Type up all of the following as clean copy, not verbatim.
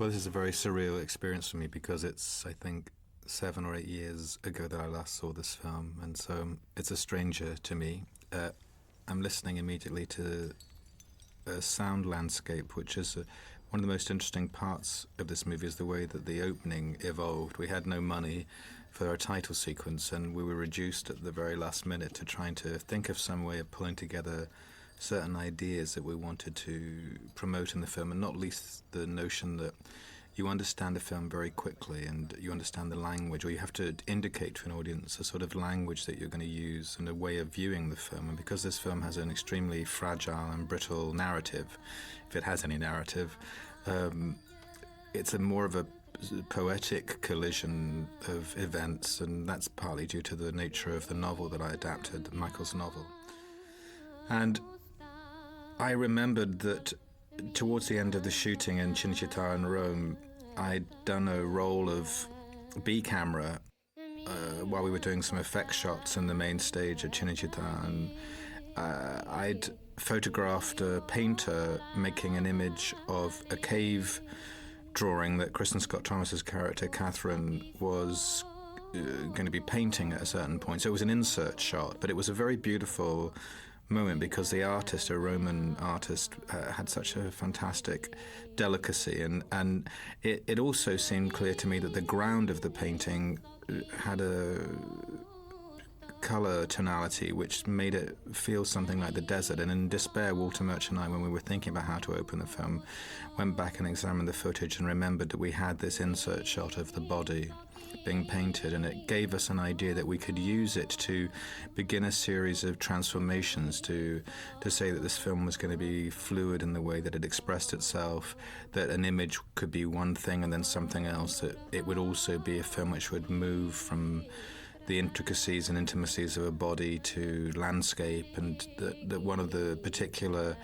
this is a very surreal experience for me because it's, I think, 7 or 8 years ago that I last saw this film, and so it's a stranger to me. I'm listening immediately to a sound landscape, which is one of the most interesting parts of this movie is the way that the opening evolved. We had no money for our title sequence, and we were reduced at the very last minute to trying to think of some way of pulling together certain ideas that we wanted to promote in the film, and not least the notion that you understand the film very quickly and you understand the language, or you have to indicate to an audience a sort of language that you're going to use and a way of viewing the film. And because this film has an extremely fragile and brittle narrative, if it has any narrative, it's a more of a poetic collision of events, and that's partly due to the nature of the novel that I adapted, Michael's novel. And I remembered that towards the end of the shooting in Cinecittà in Rome, I'd done a roll of B camera while we were doing some effect shots in the main stage at Cinecittà, and I'd photographed a painter making an image of a cave drawing that Kristin Scott Thomas's character Katharine was going to be painting at a certain point. So it was an insert shot, but it was a very beautiful moment because the artist, a Roman artist, had such a fantastic delicacy, and it also seemed clear to me that the ground of the painting had a colour tonality which made it feel something like the desert. And in despair, Walter Murch and I, when we were thinking about how to open the film, went back and examined the footage and remembered that we had this insert shot of the body being painted, and it gave us an idea that we could use it to begin a series of transformations, to say that this film was going to be fluid in the way that it expressed itself, that an image could be one thing and then something else, that it would also be a film which would move from the intricacies and intimacies of a body to landscape, and that one of the particular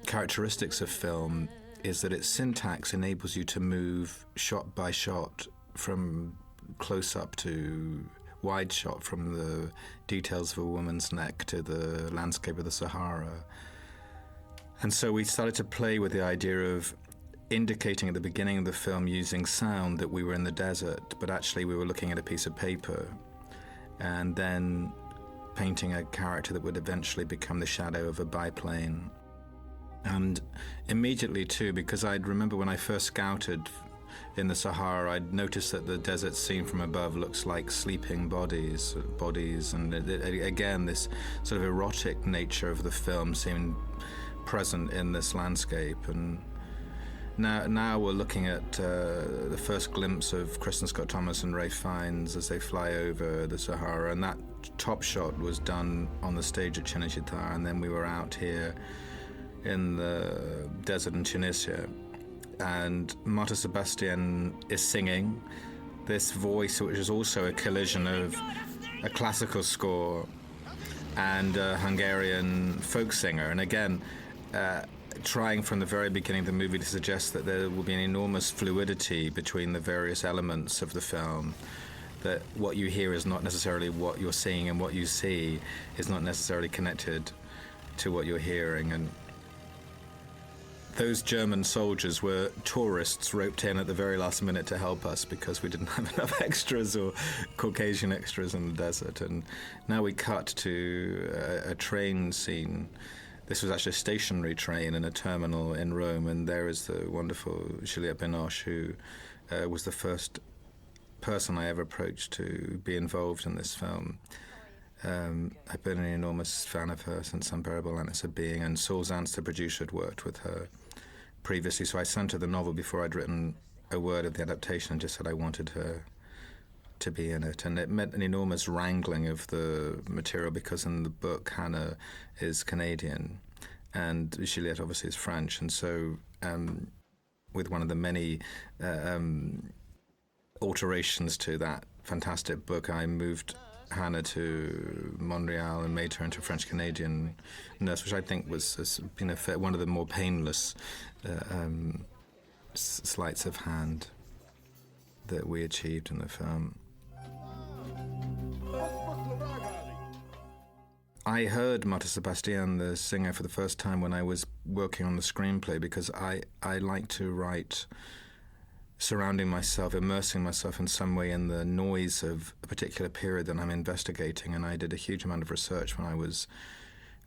characteristics of film is that its syntax enables you to move shot by shot from close-up to wide shot, from the details of a woman's neck to the landscape of the Sahara. And so we started to play with the idea of indicating at the beginning of the film using sound that we were in the desert, but actually we were looking at a piece of paper, and then painting a character that would eventually become the shadow of a biplane. And immediately too, because I'd remember when I first scouted in the Sahara, I'd noticed that the desert seen from above looks like sleeping bodies, and again, this sort of erotic nature of the film seemed present in this landscape. And now we're looking at the first glimpse of Kristin Scott Thomas and Ralph Fiennes as they fly over the Sahara, and that top shot was done on the stage at Cinecittà, and then we were out here in the desert in Tunisia. And Marta Sebastian is singing this voice, which is also a collision of a classical score and a Hungarian folk singer. And again, trying from the very beginning of the movie to suggest that there will be an enormous fluidity between the various elements of the film, that what you hear is not necessarily what you're seeing, and what you see is not necessarily connected to what you're hearing. And those German soldiers were tourists roped in at the very last minute to help us because we didn't have enough extras, or Caucasian extras, in the desert. And now we cut to a train scene. This was actually a stationary train in a terminal in Rome, and there is the wonderful Juliette Binoche, who was the first person I ever approached to be involved in this film. I've been an enormous fan of her since Unbearable Lightness of Being, and Saul Zaentz, the producer, had worked with her previously, so I sent her the novel before I'd written a word of the adaptation and just said I wanted her to be in it. And it meant an enormous wrangling of the material, because in the book Hana is Canadian and Juliette obviously is French, and so with one of the many alterations to that fantastic book, I moved Hana to Montreal and made her into a French-Canadian nurse, which I think was one of the more painless sleights of hand that we achieved in the film. I heard Marta Sebastian, the singer, for the first time when I was working on the screenplay, because I like to write surrounding myself, immersing myself in some way in the noise of a particular period that I'm investigating. And I did a huge amount of research when I was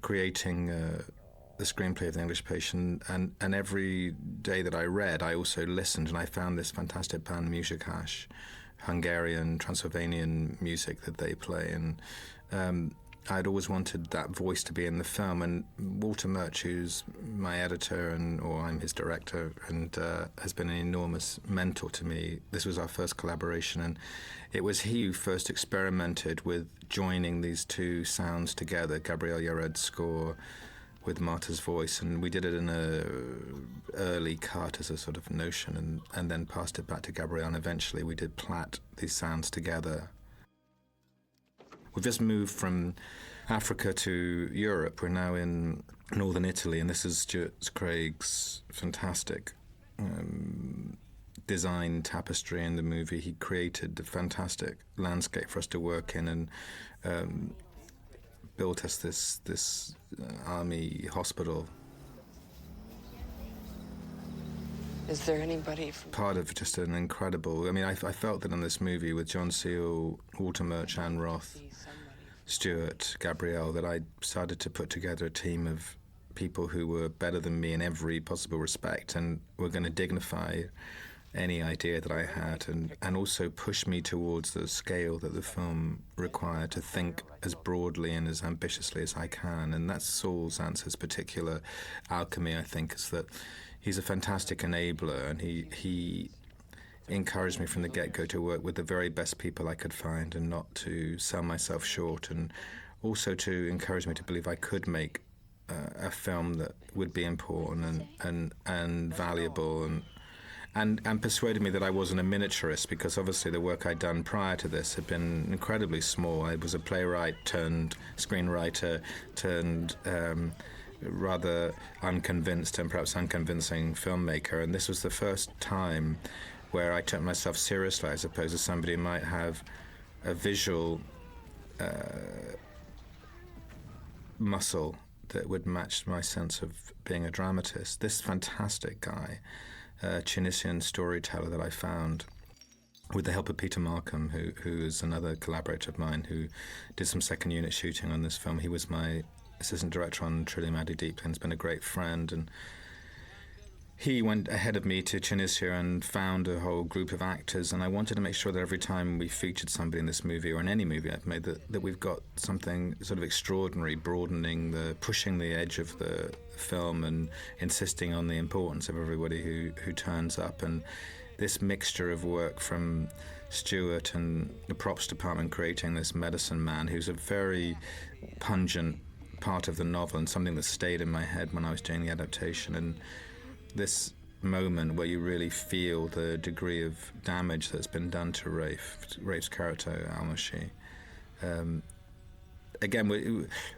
creating the screenplay of The English Patient. And every day that I read, I also listened, and I found this fantastic band, Musicash, Hungarian, Transylvanian music that they play. And I'd always wanted that voice to be in the film, and Walter Murch, who's my editor, or I'm his director, and has been an enormous mentor to me. This was our first collaboration, and it was he who first experimented with joining these two sounds together, Gabriel Yared's score with Marta's voice, and we did it in a early cut as a sort of notion, and then passed it back to Gabriel, and eventually we did plat these sounds together. We've just moved from Africa to Europe. We're now in northern Italy, and this is Stuart Craig's fantastic design tapestry in the movie. He created a fantastic landscape for us to work in, and built us this army hospital. Is there anybody from... Part of just an incredible... I mean, I felt that in this movie with John Seal, Walter Murch, Anne Roth, Stuart, Gabrielle, that I started to put together a team of people who were better than me in every possible respect, and were going to dignify any idea that I had, and also push me towards the scale that the film required, to think as broadly and as ambitiously as I can. And that's Saul Zantzer's particular alchemy, I think, is that he's a fantastic enabler, and he encouraged me from the get-go to work with the very best people I could find, and not to sell myself short, and also to encourage me to believe I could make a film that would be important and valuable, and persuaded me that I wasn't a miniaturist, because obviously the work I'd done prior to this had been incredibly small. I was a playwright turned screenwriter turned rather unconvinced and perhaps unconvincing filmmaker, and this was the first time where I took myself seriously, I suppose, as somebody who might have a visual muscle that would match my sense of being a dramatist. This fantastic guy, Tunisian storyteller that I found, with the help of Peter Markham, who is another collaborator of mine, who did some second unit shooting on this film. He was my assistant director on Truly Madly Deeply, and has been a great friend. And he went ahead of me to Tunisia and found a whole group of actors, and I wanted to make sure that every time we featured somebody in this movie, or in any movie I've made, that we've got something sort of extraordinary, pushing the edge of the film and insisting on the importance of everybody who turns up. And this mixture of work from Stuart and the props department creating this medicine man, who's a very pungent part of the novel and something that stayed in my head when I was doing the adaptation, and this moment where you really feel the degree of damage that's been done to Rafe's character, Almásy. Again,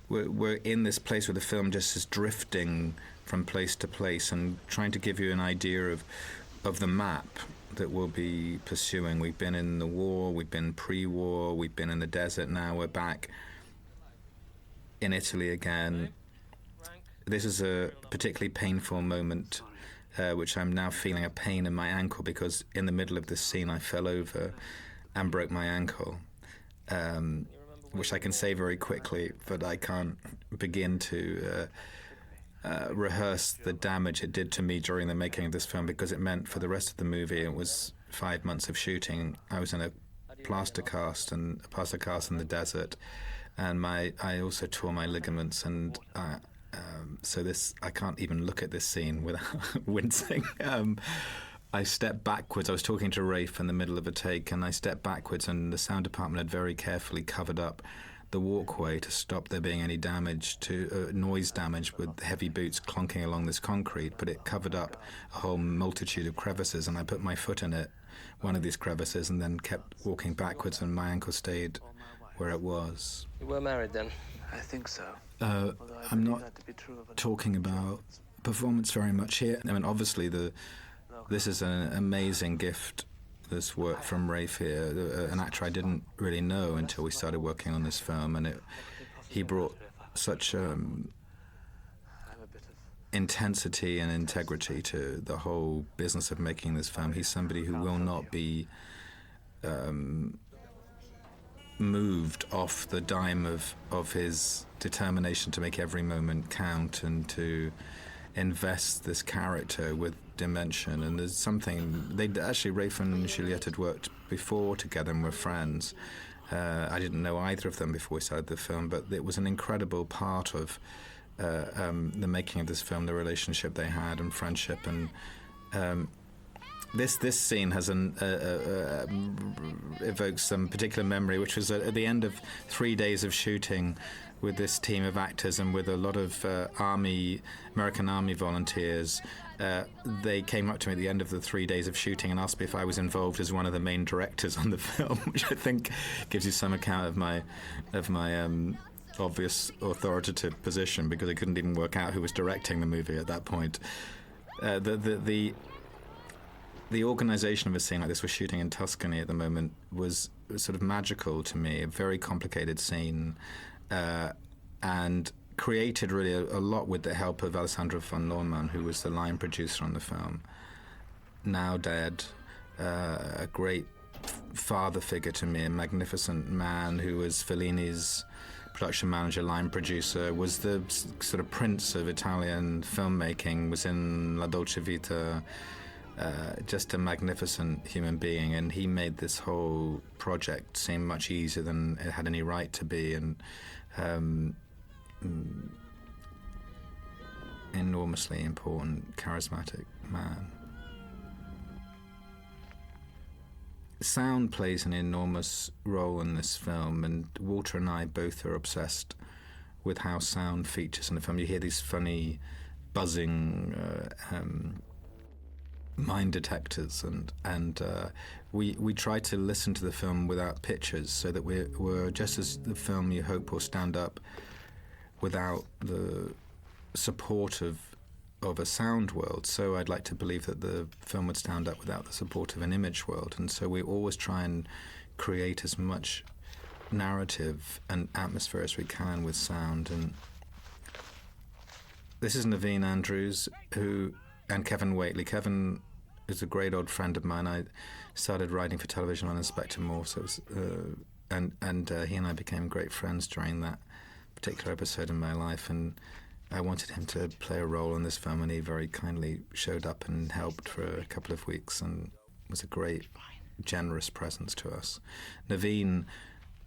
we're in this place where the film just is drifting from place to place and trying to give you an idea of the map that we'll be pursuing. We've been in the war, we've been pre-war, we've been in the desert, now we're back in Italy again. This is a particularly painful moment, which I'm now feeling a pain in my ankle, because in the middle of this scene I fell over and broke my ankle, which I can say very quickly, but I can't begin to rehearse the damage it did to me during the making of this film, because it meant for the rest of the movie, it was 5 months of shooting. I was in a plaster cast in the desert, and I also tore my ligaments, and so I can't even look at this scene without wincing. I stepped backwards. I was talking to Rafe in the middle of a take, and I stepped backwards, and the sound department had very carefully covered up the walkway to stop there being any damage noise damage with heavy boots clunking along this concrete, but it covered up a whole multitude of crevices, and I put my foot in one of these crevices, and then kept walking backwards, and my ankle stayed where it was. You were married then? I think so. I'm not talking about performance very much here. I mean, obviously, this is an amazing gift, this work from Rafe here, an actor I didn't really know until we started working on this film, and he brought such intensity and integrity to the whole business of making this film. He's somebody who will not be moved off the dime of his determination to make every moment count and to invest this character with dimension. And there's something, Rafe and Juliette had worked before together and were friends. I didn't know either of them before we started the film, but it was an incredible part of the making of this film, the relationship they had and friendship. And this scene has evokes some particular memory, which was at the end of 3 days of shooting with this team of actors and with a lot of American Army volunteers. They came up to me at the end of the 3 days of shooting and asked me if I was involved as one of the main directors on the film, which I think gives you some account of my obvious authoritative position, because I couldn't even work out who was directing the movie at that point. The organisation of a scene like this, we're shooting in Tuscany at the moment, was sort of magical to me. A very complicated scene, and created really a lot with the help of Alessandro von Norman, who was the line producer on the film, now dead, a great father figure to me, a magnificent man who was Fellini's production manager, line producer, was the sort of prince of Italian filmmaking, was in La Dolce Vita, just a magnificent human being, and he made this whole project seem much easier than it had any right to be, and enormously important, charismatic man. Sound plays an enormous role in this film, and Walter and I both are obsessed with how sound features in the film. You hear these funny buzzing mine detectors, and we try to listen to the film without pictures, so that we're just as the film, you hope, will stand up without the support of a sound world. So I'd like to believe that the film would stand up without the support of an image world, and so we always try and create as much narrative and atmosphere as we can with sound. And this is Naveen Andrews and Kevin Whately. Kevin is a great old friend of mine. I started writing for television on Inspector Morse, and he and I became great friends during that particular episode in my life, and I wanted him to play a role in this film, and he very kindly showed up and helped for a couple of weeks and was a great, generous presence to us. Naveen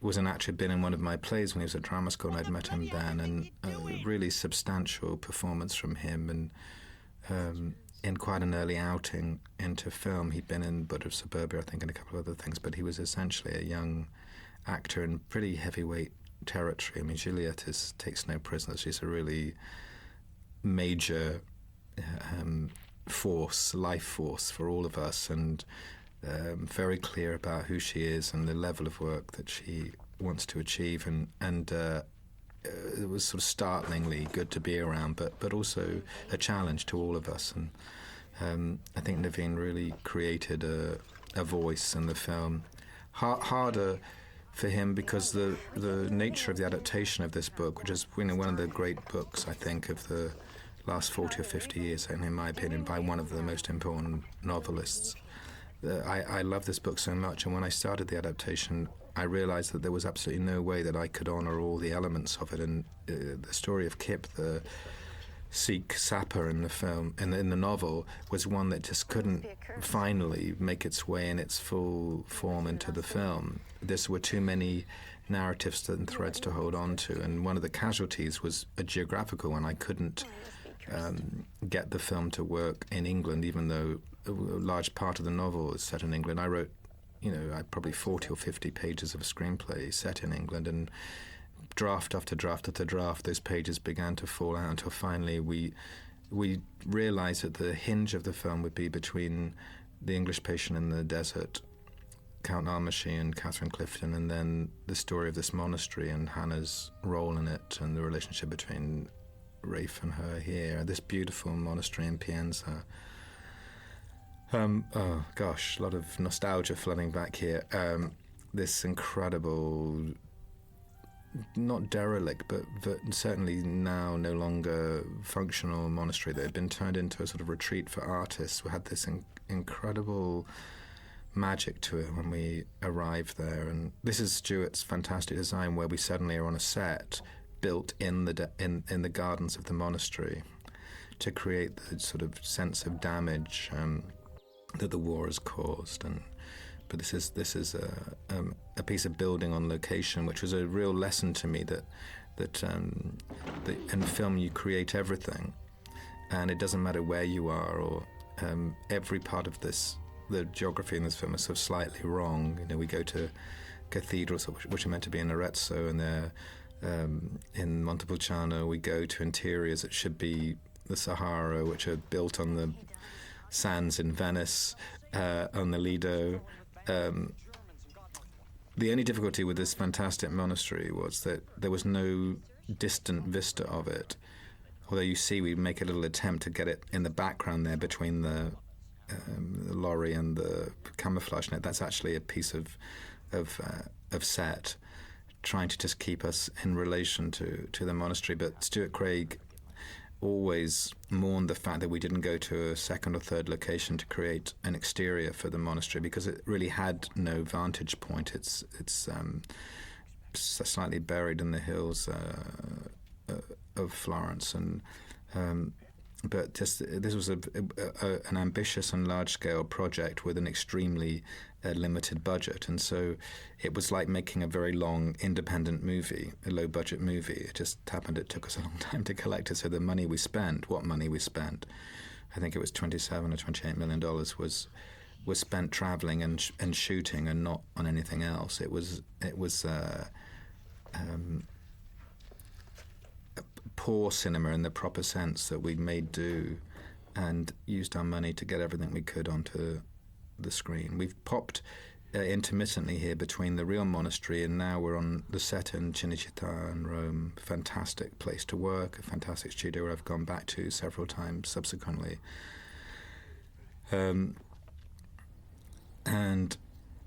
was an actor who'd been in one of my plays when he was at drama school, and I'd met him then, and a really substantial performance from him, and in quite an early outing into film. He'd been in Buddha of Suburbia, I think, and a couple of other things, but he was essentially a young actor in pretty heavyweight territory. I mean, Juliette takes no prisoners. She's a really major life force for all of us, and very clear about who she is and the level of work that she wants to achieve, and it was sort of startlingly good to be around, but also a challenge to all of us. And I think Naveen really created a voice in the film. Harder for him because the nature of the adaptation of this book, which is one of the great books, I think, of the last 40 or 50 years, and in my opinion, by one of the most important novelists. I love this book so much, and when I started the adaptation, I realized that there was absolutely no way that I could honor all the elements of it. And the story of Kip, the Sikh sapper in the film, in the novel, was one that just couldn't finally make its way in its full form into the film. There were too many narratives and threads to hold on to, and one of the casualties was a geographical one. I couldn't get the film to work in England, even though a large part of the novel is set in England. I wrote, probably 40 or 50 pages of a screenplay set in England, and draft after draft after draft, those pages began to fall out until finally we realised that the hinge of the film would be between the English patient in the desert, Count László and Katharine Clifton, and then the story of this monastery and Hana's role in it, and the relationship between Rafe and her here, this beautiful monastery in Pienza. Oh gosh, a lot of nostalgia flooding back here. This incredible not derelict, but certainly now no longer functional monastery that had been turned into a sort of retreat for artists. We had this incredible magic to it when we arrived there, and this is Stuart's fantastic design, where we suddenly are on a set built in the gardens of the monastery to create the sort of sense of damage that the war has caused. But this is a piece of building on location, which was a real lesson to me that in film you create everything, and it doesn't matter where you are, or every part of this. The geography in this film is sort of slightly wrong. We go to cathedrals which are meant to be in Arezzo, and they're in Montepulciano. We go to interiors that should be the Sahara, which are built on the sands in Venice, on the Lido. The only difficulty with this fantastic monastery was that there was no distant vista of it. Although you see, we make a little attempt to get it in the background there between the lorry and the camouflage net. That's actually a piece of set, trying to just keep us in relation to the monastery. But Stuart Craig always mourned the fact that we didn't go to a second or third location to create an exterior for the monastery, because it really had no vantage point. It's slightly buried in the hills of Florence, and but just this was an ambitious and large-scale project with an extremely limited budget, and so it was like making a very long independent movie, a low-budget movie. It just happened it took us a long time to collect it. So the money we spent, I think it was $27 or $28 million, was spent traveling and shooting, and not on anything else. It was poor cinema in the proper sense, that we made do and used our money to get everything we could onto the screen. We've popped intermittently here between the real monastery, and now we're on the set in Cinecittà in Rome. Fantastic place to work, a fantastic studio where I've gone back to several times subsequently. And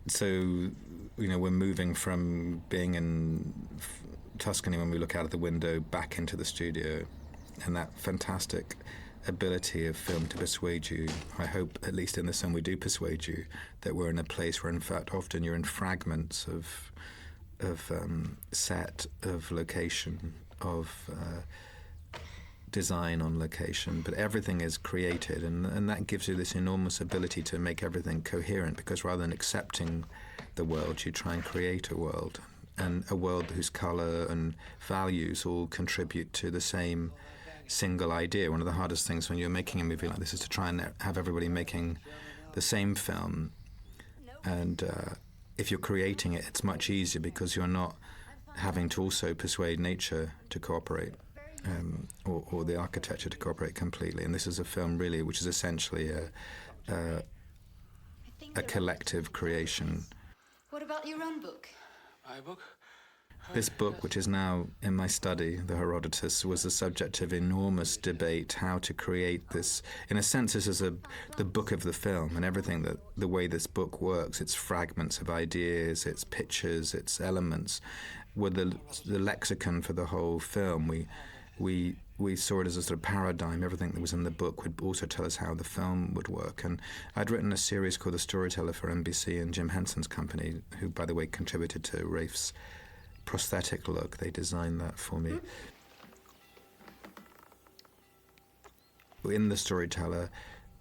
so, we're moving from being in Tuscany, when we look out of the window, back into the studio, and that fantastic ability of film to persuade you. I hope, at least in this film, we do persuade you that we're in a place where, in fact, often you're in fragments of set, of location, of design on location, but everything is created, and that gives you this enormous ability to make everything coherent, because rather than accepting the world, you try and create a world, and a world whose colour and values all contribute to the same single idea. One of the hardest things when you're making a movie like this is to try and have everybody making the same film, and if you're creating it, it's much easier, because you're not having to also persuade nature to cooperate, or the architecture to cooperate completely. And this is a film really which is essentially a collective creation. What about your own book? My book? This book, which is now in my study, the Herodotus, was the subject of enormous debate, how to create this. In a sense, this is the book of the film, and everything that the way this book works, its fragments of ideas, its pictures, its elements, were the lexicon for the whole film. We saw it as a sort of paradigm. Everything that was in the book would also tell us how the film would work. And I'd written a series called The Storyteller for NBC and Jim Henson's company, who, by the way, contributed to Rafe's prosthetic look. They designed that for me. In The Storyteller,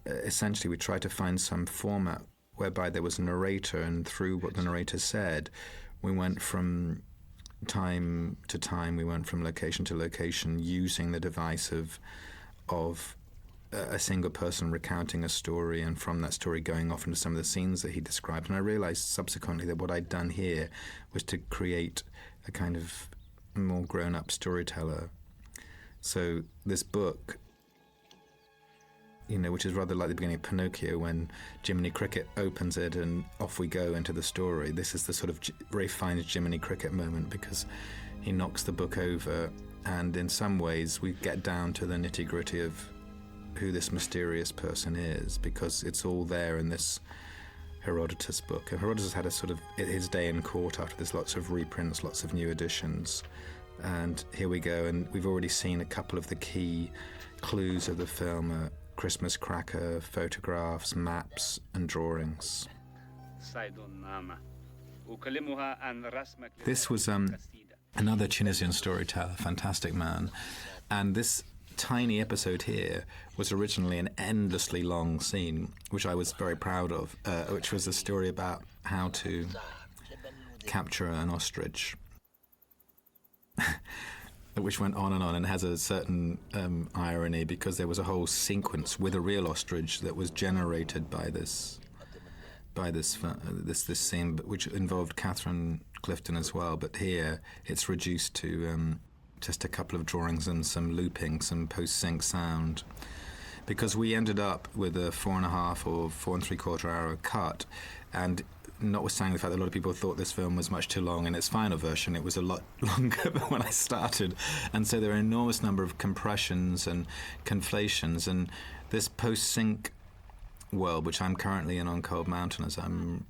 essentially we tried to find some format whereby there was a narrator, and through what the narrator said, we went from time to time, we went from location to location, using the device of a single person recounting a story, and from that story going off into some of the scenes that he described. And I realized subsequently that what I'd done here was to create a kind of more grown-up storyteller. So this book, which is rather like the beginning of Pinocchio, when Jiminy Cricket opens it and off we go into the story. This is the sort of Rafe Fiennes Jiminy Cricket moment, because he knocks the book over, and in some ways we get down to the nitty-gritty of who this mysterious person is, because it's all there in this Herodotus book. And Herodotus had a sort of his day in court after there's lots of reprints, lots of new editions. And here we go, and we've already seen a couple of the key clues of the film, Christmas cracker, photographs, maps and drawings. This was another Tunisian storyteller, fantastic man, and this tiny episode here was originally an endlessly long scene, which I was very proud of, which was a story about how to capture an ostrich, which went on and has a certain irony, because there was a whole sequence with a real ostrich that was generated by this scene, which involved Katharine Clifton as well. But here it's reduced to just a couple of drawings and some looping, some post-sync sound, because we ended up with a 4.5 or 4 3/4 hour cut, and notwithstanding the fact that a lot of people thought this film was much too long, in its final version it was a lot longer than when I started, and so there are an enormous number of compressions and conflations, and this post-sync world, which I'm currently in on Cold Mountain as I'm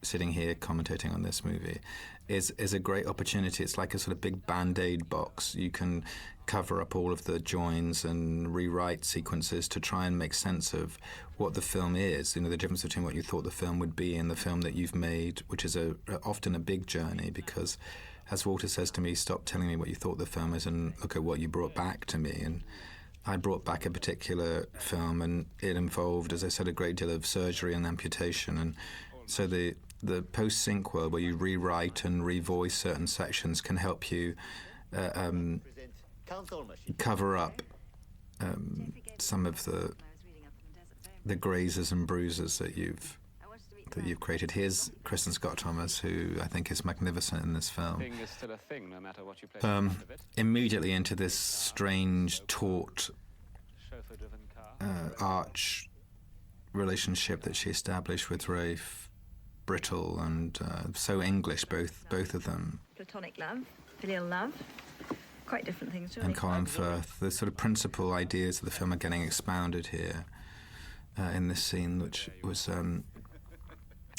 sitting here commentating on this movie, is a great opportunity. It's like a sort of big Band-Aid box. You can cover up all of the joins and rewrite sequences to try and make sense of what the film is, the difference between what you thought the film would be and the film that you've made, which is often a big journey, because, as Walter says to me, stop telling me what you thought the film is and look at what you brought back to me. And I brought back a particular film, and it involved, as I said, a great deal of surgery and amputation. And so the post-sync world, where you rewrite and revoice certain sections, can help you cover up some of the grazes and bruises that you've created. Here's Kristin Scott Thomas, who I think is magnificent in this film. Immediately into this strange, taut, arch relationship that she established with Rafe, brittle and so English, both of them. Platonic love, filial love, quite different things, really. And Colin Firth. The sort of principal ideas of the film are getting expounded here in this scene, which was...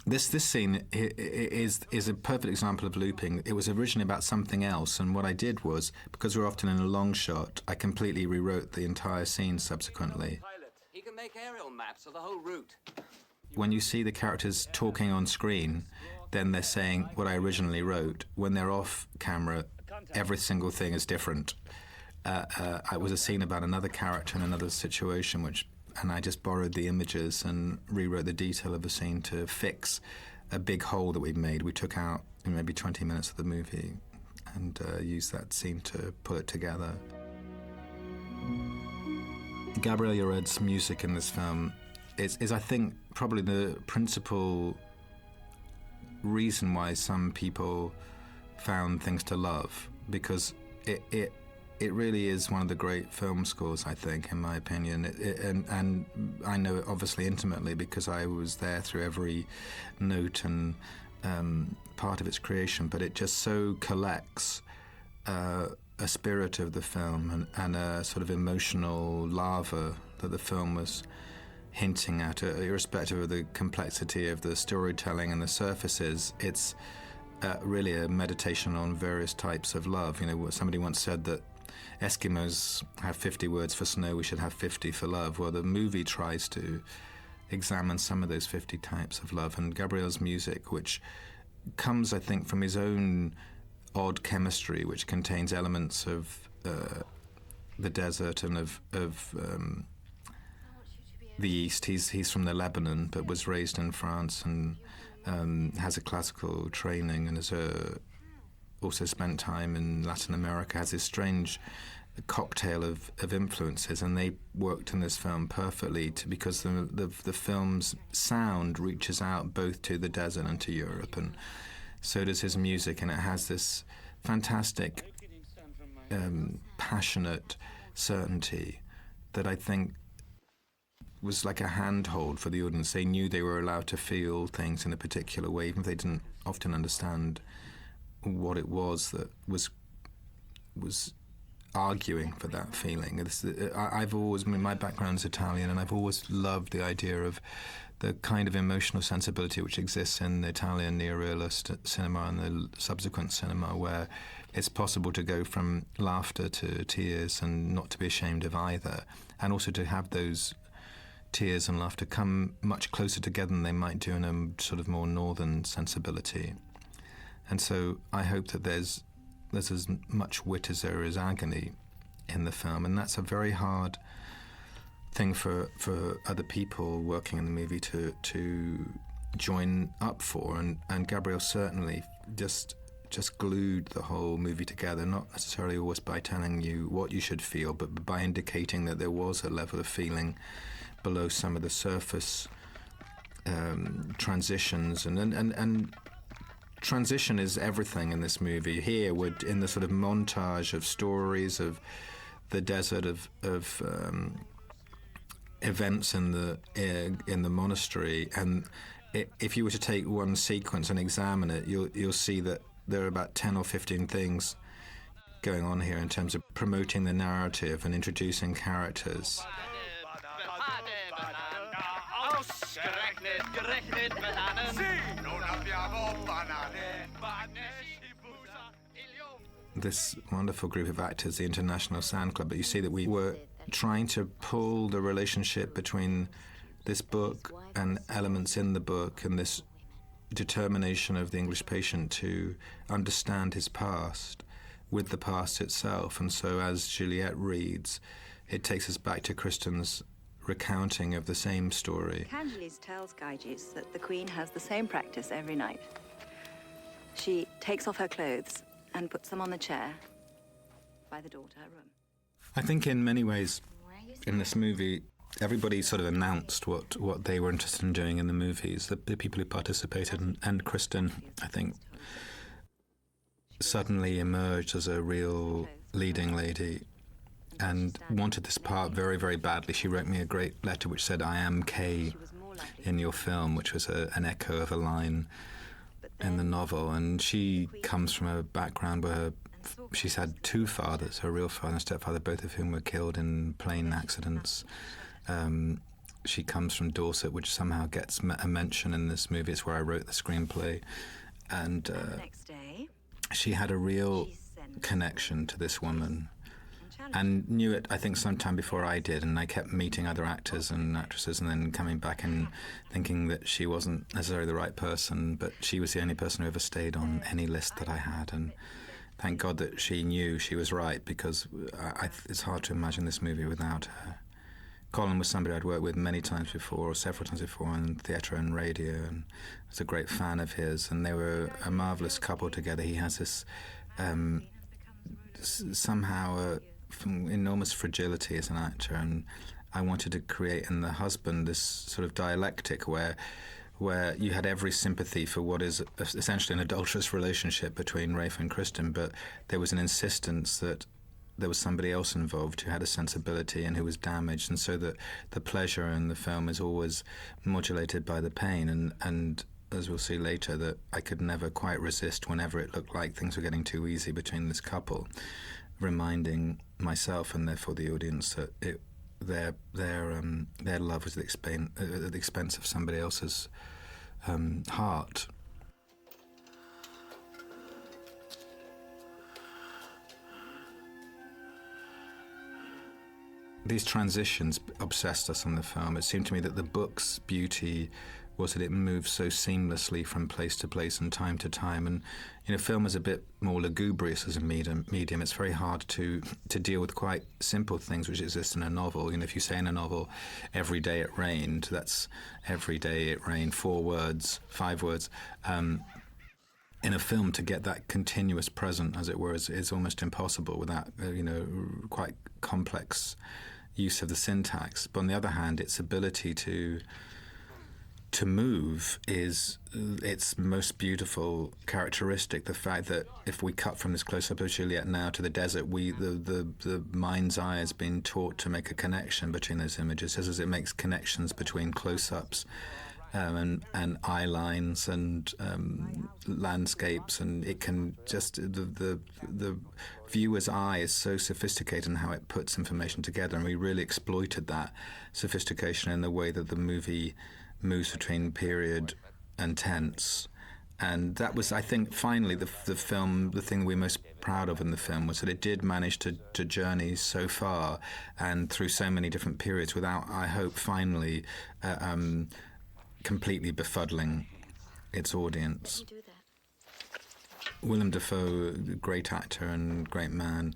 This scene is a perfect example of looping. It was originally about something else, and what I did was, because we're often in a long shot, I completely rewrote the entire scene subsequently. He can make aerial maps of the whole route. When you see the characters talking on screen, then they're saying what I originally wrote. When they're off camera, every single thing is different. It was a scene about another character in another situation, and I just borrowed the images and rewrote the detail of the scene to fix a big hole that we'd made. We took out maybe 20 minutes of the movie and used that scene to pull it together. Gabriel Yared's music in this film is, I think, probably the principal reason why some people found Things to Love, because it really is one of the great film scores, I think, in my opinion. And I know it obviously intimately because I was there through every note and part of its creation, but it just so collects a spirit of the film and a sort of emotional lava that the film was hinting at, irrespective of the complexity of the storytelling and the surfaces. It's really a meditation on various types of love. Somebody once said that Eskimos have 50 words for snow, we should have 50 for love. Well, the movie tries to examine some of those 50 types of love, and Gabriel's music, which comes, I think, from his own odd chemistry, which contains elements of the desert and of the East. He's from the Lebanon, but was raised in France and has a classical training, and has also spent time in Latin America, has this strange cocktail of influences, and they worked in this film perfectly because the film's sound reaches out both to the desert and to Europe, and so does his music, and it has this fantastic, passionate certainty that I think was like a handhold for the audience. They knew they were allowed to feel things in a particular way, even if they didn't often understand what it was that was arguing for that feeling. I've always, my background is Italian, and I've always loved the idea of the kind of emotional sensibility which exists in the Italian neorealist cinema and the subsequent cinema, where it's possible to go from laughter to tears and not to be ashamed of either, and also to have those tears and laughter come much closer together than they might do in a sort of more northern sensibility. And so I hope that there's as much wit as there is agony in the film, and that's a very hard thing for other people working in the movie to join up for, and Gabrielle certainly just glued the whole movie together, not necessarily always by telling you what you should feel, but by indicating that there was a level of feeling below some of the surface transitions, and transition is everything in this movie. Here, we're in the sort of montage of stories of the desert, of events in the monastery, and if you were to take one sequence and examine it, you'll see that there are about 10 or 15 things going on here in terms of promoting the narrative and introducing characters. This wonderful group of actors, the International Sound Club, but you see that we were trying to pull the relationship between this book and elements in the book and this determination of the English patient to understand his past with the past itself. And so as Juliette reads, it takes us back to Kristin's recounting of the same story. Cangeles tells Gyges that the Queen has the same practice every night. She takes off her clothes and puts them on the chair by the door to her room. I think in many ways, in this movie, everybody sort of announced what they were interested in doing in the movies, the people who participated, and Kristin, I think, suddenly emerged as a real leading lady and wanted this part very, very badly. She wrote me a great letter which said, "I am Kay in your film," which was an echo of a line in the novel. And she comes from a background where she's had two fathers, her real father and stepfather, both of whom were killed in plane accidents. She comes from Dorset, which somehow gets a mention in this movie. It's where I wrote the screenplay. And she had a real connection to this woman and knew it, I think, sometime before I did. And I kept meeting other actors and actresses and then coming back and thinking that she wasn't necessarily the right person, but she was the only person who ever stayed on any list that I had. And thank God that she knew she was right, because it's hard to imagine this movie without her. Colin was somebody I'd worked with many times before, or several times before, on theatre and radio, and I was a great fan of his, and they were a marvellous couple together. He has this somehow enormous fragility as an actor, and I wanted to create in the husband this sort of dialectic where you had every sympathy for what is essentially an adulterous relationship between Rafe and Kristin, but there was an insistence that there was somebody else involved who had a sensibility and who was damaged, and so that the pleasure in the film is always modulated by the pain, and as we'll see later, that I could never quite resist whenever it looked like things were getting too easy between this couple, reminding myself and therefore the audience that their love was at the expense of somebody else's heart. These transitions obsessed us on the film. It seemed to me that the book's beauty was that it moved so seamlessly from place to place and time to time. And, film is a bit more lugubrious as a medium. It's very hard to deal with quite simple things which exist in a novel. If you say in a novel, "Every day it rained," that's every day it rained, 4 words, 5 words. In a film, to get that continuous present, as it were, is almost impossible without, quite complex use of the syntax. But on the other hand, its ability to move is its most beautiful characteristic. The fact that if we cut from this close-up of Juliette now to the desert, the mind's eye has been taught to make a connection between those images, just as it makes connections between close-ups and eye lines and landscapes, and it can just the viewer's eye is so sophisticated in how it puts information together, and we really exploited that sophistication in the way that the movie moves between period and tense. And that was, I think, finally the film, the thing we're most proud of in the film was that it did manage to journey so far and through so many different periods without, I hope, finally completely befuddling its audience. Willem Dafoe, great actor and great man,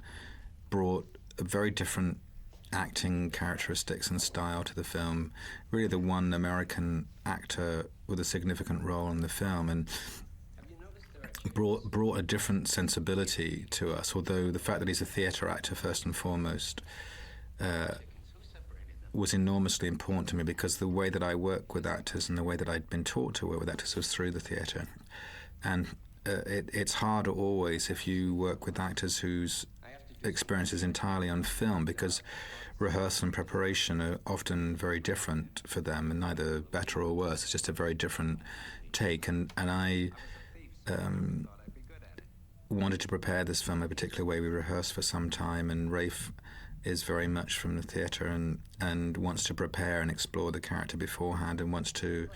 brought a very different acting characteristics and style to the film, really the one American actor with a significant role in the film, and brought a different sensibility to us, although the fact that he's a theatre actor first and foremost was enormously important to me, because the way that I work with actors and the way that I'd been taught to work with actors was through the theatre. And it's harder always if you work with actors whose experience is entirely on film, because rehearsal and preparation are often very different for them, and neither better or worse. It's just a very different take. And I wanted to prepare this film a particular way. We rehearsed for some time, and Rafe is very much from the theatre and wants to prepare and explore the character beforehand, and wants to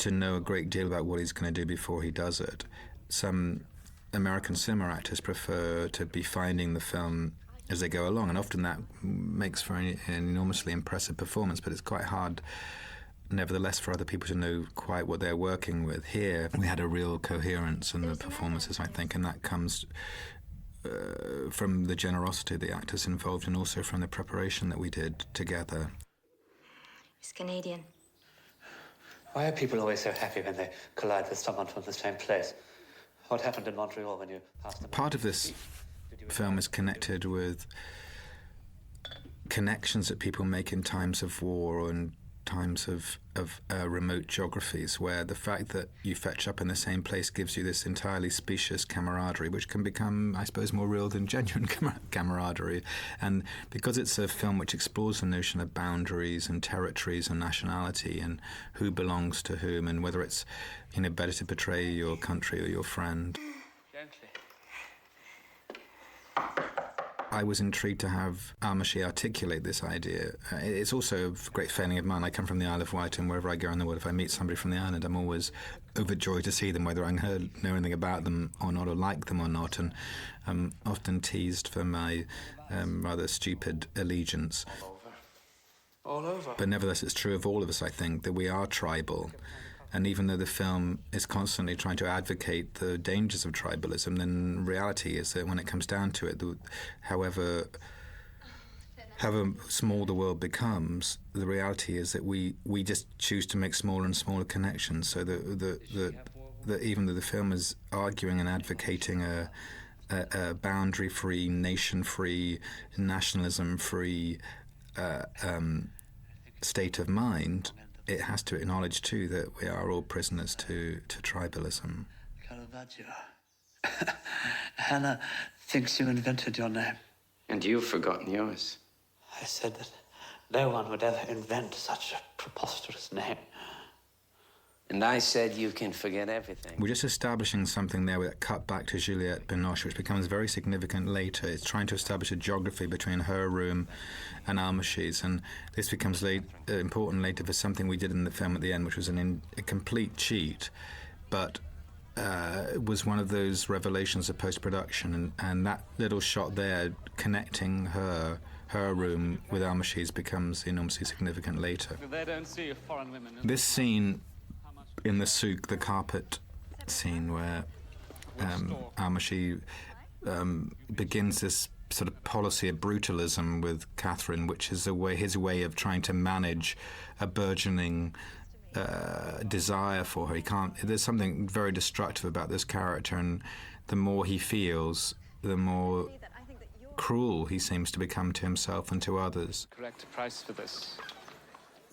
know a great deal about what he's going to do before he does it. Some American cinema actors prefer to be finding the film as they go along, and often that makes for an enormously impressive performance, but it's quite hard nevertheless for other people to know quite what they're working with. Here we had a real coherence in the performances, I think, and that comes from the generosity of the actors involved, and also from the preparation that we did together. He's Canadian. Why are people always so happy when they collide with someone from the same place? What happened in Montreal when you passed them? Part of this film is connected with connections that people make in times of war or in times of remote geographies, where the fact that you fetch up in the same place gives you this entirely specious camaraderie, which can become, I suppose, more real than genuine camaraderie. And because it's a film which explores the notion of boundaries and territories and nationality and who belongs to whom, and whether it's, better to portray your country or your friend. Gently. I was intrigued to have Almásy articulate this idea. It's also a great failing of mine. I come from the Isle of Wight, and wherever I go in the world, if I meet somebody from the island, I'm always overjoyed to see them, whether I know anything about them or not, or like them or not. And I'm often teased for my rather stupid allegiance. All over. But nevertheless, it's true of all of us, I think, that we are tribal. And even though the film is constantly trying to advocate the dangers of tribalism, then reality is that when it comes down to it, however small the world becomes, the reality is that we just choose to make smaller and smaller connections. So that even though the film is arguing and advocating a boundary-free, nation-free, nationalism-free state of mind, it has to acknowledge, too, that we are all prisoners to tribalism. Hana thinks you invented your name. And you've forgotten yours. I said that no one would ever invent such a preposterous name. And I said you can forget everything. We're just establishing something there with that cut back to Juliette Binoche, which becomes very significant later. It's trying to establish a geography between her room and Almásy's, and this becomes important later for something we did in the film at the end, which was a complete cheat, but was one of those revelations of post-production, and that little shot there connecting her room with Almásy's becomes enormously significant later. They don't see foreign women. This scene in the souk, the carpet scene, where Almásy begins this sort of policy of brutalism with Katharine, which is his way of trying to manage a burgeoning desire for her. There's something very destructive about this character, and the more he feels, the more cruel he seems to become to himself and to others. Correct price for this.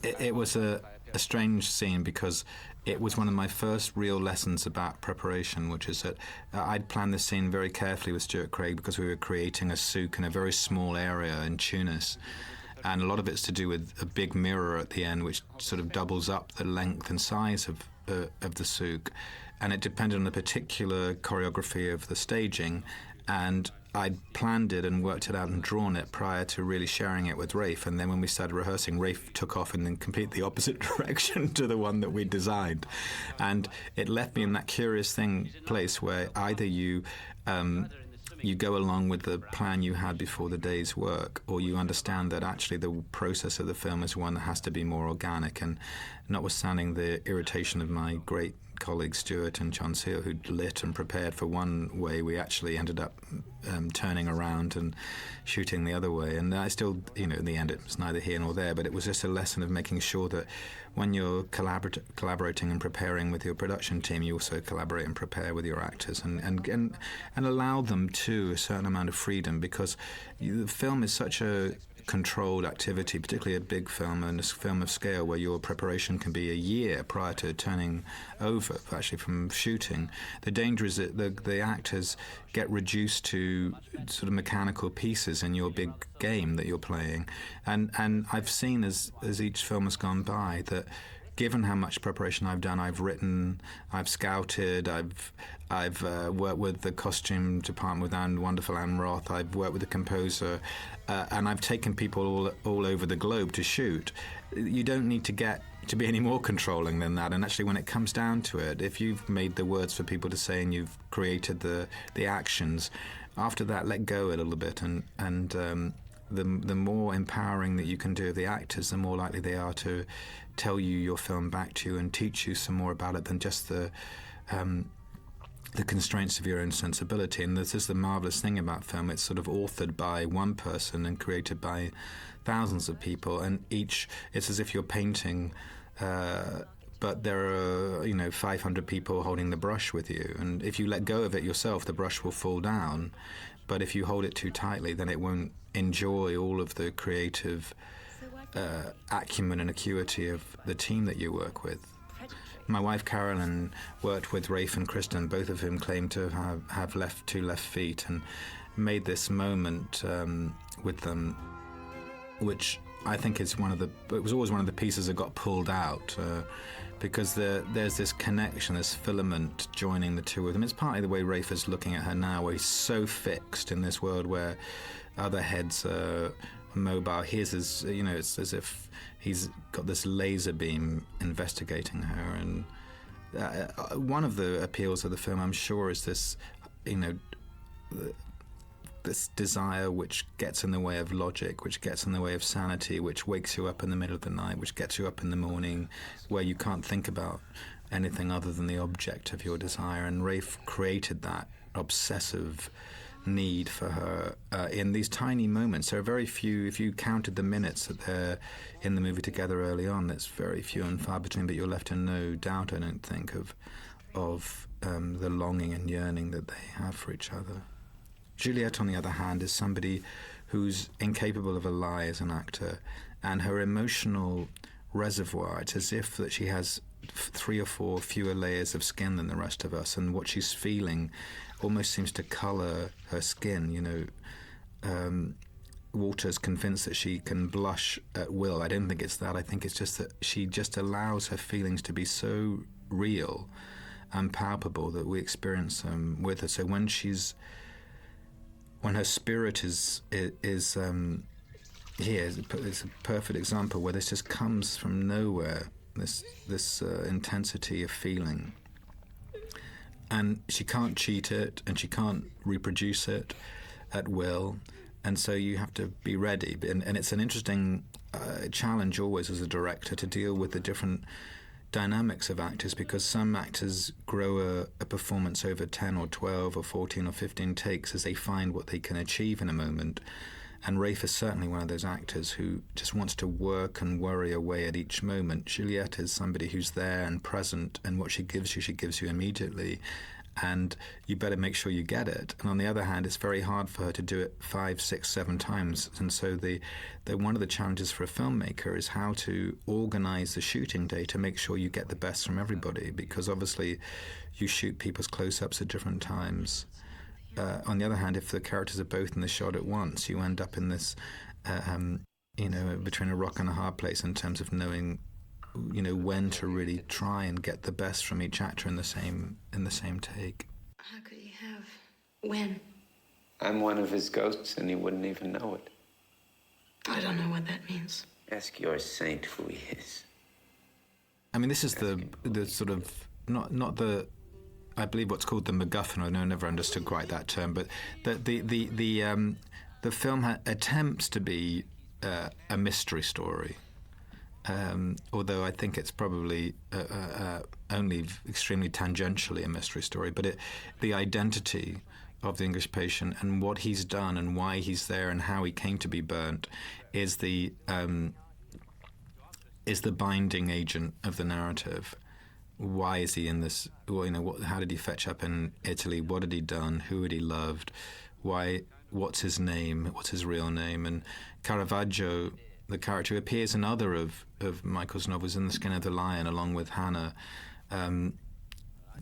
It was a strange scene, because it was one of my first real lessons about preparation, which is that I'd planned this scene very carefully with Stuart Craig, because we were creating a souk in a very small area in Tunis, and a lot of it's to do with a big mirror at the end which sort of doubles up the length and size of the souk, and it depended on the particular choreography of the staging, and I'd planned it and worked it out and drawn it prior to really sharing it with Rafe. And then when we started rehearsing, Rafe took off in the completely opposite direction to the one that we designed. And it left me in that curious place where either you go along with the plan you had before the day's work, or you understand that actually the process of the film is one that has to be more organic. And notwithstanding the irritation of my great colleagues Stuart and John Seal, who lit and prepared for one way, we actually ended up turning around and shooting the other way. And I still, in the end, it was neither here nor there, but it was just a lesson of making sure that when you're collaborating and preparing with your production team, you also collaborate and prepare with your actors and allow them to a certain amount of freedom, because the film is such a controlled activity, particularly a big film and a film of scale where your preparation can be a year prior to turning over, actually, from shooting. The danger is that the actors get reduced to sort of mechanical pieces in your big game that you're playing. And I've seen as each film has gone by that given how much preparation I've done, I've written, I've scouted, I've worked with the costume department with wonderful Anne Roth, I've worked with the composer, and I've taken people all over the globe to shoot. You don't need to get to be any more controlling than that. And actually, when it comes down to it, if you've made the words for people to say and you've created the actions, after that, let go a little bit, and the more empowering that you can do of the actors, the more likely they are to tell you your film back to you and teach you some more about it than just the constraints of your own sensibility. And this is the marvelous thing about film. It's sort of authored by one person and created by thousands of people, and it's as if you're painting, but there are 500 people holding the brush with you, and if you let go of it yourself, the brush will fall down. But if you hold it too tightly, then it won't enjoy all of the creative acumen and acuity of the team that you work with. My wife Carolyn worked with Rafe and Kristin, both of whom claim to have two left feet, and made this moment with them, which I think is it was always one of the pieces that got pulled out, because there's this connection, this filament joining the two of them. It's partly the way Rafe is looking at her now, where he's so fixed in this world where other heads are mobile. His is, it's as if he's got this laser beam investigating her. And one of the appeals of the film, I'm sure, is this, this desire which gets in the way of logic, which gets in the way of sanity, which wakes you up in the middle of the night, which gets you up in the morning, where you can't think about anything other than the object of your desire. And Rafe created that obsessive need for her in these tiny moments. There are very few, if you counted the minutes that they're in the movie together early on, that's very few and far between, but you're left in no doubt, I don't think, of the longing and yearning that they have for each other. Juliette, on the other hand, is somebody who's incapable of a lie as an actor, and her emotional reservoir, it's as if that she has 3 or 4 fewer layers of skin than the rest of us, and what she's feeling almost seems to colour her skin. Walter's convinced that she can blush at will. I don't think it's that. I think it's just that she just allows her feelings to be so real and palpable that we experience them with her. So when her spirit is here, it's a perfect example where this just comes from nowhere, this intensity of feeling. And she can't cheat it, and she can't reproduce it at will, and so you have to be ready. And it's an interesting challenge always as a director to deal with the different dynamics of actors, because some actors grow a performance over 10 or 12 or 14 or 15 takes as they find what they can achieve in a moment. And Rafe is certainly one of those actors who just wants to work and worry away at each moment. Juliette is somebody who's there and present, and what she gives you immediately, and you better make sure you get it. And on the other hand, it's very hard for her to do it 5, 6, 7 times. And so one of the challenges for a filmmaker is how to organize the shooting day to make sure you get the best from everybody, because obviously you shoot people's close-ups at different times. On the other hand, if the characters are both in the shot at once, you end up in this, between a rock and a hard place in terms of knowing when to really try and get the best from each actor in the same take. How could he have? When? I'm one of his ghosts, and he wouldn't even know it. I don't know what that means. Ask your saint who he is. I mean, this is the sort of not the, I believe what's called the MacGuffin. I never understood quite that term, but the film attempts to be a mystery story, although I think it's probably only extremely tangentially a mystery story. But the identity of the English patient and what he's done and why he's there and how he came to be burnt is the binding agent of the narrative. Why is he in this? How did he fetch up in Italy? What had he done? Who had he loved? Why? What's his name? What's his real name? And Caravaggio, the character who appears in other of Michael's novels, In the Skin of the Lion, along with Hana.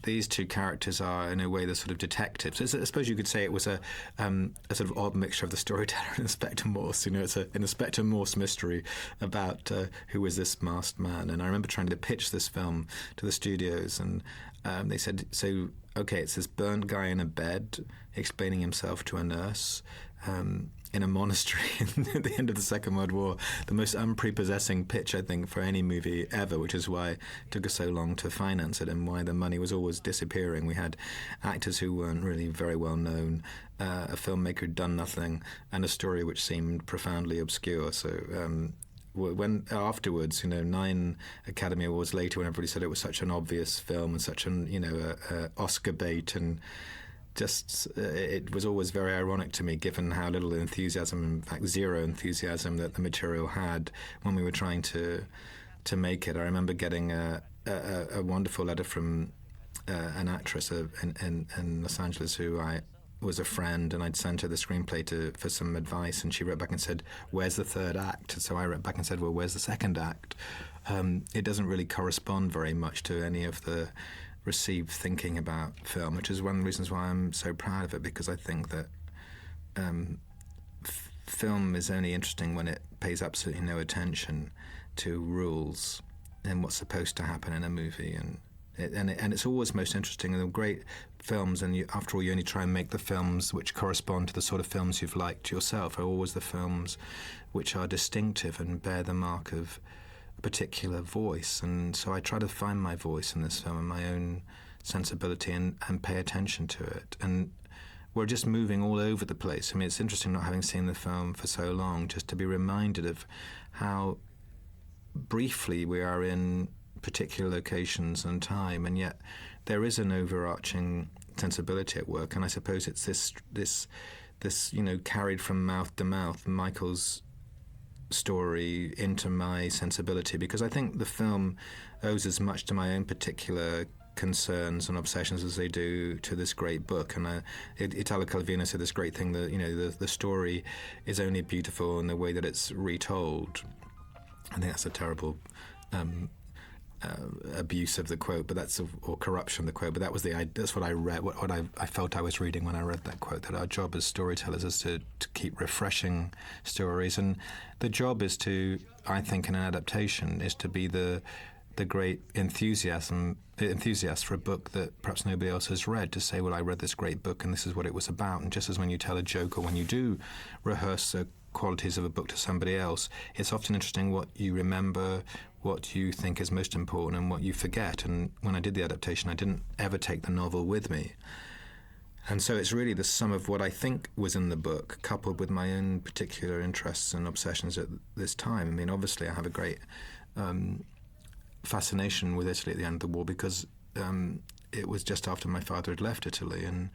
These two characters are, in a way, the sort of detectives. I suppose you could say it was a sort of odd mixture of the storyteller and Inspector Morse. It's an Inspector Morse mystery about who is this masked man. And I remember trying to pitch this film to the studios, and they said, so, okay, it's this burnt guy in a bed explaining himself to a nurse in a monastery at the end of the Second World War. The most unprepossessing pitch, I think, for any movie ever, which is why it took us so long to finance it and why the money was always disappearing. We had actors who weren't really very well known, a filmmaker who'd done nothing, and a story which seemed profoundly obscure. So when afterwards, 9 Academy Awards later, when everybody said it was such an obvious film and such an Oscar bait, and just it was always very ironic to me, given how little enthusiasm, in fact zero enthusiasm, that the material had when we were trying to make it. I remember getting a wonderful letter from an actress in Los Angeles who I was a friend, and I'd sent her the screenplay for some advice, and she wrote back and said, "Where's the third act?" And so I wrote back and said, "Well, where's the second act?" It doesn't really correspond very much to any of the received thinking about film, which is one of the reasons why I'm so proud of it, because I think that film is only interesting when it pays absolutely no attention to rules and what's supposed to happen in a movie, and it's always most interesting in the great films, and after all, you only try and make the films which correspond to the sort of films you've liked yourself, are always the films which are distinctive and bear the mark of a particular voice. And so I try to find my voice in this film and my own sensibility and pay attention to it. And we're just moving all over the place. I mean, it's interesting, not having seen the film for so long, just to be reminded of how briefly we are in particular locations and time, and yet there is an overarching sensibility at work. And I suppose it's this carried from mouth to mouth, Michael's story into my sensibility, because I think the film owes as much to my own particular concerns and obsessions as they do to this great book. And Italo Calvino said this great thing that the story is only beautiful in the way that it's retold. I think that's a terrible abuse of the quote, but or corruption of the quote. But that's what I read. What I felt I was reading when I read that quote. That our job as storytellers is to keep refreshing stories, and the job is to, I think, in an adaptation, is to be the great enthusiast for a book that perhaps nobody else has read, to say, well, I read this great book and this is what it was about. And just as when you tell a joke or when you do rehearse the qualities of a book to somebody else, it's often interesting what you remember, what you think is most important, and what you forget. And when I did the adaptation, I didn't ever take the novel with me. And so it's really the sum of what I think was in the book, coupled with my own particular interests and obsessions at this time. I mean, obviously I have a great fascination with Italy at the end of the war, because it was just after my father had left Italy, and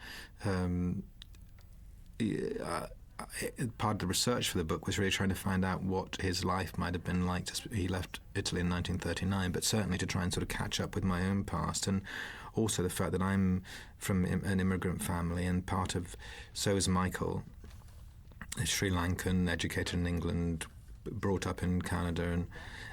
part of the research for the book was really trying to find out what his life might have been like. He left Italy in 1939, but certainly to try and sort of catch up with my own past, and also the fact that I'm from an immigrant family, and so is Michael, a Sri Lankan, educated in England, brought up in Canada,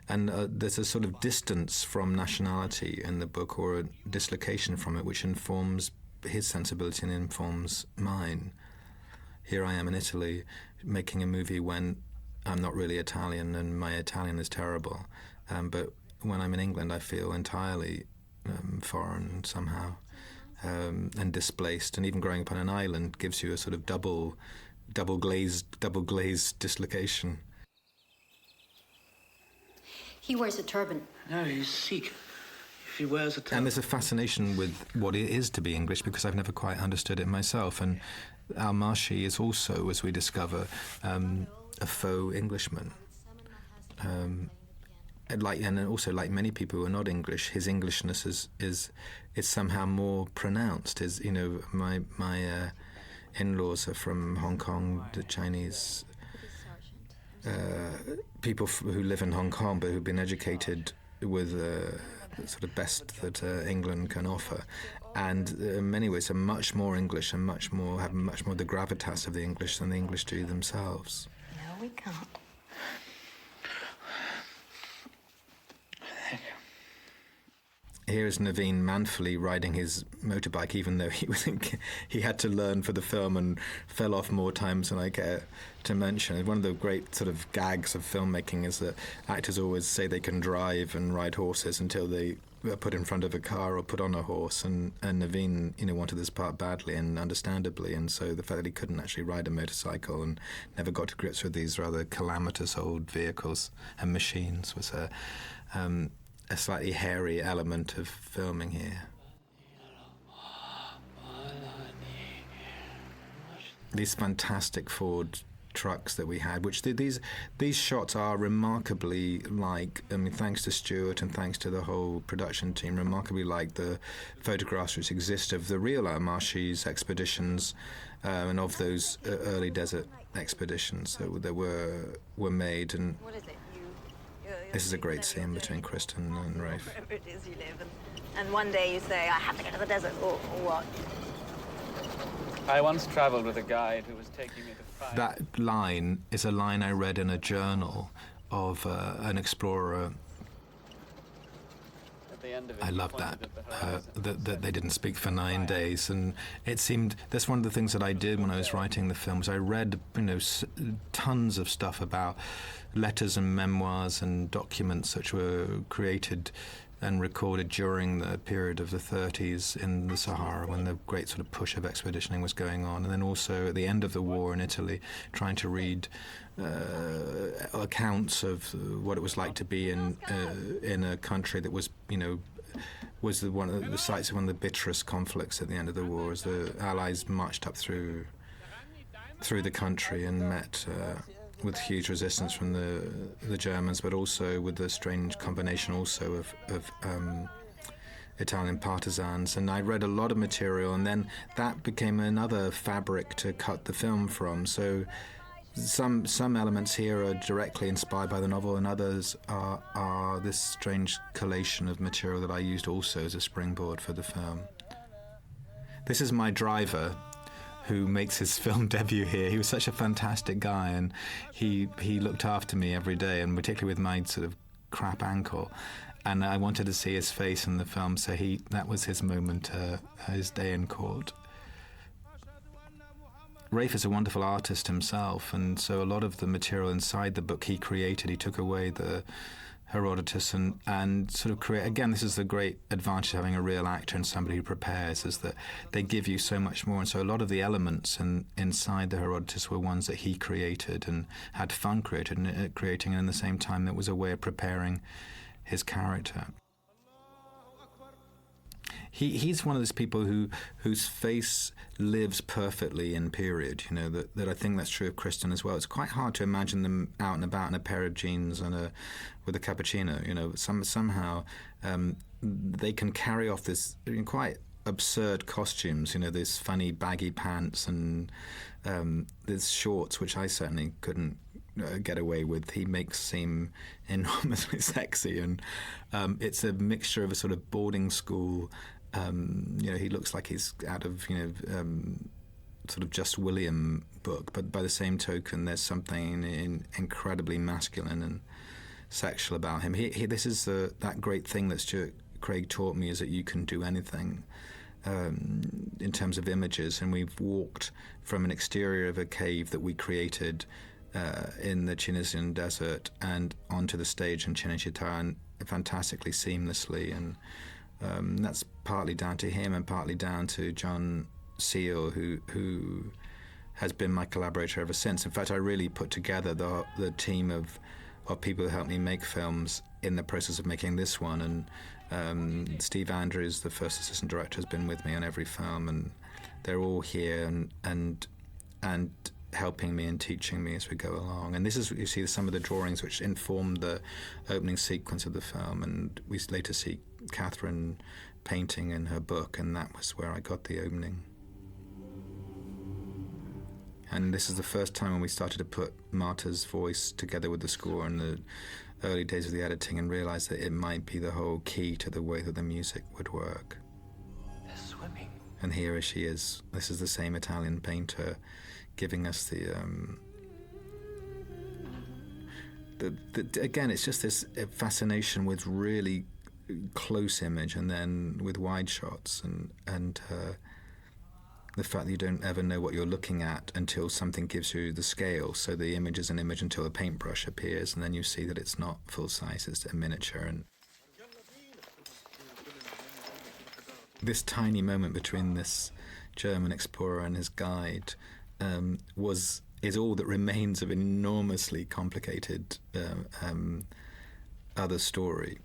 and there's a sort of distance from nationality in the book, or a dislocation from it, which informs his sensibility and informs mine. Here I am in Italy making a movie when I'm not really Italian, and my Italian is terrible, but when I'm in England, I feel entirely foreign somehow, and displaced. And even growing up on an island gives you a sort of double glazed dislocation. He wears a turban. No, he's Sikh. If he wears a turban. And there's a fascination with what it is to be English, because I've never quite understood it myself. And Almásy is also, as we discover, a faux Englishman. And also, like many people who are not English, his Englishness is somehow more pronounced. My in-laws are from Hong Kong, the Chinese people who live in Hong Kong, but who've been educated with the sort of best that England can offer, and in many ways are much more English and have much more the gravitas of the English than the English do themselves. No, we can't. Here is Naveen manfully riding his motorbike, even though he had to learn for the film and fell off more times than I care to mention. One of the great sort of gags of filmmaking is that actors always say they can drive and ride horses until they are put in front of a car or put on a horse. And Naveen, wanted this part badly and understandably. And so the fact that he couldn't actually ride a motorcycle and never got to grips with these rather calamitous old vehicles and machines was a slightly hairy element of filming here. These fantastic Ford trucks that we had, which these shots are remarkably like, thanks to Stuart and thanks to the whole production team, remarkably like the photographs which exist of the real Almásy's expeditions and of those early desert expeditions that were made. And What is it? this is a great scene between Kristin and Rafe. Wherever it is you live, and one day you say, I have to go to the desert, or what? I once traveled with a guide who was taking me to find... That line is a line I read in a journal of an explorer. At the end of it, I he love pointed that, at the horizon. that they didn't speak for 9 days. And it seemed, that's one of the things that I did when I was writing the films. I read, tons of stuff about letters and memoirs and documents which were created and recorded during the period of the 30s in the Sahara, when the great sort of push of expeditioning was going on, and then also at the end of the war in Italy, trying to read accounts of what it was like to be in a country that was, was one of the sites of one of the bitterest conflicts at the end of the war, as the Allies marched up through the country and met with huge resistance from the Germans, but also with the strange combination also of Italian partisans. And I read a lot of material, and then that became another fabric to cut the film from. So some elements here are directly inspired by the novel, and others are this strange collation of material that I used also as a springboard for the film. This is my driver, who makes his film debut here. He was such a fantastic guy, and he looked after me every day, and particularly with my sort of crap ankle. And I wanted to see his face in the film, so that was his moment, his day in court. Rafe is a wonderful artist himself, and so a lot of the material inside the book he created. He took away the Herodotus and sort of create, again, this is the great advantage of having a real actor and somebody who prepares, is that they give you so much more. And so a lot of the elements inside the Herodotus were ones that he created and had fun creating, and at the same time it was a way of preparing his character. He's one of those people whose face lives perfectly in period, that I think that's true of Kristin as well. It's quite hard to imagine them out and about in a pair of jeans and with a cappuccino. Somehow they can carry off this quite absurd costumes, these funny baggy pants and these shorts, which I certainly couldn't get away with. He makes seem enormously sexy, and it's a mixture of a sort of boarding school. He looks like he's out of sort of Just William book, but by the same token, there's something incredibly masculine and sexual about him. This is that great thing that Stuart Craig taught me, is that you can do anything in terms of images. And we've walked from an exterior of a cave that we created in the Tunisian desert and onto the stage in Cinecittà, fantastically seamlessly, and that's partly down to him and partly down to John Seal, who has been my collaborator ever since. In fact, I really put together the team of people who helped me make films in the process of making this one, and Steve Andrews, the first assistant director, has been with me on every film, and they're all here and helping me and teaching me as we go along. And this is, you see, some of the drawings which inform the opening sequence of the film, and we later see Catherine painting in her book, and that was where I got the opening. And this is the first time when we started to put Marta's voice together with the score in the early days of the editing, and realized that it might be the whole key to the way that the music would work. They're swimming. And here she is. This is the same Italian painter giving us the again, it's just this fascination with really close image, and then with wide shots, and the fact that you don't ever know what you're looking at until something gives you the scale. So the image is an image until a paintbrush appears, and then you see that it's not full size, it's a miniature. And this tiny moment between this German explorer and his guide is all that remains of an enormously complicated other story.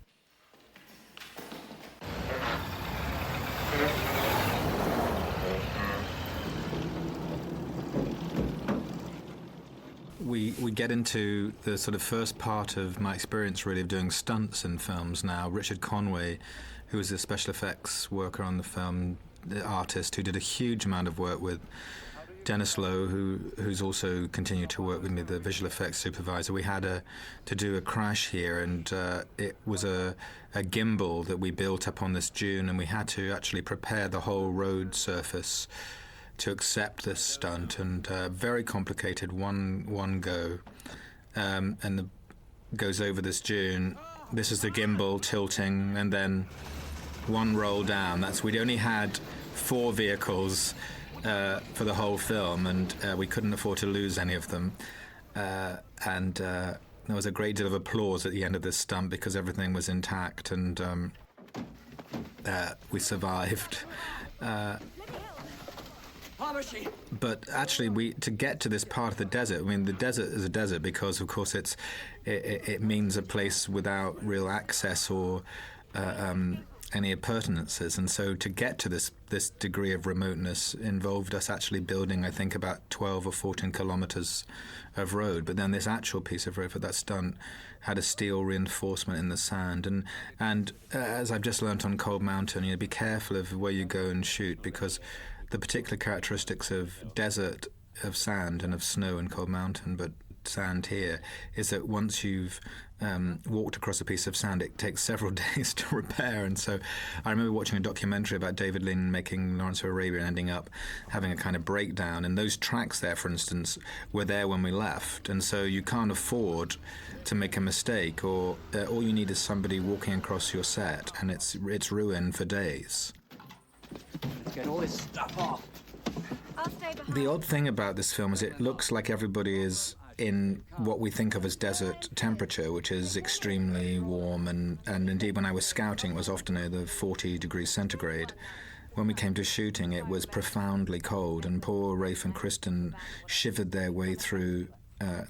We get into the sort of first part of my experience, really, of doing stunts in films now. Richard Conway, who was a special effects worker on the film, the artist who did a huge amount of work with Dennis Lowe, who's also continued to work with me, the visual effects supervisor. We had to do a crash here, and it was a gimbal that we built up on this dune, and we had to actually prepare the whole road surface to accept this stunt, and very complicated, one go, and goes over this dune. This is the gimbal tilting, and then one roll down. We'd only had 4 vehicles for the whole film, and we couldn't afford to lose any of them. And there was a great deal of applause at the end of this stunt because everything was intact, and we survived. But actually, to get to this part of the desert, I mean, the desert is a desert because, of course, it means a place without real access or any appurtenances, and so to get to this degree of remoteness involved us actually building, I think, about 12 or 14 kilometers of road. But then this actual piece of road for that stunt had a steel reinforcement in the sand, and as I've just learnt on Cold Mountain, be careful of where you go and shoot, because the particular characteristics of desert, of sand and of snow in Cold Mountain, but sand here, is that once you've walked across a piece of sand, it takes several days to repair. And so I remember watching a documentary about David Lean making Lawrence of Arabia and ending up having a kind of breakdown. And those tracks there, for instance, were there when we left. And so you can't afford to make a mistake, or all you need is somebody walking across your set, and it's ruined for days. Let's get all this stuff off. I'll stay behind. The odd thing about this film is it looks like everybody is in what we think of as desert temperature, which is extremely warm, and indeed when I was scouting it was often over 40 degrees centigrade. When we came to shooting it was profoundly cold, and poor Rafe and Kristin shivered their way through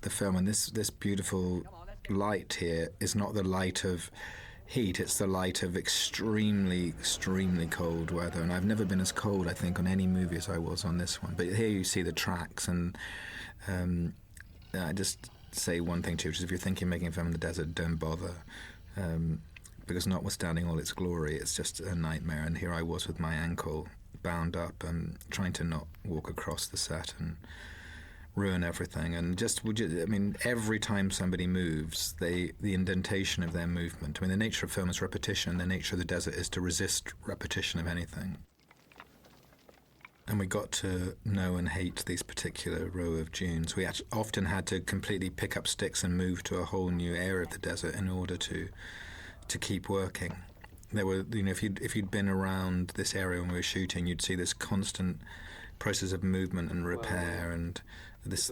the film. And this beautiful light here is not the light of heat, it's the light of extremely, extremely cold weather. And I've never been as cold, I think, on any movie as I was on this one. But here you see the tracks, and I just say one thing to you, which is if you're thinking of making a film in the desert, don't bother. Because notwithstanding all its glory, it's just a nightmare. And here I was with my ankle bound up and trying to not walk across the set and ruin everything. And every time somebody moves, the indentation of their movement. The nature of film is repetition. The nature of the desert is to resist repetition of anything. And we got to know and hate these particular row of dunes. We often had to completely pick up sticks and move to a whole new area of the desert in order to keep working. There were, if you'd been around this area when we were shooting, you'd see this constant process of movement and repair, and this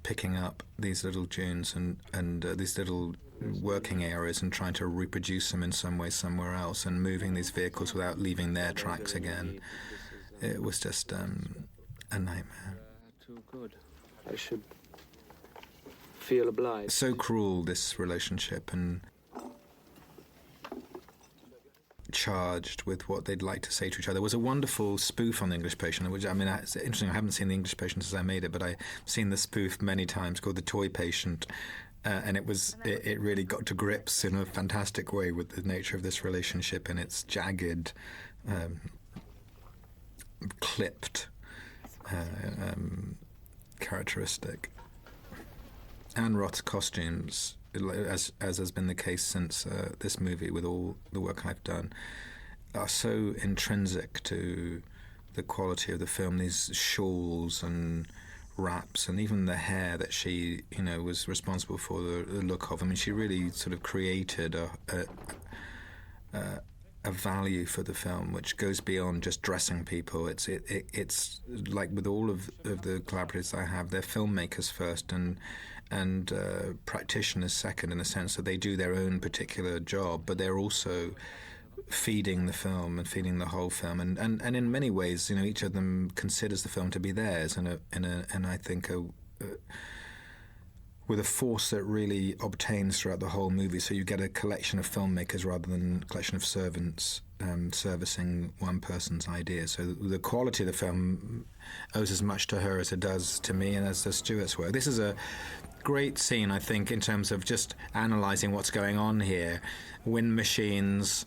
picking up these little tunes and these little working areas and trying to reproduce them in some way somewhere else and moving these vehicles without leaving their tracks again. It was just a nightmare. Too good. I should feel obliged. So cruel, this relationship, and charged with what they'd like to say to each other. There was a wonderful spoof on The English Patient, which, I mean, it's interesting, I haven't seen The English Patient since I made it, but I've seen the spoof many times, called The Toy Patient, and it really got to grips in a fantastic way with the nature of this relationship and its jagged, clipped characteristic. Anne Roth's costumes, as has been the case since this movie, with all the work I've done, are so intrinsic to the quality of the film. These shawls and wraps, and even the hair that she, was responsible for the look of. I mean, she really sort of created a value for the film which goes beyond just dressing people. It's like with all of the collaborators I have, they're filmmakers first and practitioners second, in the sense that they do their own particular job, but they're also feeding the film and feeding the whole film, and in many ways, each of them considers the film to be theirs, and I think with a force that really obtains throughout the whole movie. So you get a collection of filmmakers rather than a collection of servants servicing one person's idea. So the quality of the film owes as much to her as it does to me and as does Stuart's work. This is a great scene, I think, in terms of just analysing what's going on here. Wind machines,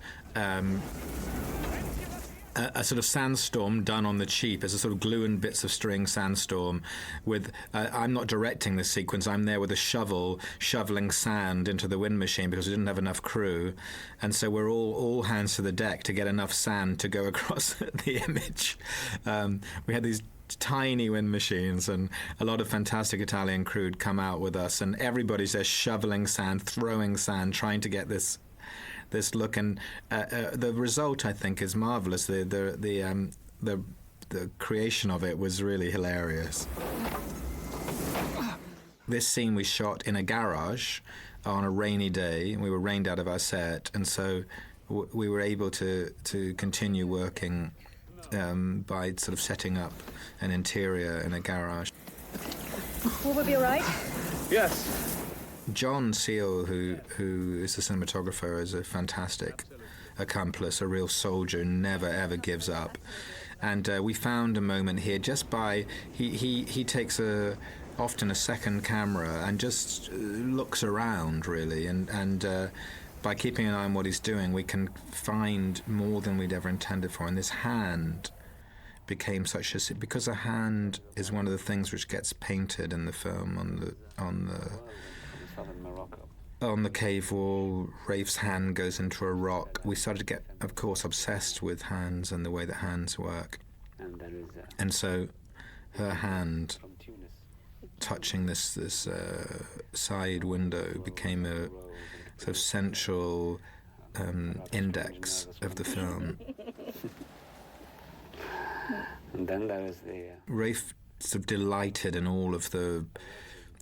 a sort of sandstorm done on the cheap. It's a sort of glue and bits of string sandstorm with, I'm not directing this sequence, I'm there with a shovel shoveling sand into the wind machine because we didn't have enough crew, and so we're all hands to the deck to get enough sand to go across the image. We had these tiny wind machines, and a lot of fantastic Italian crew would come out with us, and everybody's there shoveling sand, throwing sand, trying to get this look, and the result, I think, is marvelous. The creation of it was really hilarious. This scene we shot in a garage on a rainy day. We were rained out of our set, and so we were able to continue working by sort of setting up an interior in a garage. Will we be all right? Yes. John Seal, who is the cinematographer, is a fantastic accomplice, a real soldier, never ever gives up. And we found a moment here just by he takes often a second camera and just looks around really, and by keeping an eye on what he's doing, we can find more than we'd ever intended for. And this hand became because a hand is one of the things which gets painted in the film on the cave wall. Rafe's hand goes into a rock. We started to get, of course, obsessed with hands and the way that hands work. And so her hand touching this side window became a sort of central index of the film. And then there is the... Rafe sort of delighted in all of the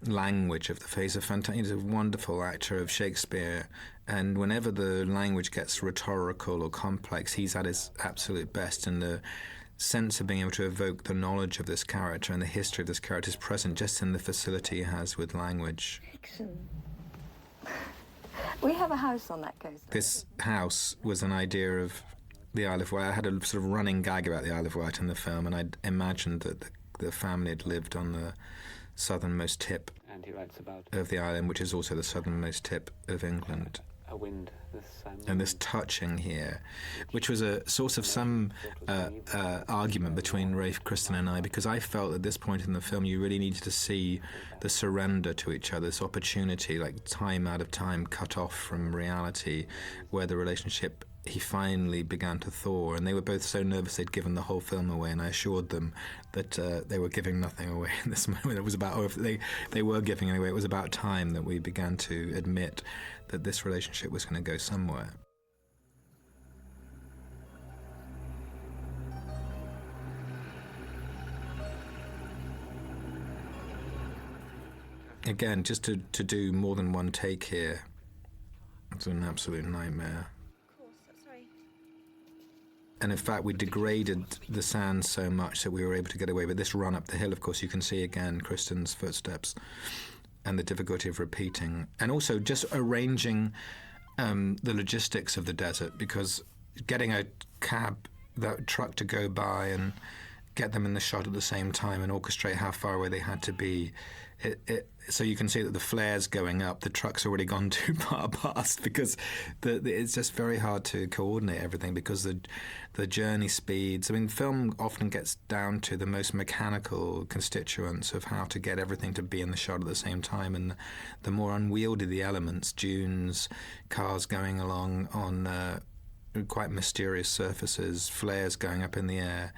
language of the face. He's a wonderful actor of Shakespeare, and whenever the language gets rhetorical or complex, he's at his absolute best, and the sense of being able to evoke the knowledge of this character and the history of this character is present just in the facility he has with language. We have a house on that coast. This house was an idea of the Isle of Wight. I had a sort of running gag about the Isle of Wight in the film, and I'd imagined that the family had lived on the southernmost tip And he writes about of the island, which is also the southernmost tip of England. a wind And this touching here, which was a source of some argument between Rafe, Kristin and I, because I felt at this point in the film you really needed to see the surrender to each other, this opportunity, like time out of time, cut off from reality, where the relationship, he finally began to thaw, and they were both so nervous they'd given the whole film away, and I assured them that they were giving nothing away in this moment. It was about, or if they were giving it away, it was about time that we began to admit that this relationship was going to go somewhere. again, just to do more than one take here, it's an absolute nightmare. And in fact, we degraded the sand so much that we were able to get away with this run up the hill. Of course, you can see again Kristin's footsteps and the difficulty of repeating. And also just arranging the logistics of the desert, because getting a cab, that truck to go by and get them in the shot at the same time and orchestrate how far away they had to be. So you can see that the flare's going up, the truck's already gone too far past, because it's just very hard to coordinate everything because the journey speeds. I mean, film often gets down to the most mechanical constituents of how to get everything to be in the shot at the same time, and the more unwieldy the elements, dunes, cars going along on quite mysterious surfaces, flares going up in the air,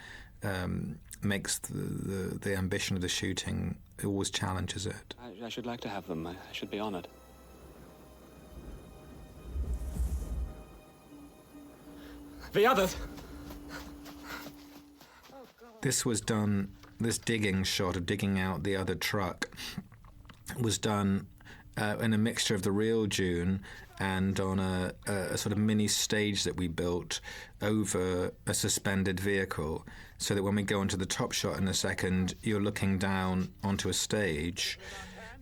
makes the ambition of the shooting, it always challenges it. I should like to have them. I should be honored. The others! This digging shot of digging out the other truck was done in a mixture of the real dune and on a sort of mini stage that we built over a suspended vehicle, so that when we go into the top shot in a second, you're looking down onto a stage.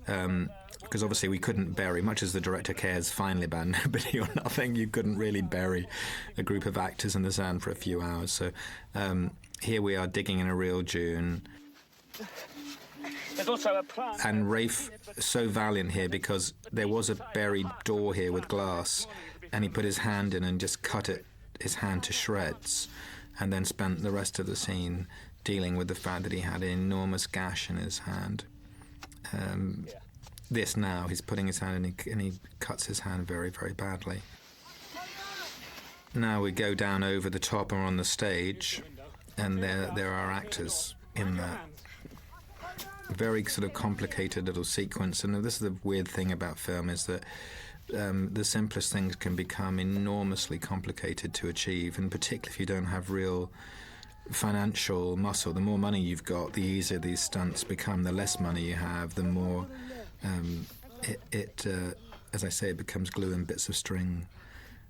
Because obviously we couldn't bury, much as the director cares finally about nobody or nothing, you couldn't really bury a group of actors in the sand for a few hours. So here we are digging in a real dune. There's also a plan. And Rafe so valiant here because there was a buried door here with glass, and he put his hand in and just cut his hand to shreds, and then spent the rest of the scene dealing with the fact that he had an enormous gash in his hand. This now, he's putting his hand in and he cuts his hand very, very badly. Now we go down over the top and we're on the stage, and there are actors in that very sort of complicated little sequence. And this is the weird thing about film, is that the simplest things can become enormously complicated to achieve, and particularly if you don't have real financial muscle. The more money you've got, the easier these stunts become. The less money you have, the more as I say, it becomes glue and bits of string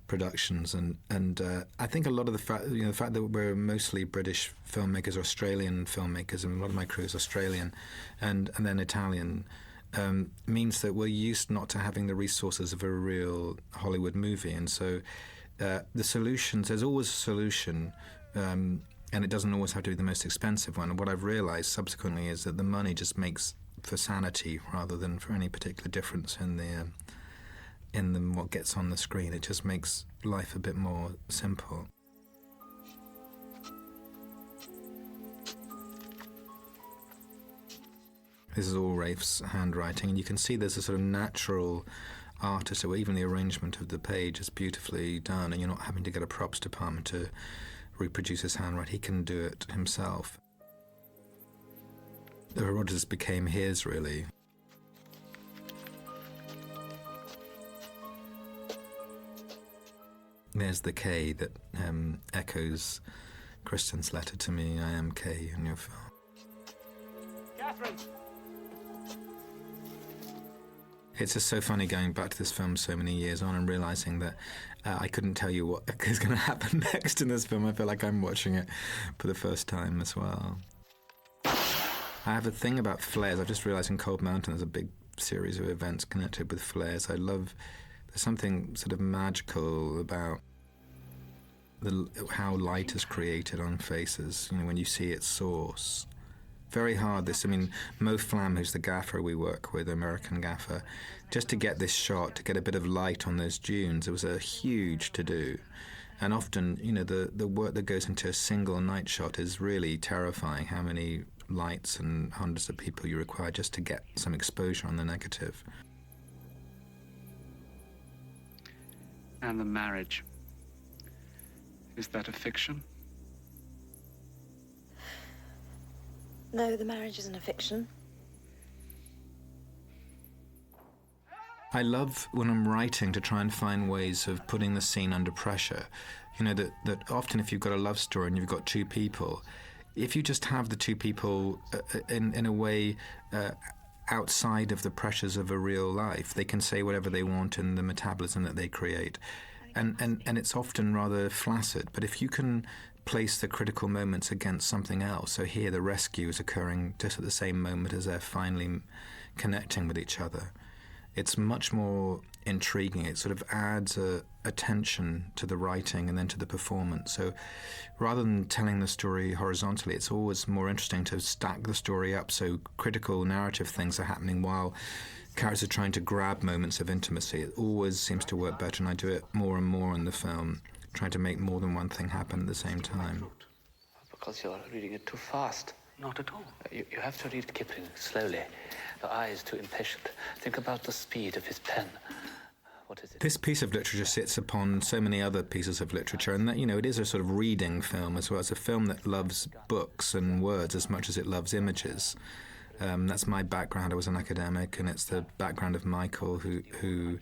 productions. And I think a lot of the fact that we're mostly British filmmakers, Australian filmmakers, and a lot of my crew is Australian and then Italian, means that we're used not to having the resources of a real Hollywood movie. And so the solutions, there's always a solution, and it doesn't always have to be the most expensive one. And what I've realized subsequently is that the money just makes for sanity rather than for any particular difference in what gets on the screen. It just makes life a bit more simple. This is all Rafe's handwriting, and you can see there's a sort of natural artist, so even the arrangement of the page is beautifully done, and you're not having to get a props department to reproduce his handwriting. He can do it himself. The Rogers became his, really. There's the K that echoes Kristin's letter to me, I am K in your film. Catherine! It's just so funny going back to this film so many years on and realising that I couldn't tell you what is going to happen next in this film. I feel like I'm watching it for the first time as well. I have a thing about flares. I've just realised in Cold Mountain there's a big series of events connected with flares. There's something sort of magical about how light is created on faces, when you see its source. Very hard, Mo Flam, who's the gaffer we work with, American gaffer, just to get this shot, to get a bit of light on those dunes, it was a huge to-do. And often, the work that goes into a single night shot is really terrifying, how many lights and hundreds of people you require just to get some exposure on the negative. And the marriage. Is that a fiction? No, the marriage isn't a fiction. I love when I'm writing to try and find ways of putting the scene under pressure. That often if you've got a love story and you've got two people, if you just have the two people in a way outside of the pressures of a real life. They can say whatever they want in the metabolism that they create. And it's often rather flaccid. But if you can place the critical moments against something else, so here the rescue is occurring just at the same moment as they're finally connecting with each other, it's much more intriguing. It sort of adds a tension to the writing and then to the performance. So rather than telling the story horizontally, it's always more interesting to stack the story up so critical narrative things are happening while characters are trying to grab moments of intimacy. It always seems to work better, and I do it more and more in the film, trying to make more than one thing happen at the same time. Because you're reading it too fast. Not at all. You have to read Kipling slowly. Your eye is too impatient. Think about the speed of his pen. What is it? This piece of literature sits upon so many other pieces of literature, and that, you know, it is a sort of reading film as well. It's a film that loves books and words as much as it loves images. That's my background. I was an academic, and it's the background of Michael, who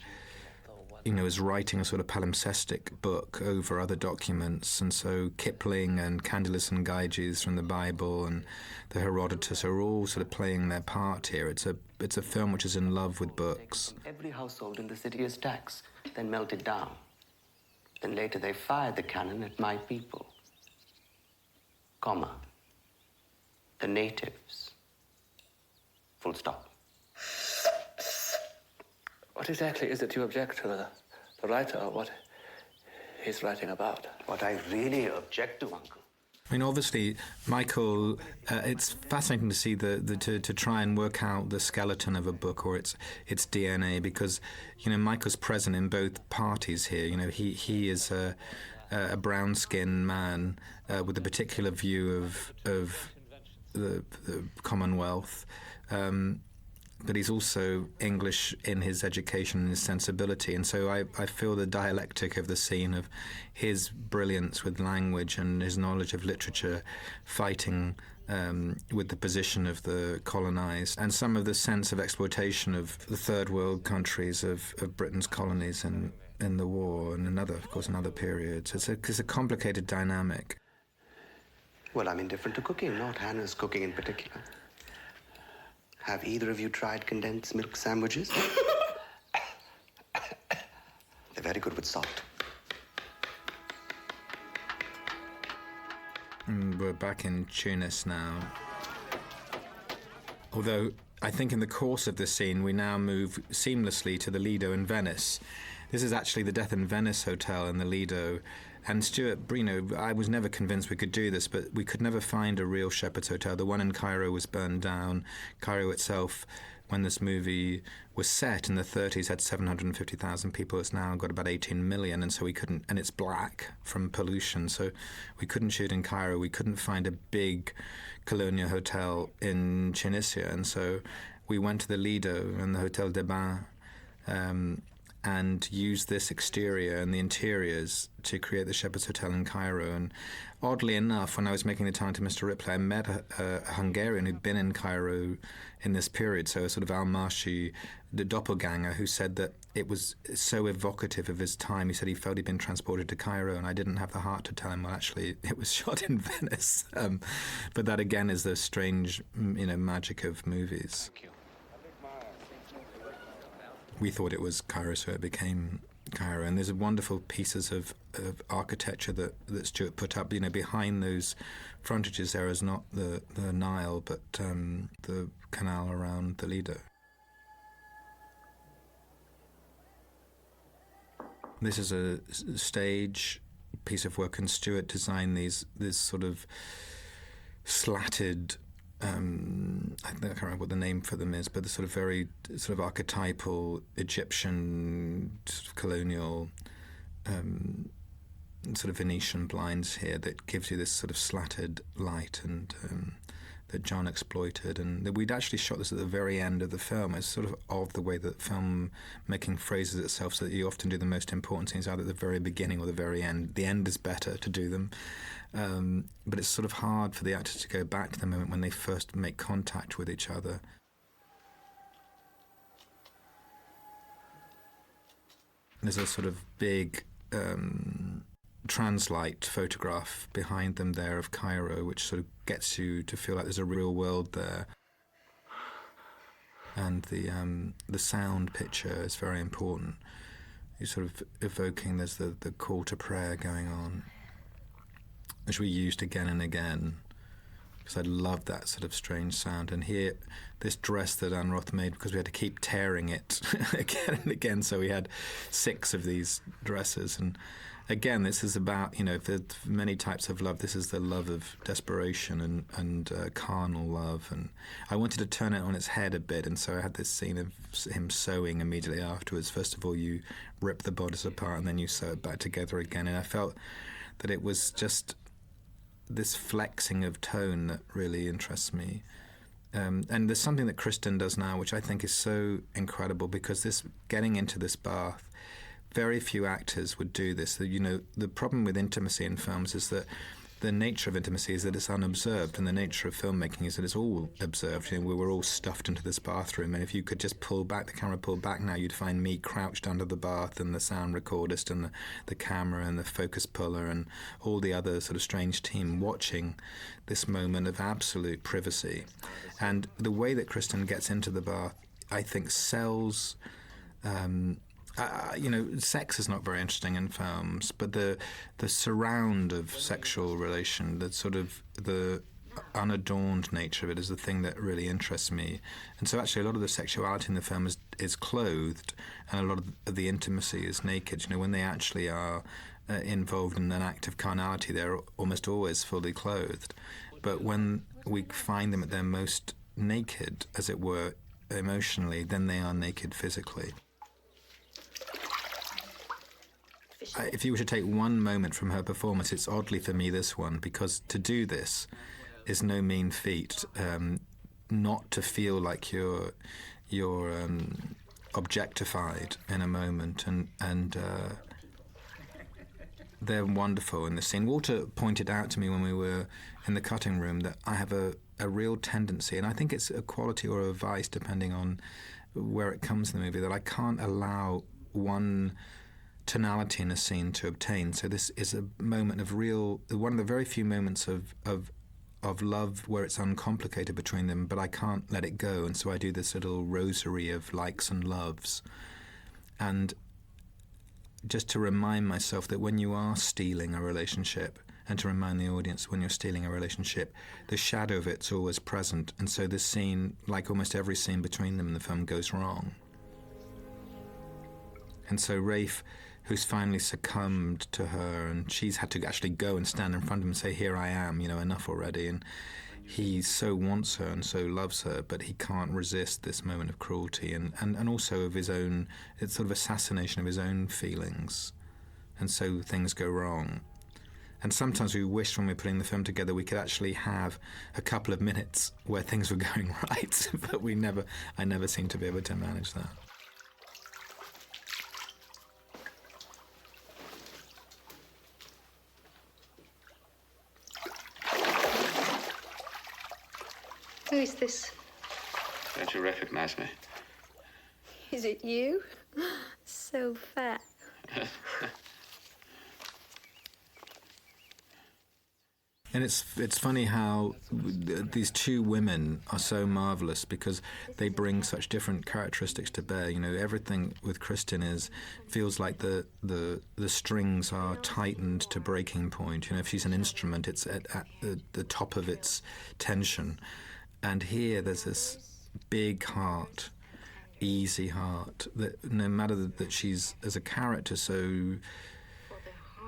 you know, is writing a sort of palimpsestic book over other documents. And so Kipling and Candylus and Gyges from the Bible and the Herodotus are all sort of playing their part here. It's a film which is in love with books. Every household in the city as tax, then melted down. Then later they fired the cannon at my people. Comma. The natives. Full stop. What exactly is it you object to, the writer, or what he's writing about? What I really object to, Uncle. I mean, obviously, Michael, it's fascinating to see to try and work out the skeleton of a book or its DNA, because, you know, Michael's present in both parties here. You know, he is a brown-skinned man with a particular view of the Commonwealth. But he's also English in his education and his sensibility. And so I feel the dialectic of the scene of his brilliance with language and his knowledge of literature fighting with the position of the colonized, and some of the sense of exploitation of the third world countries of Britain's colonies in the war and of course, in other periods. It's a complicated dynamic. Well, I'm indifferent to cooking, not Hannah's cooking in particular. Have either of you tried condensed milk sandwiches? They're very good with salt. We're back in Tunis now. Although I think in the course of this scene we now move seamlessly to the Lido in Venice. This is actually the Death in Venice Hotel in the Lido. And Stuart, you know, I was never convinced we could do this, but we could never find a real Shepherd's Hotel. The one in Cairo was burned down. Cairo itself, when this movie was set in the 30s, had 750,000 people. It's now got about 18 million, and so we couldn't, and it's black from pollution, so we couldn't shoot in Cairo. We couldn't find a big colonial hotel in Tunisia, and so we went to the Lido and the Hotel des Bains, and used this exterior and the interiors to create the Shepherd's Hotel in Cairo. And oddly enough, when I was making the time to Mr. Ripley, I met a Hungarian who'd been in Cairo in this period, so a sort of Almásy, the doppelganger, who said that it was so evocative of his time. He said he felt he'd been transported to Cairo, and I didn't have the heart to tell him, well, actually, it was shot in Venice. But that, again, is the strange, you know, magic of movies. Thank you. We thought it was Cairo, so it became Cairo. And there's wonderful pieces of architecture that Stuart put up. You know, behind those frontages there is not the Nile, but the canal around the Lido. This is a stage piece of work, and Stuart designed this sort of slatted, I can't remember what the name for them is, but the sort of very sort of archetypal Egyptian colonial sort of Venetian blinds here that gives you this sort of slatted light, and that John exploited. And we'd actually shot this at the very end of the film. It's sort of the way that film making phrases itself, so that you often do the most important scenes either at the very beginning or the very end. The end is better to do them. But it's sort of hard for the actors to go back to the moment when they first make contact with each other. There's a sort of big translite photograph behind them there of Cairo, which sort of gets you to feel like there's a real world there. and the sound picture is very important. You're sort of evoking, there's the call to prayer going on, which we used again and again, because I love that sort of strange sound. And here, this dress that Anne Roth made, because we had to keep tearing it again and again, so we had 6 of these dresses. And again, this is about, you know, for many types of love, this is the love of desperation and carnal love. And I wanted to turn it on its head a bit, and so I had this scene of him sewing immediately afterwards. First of all, you rip the bodice apart, and then you sew it back together again. And I felt that it was just this flexing of tone that really interests me. And there's something that Kristin does now, which I think is so incredible, because this getting into this bath, very few actors would do this. You know, the problem with intimacy in films is that the nature of intimacy is that it's unobserved, and the nature of filmmaking is that it's all observed. You know, we were all stuffed into this bathroom, and if you could just pull back, the camera pulled back now, you'd find me crouched under the bath, and the sound recordist, and the camera, and the focus puller, and all the other sort of strange team watching this moment of absolute privacy. And the way that Kristin gets into the bath, I think, sells... you know, sex is not very interesting in films, but the surround of sexual relation, the sort of the unadorned nature of it is the thing that really interests me. And so actually a lot of the sexuality in the film is clothed, and a lot of the intimacy is naked. You know, when they actually are involved in an act of carnality, they're almost always fully clothed. But when we find them at their most naked, as it were, emotionally, then they are naked physically. If you were to take one moment from her performance, it's oddly for me this one, because to do this is no mean feat. Not to feel like you're objectified in a moment, and they're wonderful in the scene. Walter pointed out to me when we were in the cutting room that I have a real tendency, and I think it's a quality or a vice depending on where it comes in the movie, that I can't allow one tonality in a scene to obtain. So this is a moment of one of the very few moments of love where it's uncomplicated between them, but I can't let it go, and so I do this little rosary of likes and loves. And just to remind myself that when you are stealing a relationship, and to remind the audience when you're stealing a relationship, the shadow of it's always present, and so this scene, like almost every scene between them in the film, goes wrong. And so Rafe, who's finally succumbed to her, and she's had to actually go and stand in front of him and say, here I am, you know, enough already. And he so wants her and so loves her, but he can't resist this moment of cruelty and also of his own, it's sort of assassination of his own feelings. And so things go wrong. And sometimes we wish when we're putting the film together we could actually have a couple of minutes where things were going right, but I never seem to be able to manage that. Who is this? Don't you recognize me? Is it you? So fat. And it's funny how these two women are so marvelous, because they bring such different characteristics to bear. You know, everything with Kristin feels like the strings are tightened to breaking point. You know, if she's an instrument, it's at the top of its tension. And here there's this big heart, easy heart, that no matter that she's, as a character, so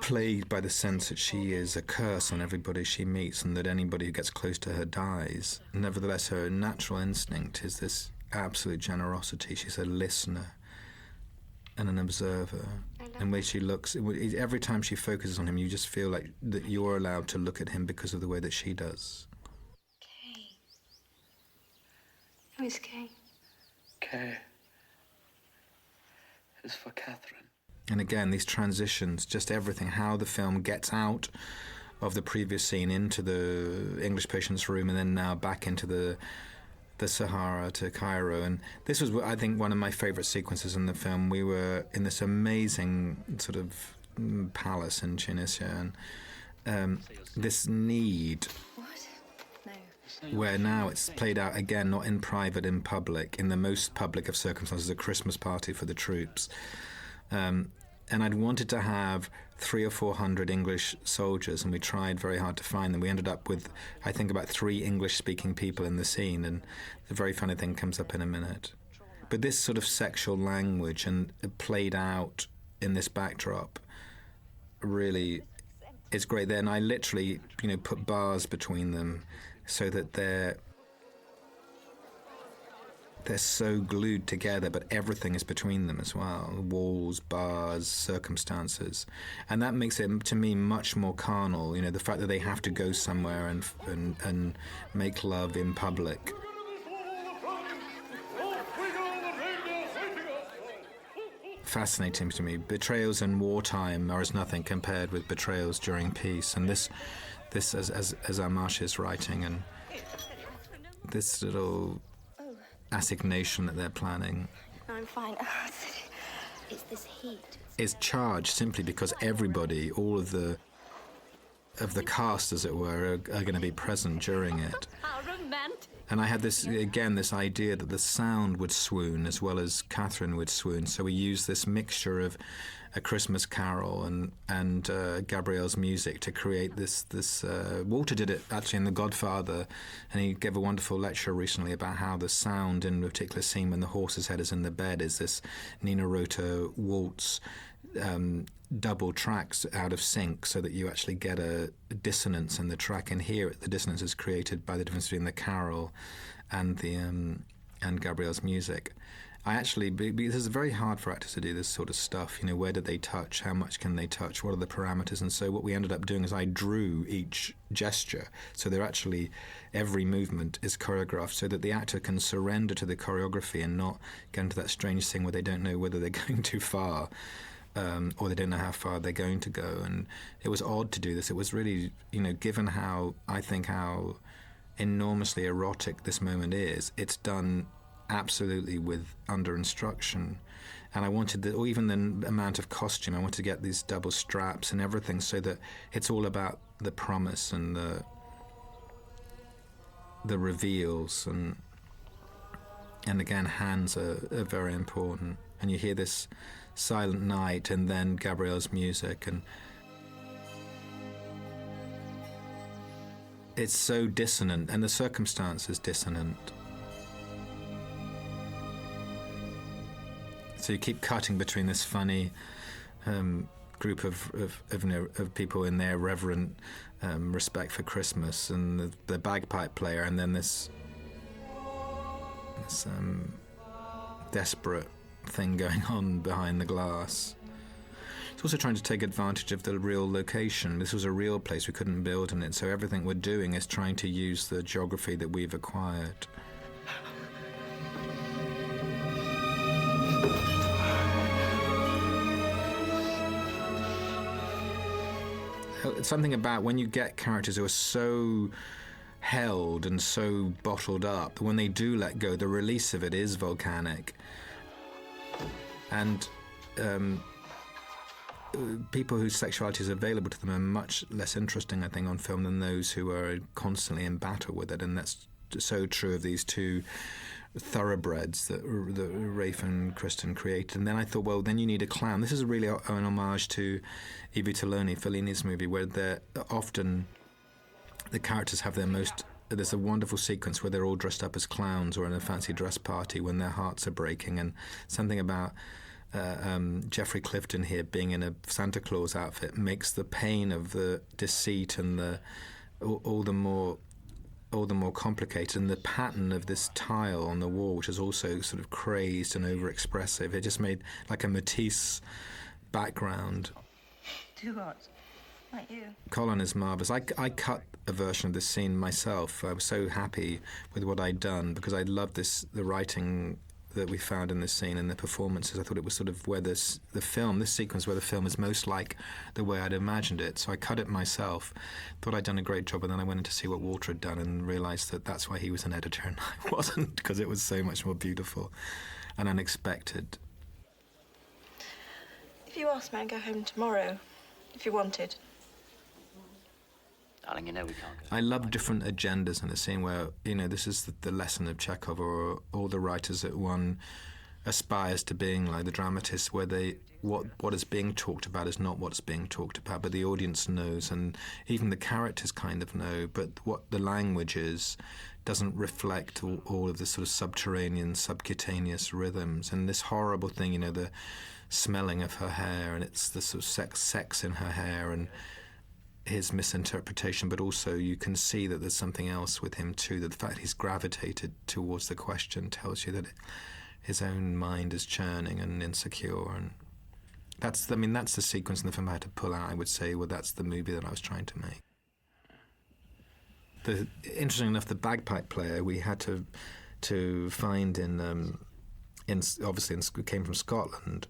plagued by the sense that she is a curse on everybody she meets and that anybody who gets close to her dies. Nevertheless, her natural instinct is this absolute generosity. She's a listener and an observer. And the way she looks, every time she focuses on him, you just feel like that you're allowed to look at him because of the way that she does. Kay. Who is Kay? K is for Catherine. And again, these transitions, just everything, how the film gets out of the previous scene into the English patient's room and then now back into the Sahara to Cairo. And this was, I think, one of my favourite sequences in the film. We were in this amazing sort of palace in Tunisia, and this need... What? No. where now it's played out again, not in private, in public, in the most public of circumstances, a Christmas party for the troops. And I'd wanted to have 300 or 400 English soldiers, and we tried very hard to find them. We ended up with, I think, about 3 English-speaking people in the scene, and the very funny thing comes up in a minute. But this sort of sexual language and played out in this backdrop really is great there. And I literally, put bars between them so that they're so glued together, but everything is between them as well. Walls, bars, circumstances. And that makes it, to me, much more carnal. The fact that they have to go somewhere and make love in public. Fascinating to me. Betrayals in wartime are as nothing compared with betrayals during peace. And this as Almásy is writing, and this little assignation that they're planning. No, I'm fine. It's this heat. Is charged simply because everybody, all of the cast, as it were, are going to be present during it. How romantic. And I had this idea that the sound would swoon as well as Katharine would swoon. So we used this mixture of A Christmas Carol and Gabrielle's music to create this. Walter did it actually in The Godfather, and he gave a wonderful lecture recently about how the sound in a particular scene when the horse's head is in the bed is this Nina Rota waltz, double tracks out of sync so that you actually get a dissonance in the track, and here the dissonance is created by the difference between the carol and Gabrielle's music. Because it's very hard for actors to do this sort of stuff, where do they touch, how much can they touch, what are the parameters, and so what we ended up doing is I drew each gesture, so they're actually, every movement is choreographed so that the actor can surrender to the choreography and not get into that strange thing where they don't know whether they're going too far, or they don't know how far they're going to go. And it was odd to do this. It was really, given how enormously erotic this moment is, it's done absolutely with under instruction. And I wanted or even the amount of costume, I wanted to get these double straps and everything so that it's all about the promise and the reveals, and again, hands are very important. And you hear this Silent Night and then Gabrielle's music, and it's so dissonant, and the circumstance is dissonant. So you keep cutting between this funny group of people in their reverent respect for Christmas, and the bagpipe player, and then this desperate thing going on behind the glass. It's also trying to take advantage of the real location. This was a real place, we couldn't build in it, so everything we're doing is trying to use the geography that we've acquired. It's something about when you get characters who are so held and so bottled up, when they do let go, the release of it is volcanic. And people whose sexuality is available to them are much less interesting, I think, on film than those who are constantly in battle with it. And that's so true of these two thoroughbreds that Rafe and Kristin created. And then I thought, well, then you need a clown. This is really an homage to I Vitelloni, Fellini's movie, where they're often, the characters have their most, there's a wonderful sequence where they're all dressed up as clowns or in a fancy dress party when their hearts are breaking, and something about Geoffrey Clifton here being in a Santa Claus outfit makes the pain of the deceit and all the more complicated, and the pattern of this tile on the wall, which is also sort of crazed and overexpressive. It just made like a Matisse background. Do what? Like you. Colin is marvellous. I cut a version of this scene myself. I was so happy with what I'd done because I loved the writing that we found in this scene and the performances. I thought it was sort of where this sequence where the film is most like the way I'd imagined it. So I cut it myself, thought I'd done a great job, and then I went in to see what Walter had done and realised that that's why he was an editor and I wasn't, because it was so much more beautiful and unexpected. If you asked me, I'd go home tomorrow, if you wanted. Darling, you know we can't go. I love different agendas in a scene where, you know, this is the lesson of Chekhov or all the writers that one aspires to being like the dramatist, where what is being talked about is not what's being talked about, but the audience knows, and even the characters kind of know, but what the language is doesn't reflect all of the sort of subterranean, subcutaneous rhythms. And this horrible thing, you know, the smelling of her hair, and it's the sort of sex in her hair, and his misinterpretation, but also you can see that there's something else with him too, that the fact he's gravitated towards the question tells you that his own mind is churning and insecure. And that's the sequence in the film I had to pull out. I would say, well, that's the movie that I was trying to make. Interesting enough, the bagpipe player we had to find obviously came from Scotland,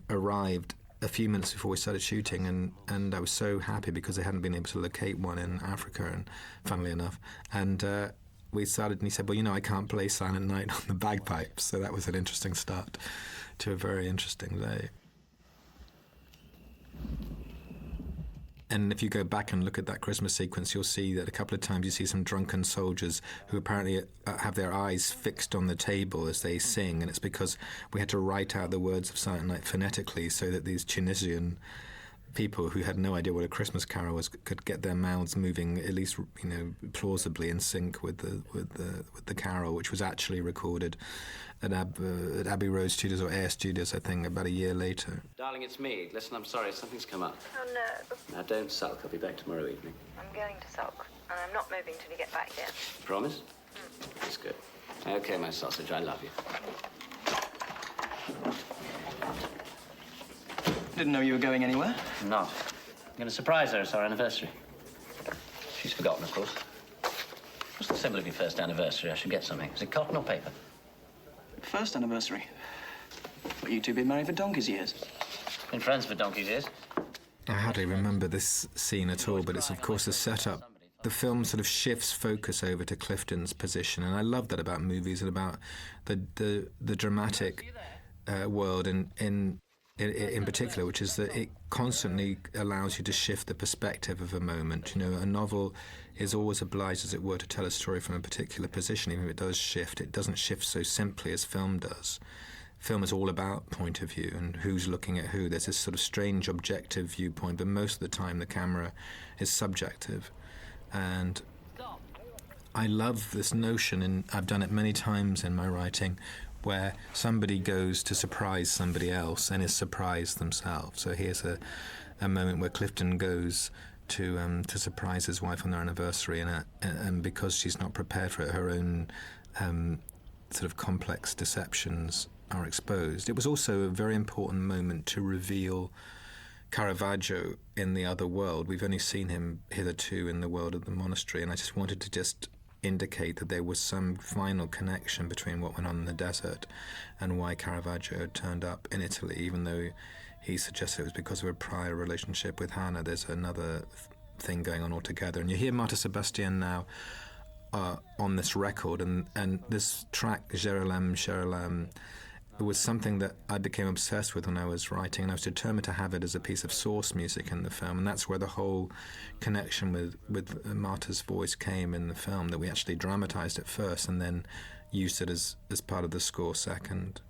arrived a few minutes before we started shooting, and I was so happy because they hadn't been able to locate one in Africa, and funnily enough, and we started, and he said, well, you know, I can't play Silent Night on the bagpipes, so that was an interesting start to a very interesting day. And if you go back and look at that Christmas sequence, you'll see that a couple of times you see some drunken soldiers who apparently have their eyes fixed on the table as they sing, and it's because we had to write out the words of Silent Night phonetically so that these Tunisian people who had no idea what a Christmas carol was could get their mouths moving at least, you know, plausibly in sync with the carol, which was actually recorded at Abbey Road Studios, or Air Studios, I think, about a year later. Darling, it's me. Listen, I'm sorry, something's come up. Oh, no. Now, don't sulk. I'll be back tomorrow evening. I'm going to sulk, and I'm not moving till you get back here. Promise? That's good. Okay, my sausage, I love you. Didn't know you were going anywhere. Not. I'm going to surprise her. It's our anniversary. She's forgotten, of course. What's the symbol of your first anniversary? I should get something. Is it cotton or paper? First anniversary. Well, you two been married for donkey's years. Been friends for donkey's years. I hardly remember this scene at all, but it's, of course, a setup. The film sort of shifts focus over to Clifton's position, and I love that about movies and about the dramatic world in particular, which is that it constantly allows you to shift the perspective of a moment. You know, a novel is always obliged, as it were, to tell a story from a particular position. Even if it does shift, it doesn't shift so simply as film does. Film is all about point of view and who's looking at who. There's this sort of strange objective viewpoint, but most of the time the camera is subjective. And I love this notion, and I've done it many times in my writing, where somebody goes to surprise somebody else and is surprised themselves. So here's a moment where Clifton goes to surprise his wife on their anniversary, and because she's not prepared for it, her own sort of complex deceptions are exposed. It was also a very important moment to reveal Caravaggio in the other world. We've only seen him hitherto in the world of the monastery, and I just wanted to indicate that there was some final connection between what went on in the desert and why Caravaggio had turned up in Italy, even though he suggested it was because of a prior relationship with Hana. There's another thing going on altogether. And you hear Marta Sebastian now on this record, and this track, Jérusalem, it was something that I became obsessed with when I was writing, and I was determined to have it as a piece of source music in the film, and that's where the whole connection with Marta's voice came in the film, that we actually dramatized it first and then used it as part of the score second.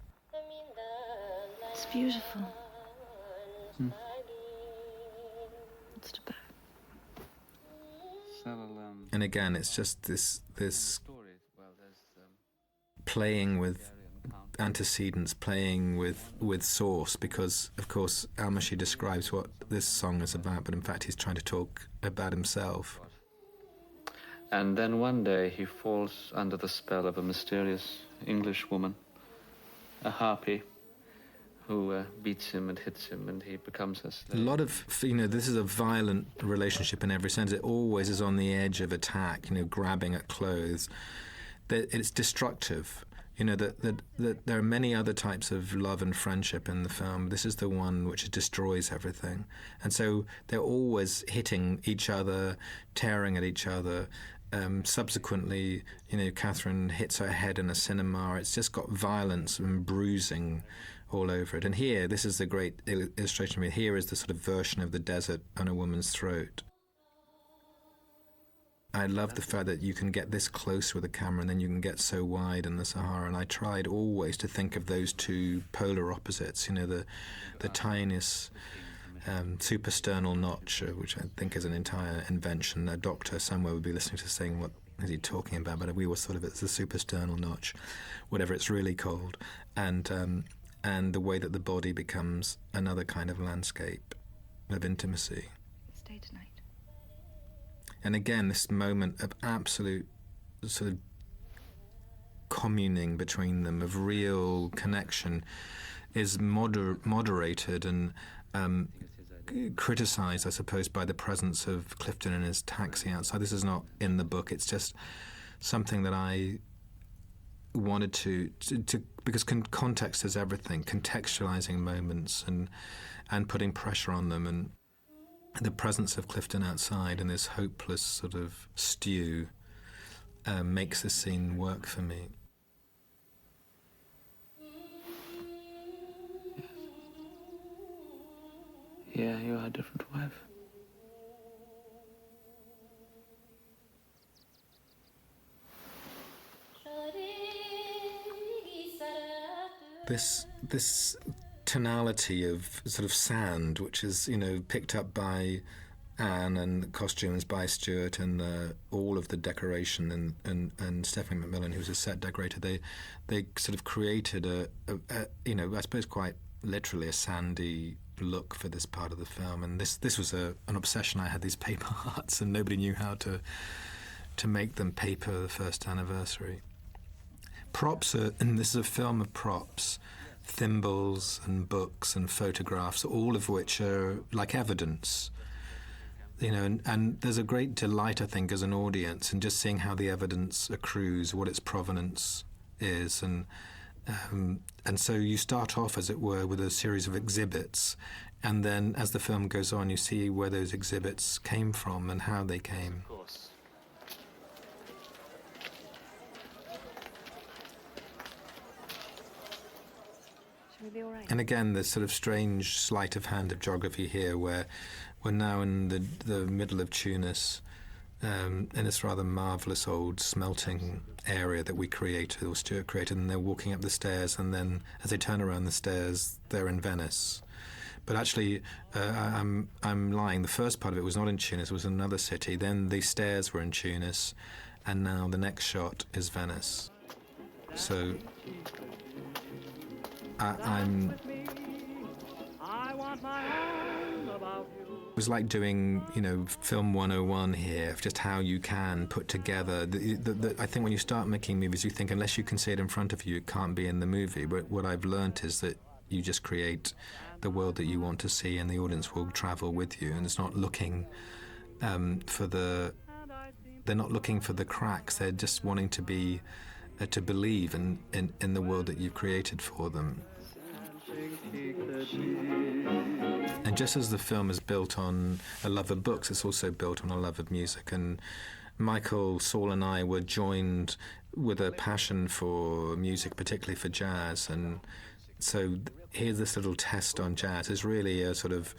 It's beautiful. What's it about? And again, it's just this playing with antecedents, playing with source, because of course Almásy describes what this song is about, but in fact he's trying to talk about himself. And then one day he falls under the spell of a mysterious English woman, a harpy, who beats him and hits him, and he becomes her slave. A lot of, this is a violent relationship in every sense. It always is on the edge of attack, grabbing at clothes. It's destructive. That there are many other types of love and friendship in the film. This is the one which destroys everything. And so they're always hitting each other, tearing at each other. Subsequently, Katharine hits her head in a cinema. It's just got violence and bruising all over it. And here, this is the great illustration of it. Here is the sort of version of the desert on a woman's throat. I love the fact that you can get this close with a camera and then you can get so wide in the Sahara. And I tried always to think of those two polar opposites, the tiniest suprasternal notch, which I think is an entire invention. A doctor somewhere would be listening to saying, what is he talking about? But we always thought of it as the suprasternal notch, whatever it's really called. And the way that the body becomes another kind of landscape of intimacy. Stay tonight. And again, this moment of absolute sort of communing between them, of real connection, is moderated and criticised, I suppose, by the presence of Clifton in his taxi outside. This is not in the book. It's just something that I wanted to because context is everything, contextualising moments and putting pressure on them, and the presence of Clifton outside and this hopeless sort of stew makes this scene work for me. Yeah, you are a different wife. This tonality of sort of sand, which is, picked up by Anne, and the costumes by Stuart, and all of the decoration, and Stephanie McMillan, who's a set decorator, they sort of created I suppose quite literally a sandy look for this part of the film. And this was an obsession. I had these paper hearts, and nobody knew how to make them paper the first anniversary. Props and this is a film of props, thimbles and books and photographs, all of which are like evidence. And there's a great delight, I think, as an audience in just seeing how the evidence accrues, what its provenance is, and so you start off, as it were, with a series of exhibits, and then as the film goes on, you see where those exhibits came from and how they came. Of course. Will be all right. And again, this sort of strange sleight of hand of geography here, where we're now in the middle of Tunis, in this rather marvellous old smelting area that we created, or Stuart created, and they're walking up the stairs, and then as they turn around the stairs, they're in Venice. But actually, I'm lying. The first part of it was not in Tunis, it was in another city. Then the stairs were in Tunis, and now the next shot is Venice. So it was like doing, film 101 here, of just how you can put together. I think when you start making movies, you think unless you can see it in front of you, it can't be in the movie. But what I've learnt is that you just create the world that you want to see, and the audience will travel with you. And it's not looking they're not looking for the cracks. They're just wanting to be to believe in the world that you've created for them. And just as the film is built on a love of books, it's also built on a love of music. And Michael, Saul and I were joined with a passion for music, particularly for jazz. And so here's this little test on jazz. It's really a sort of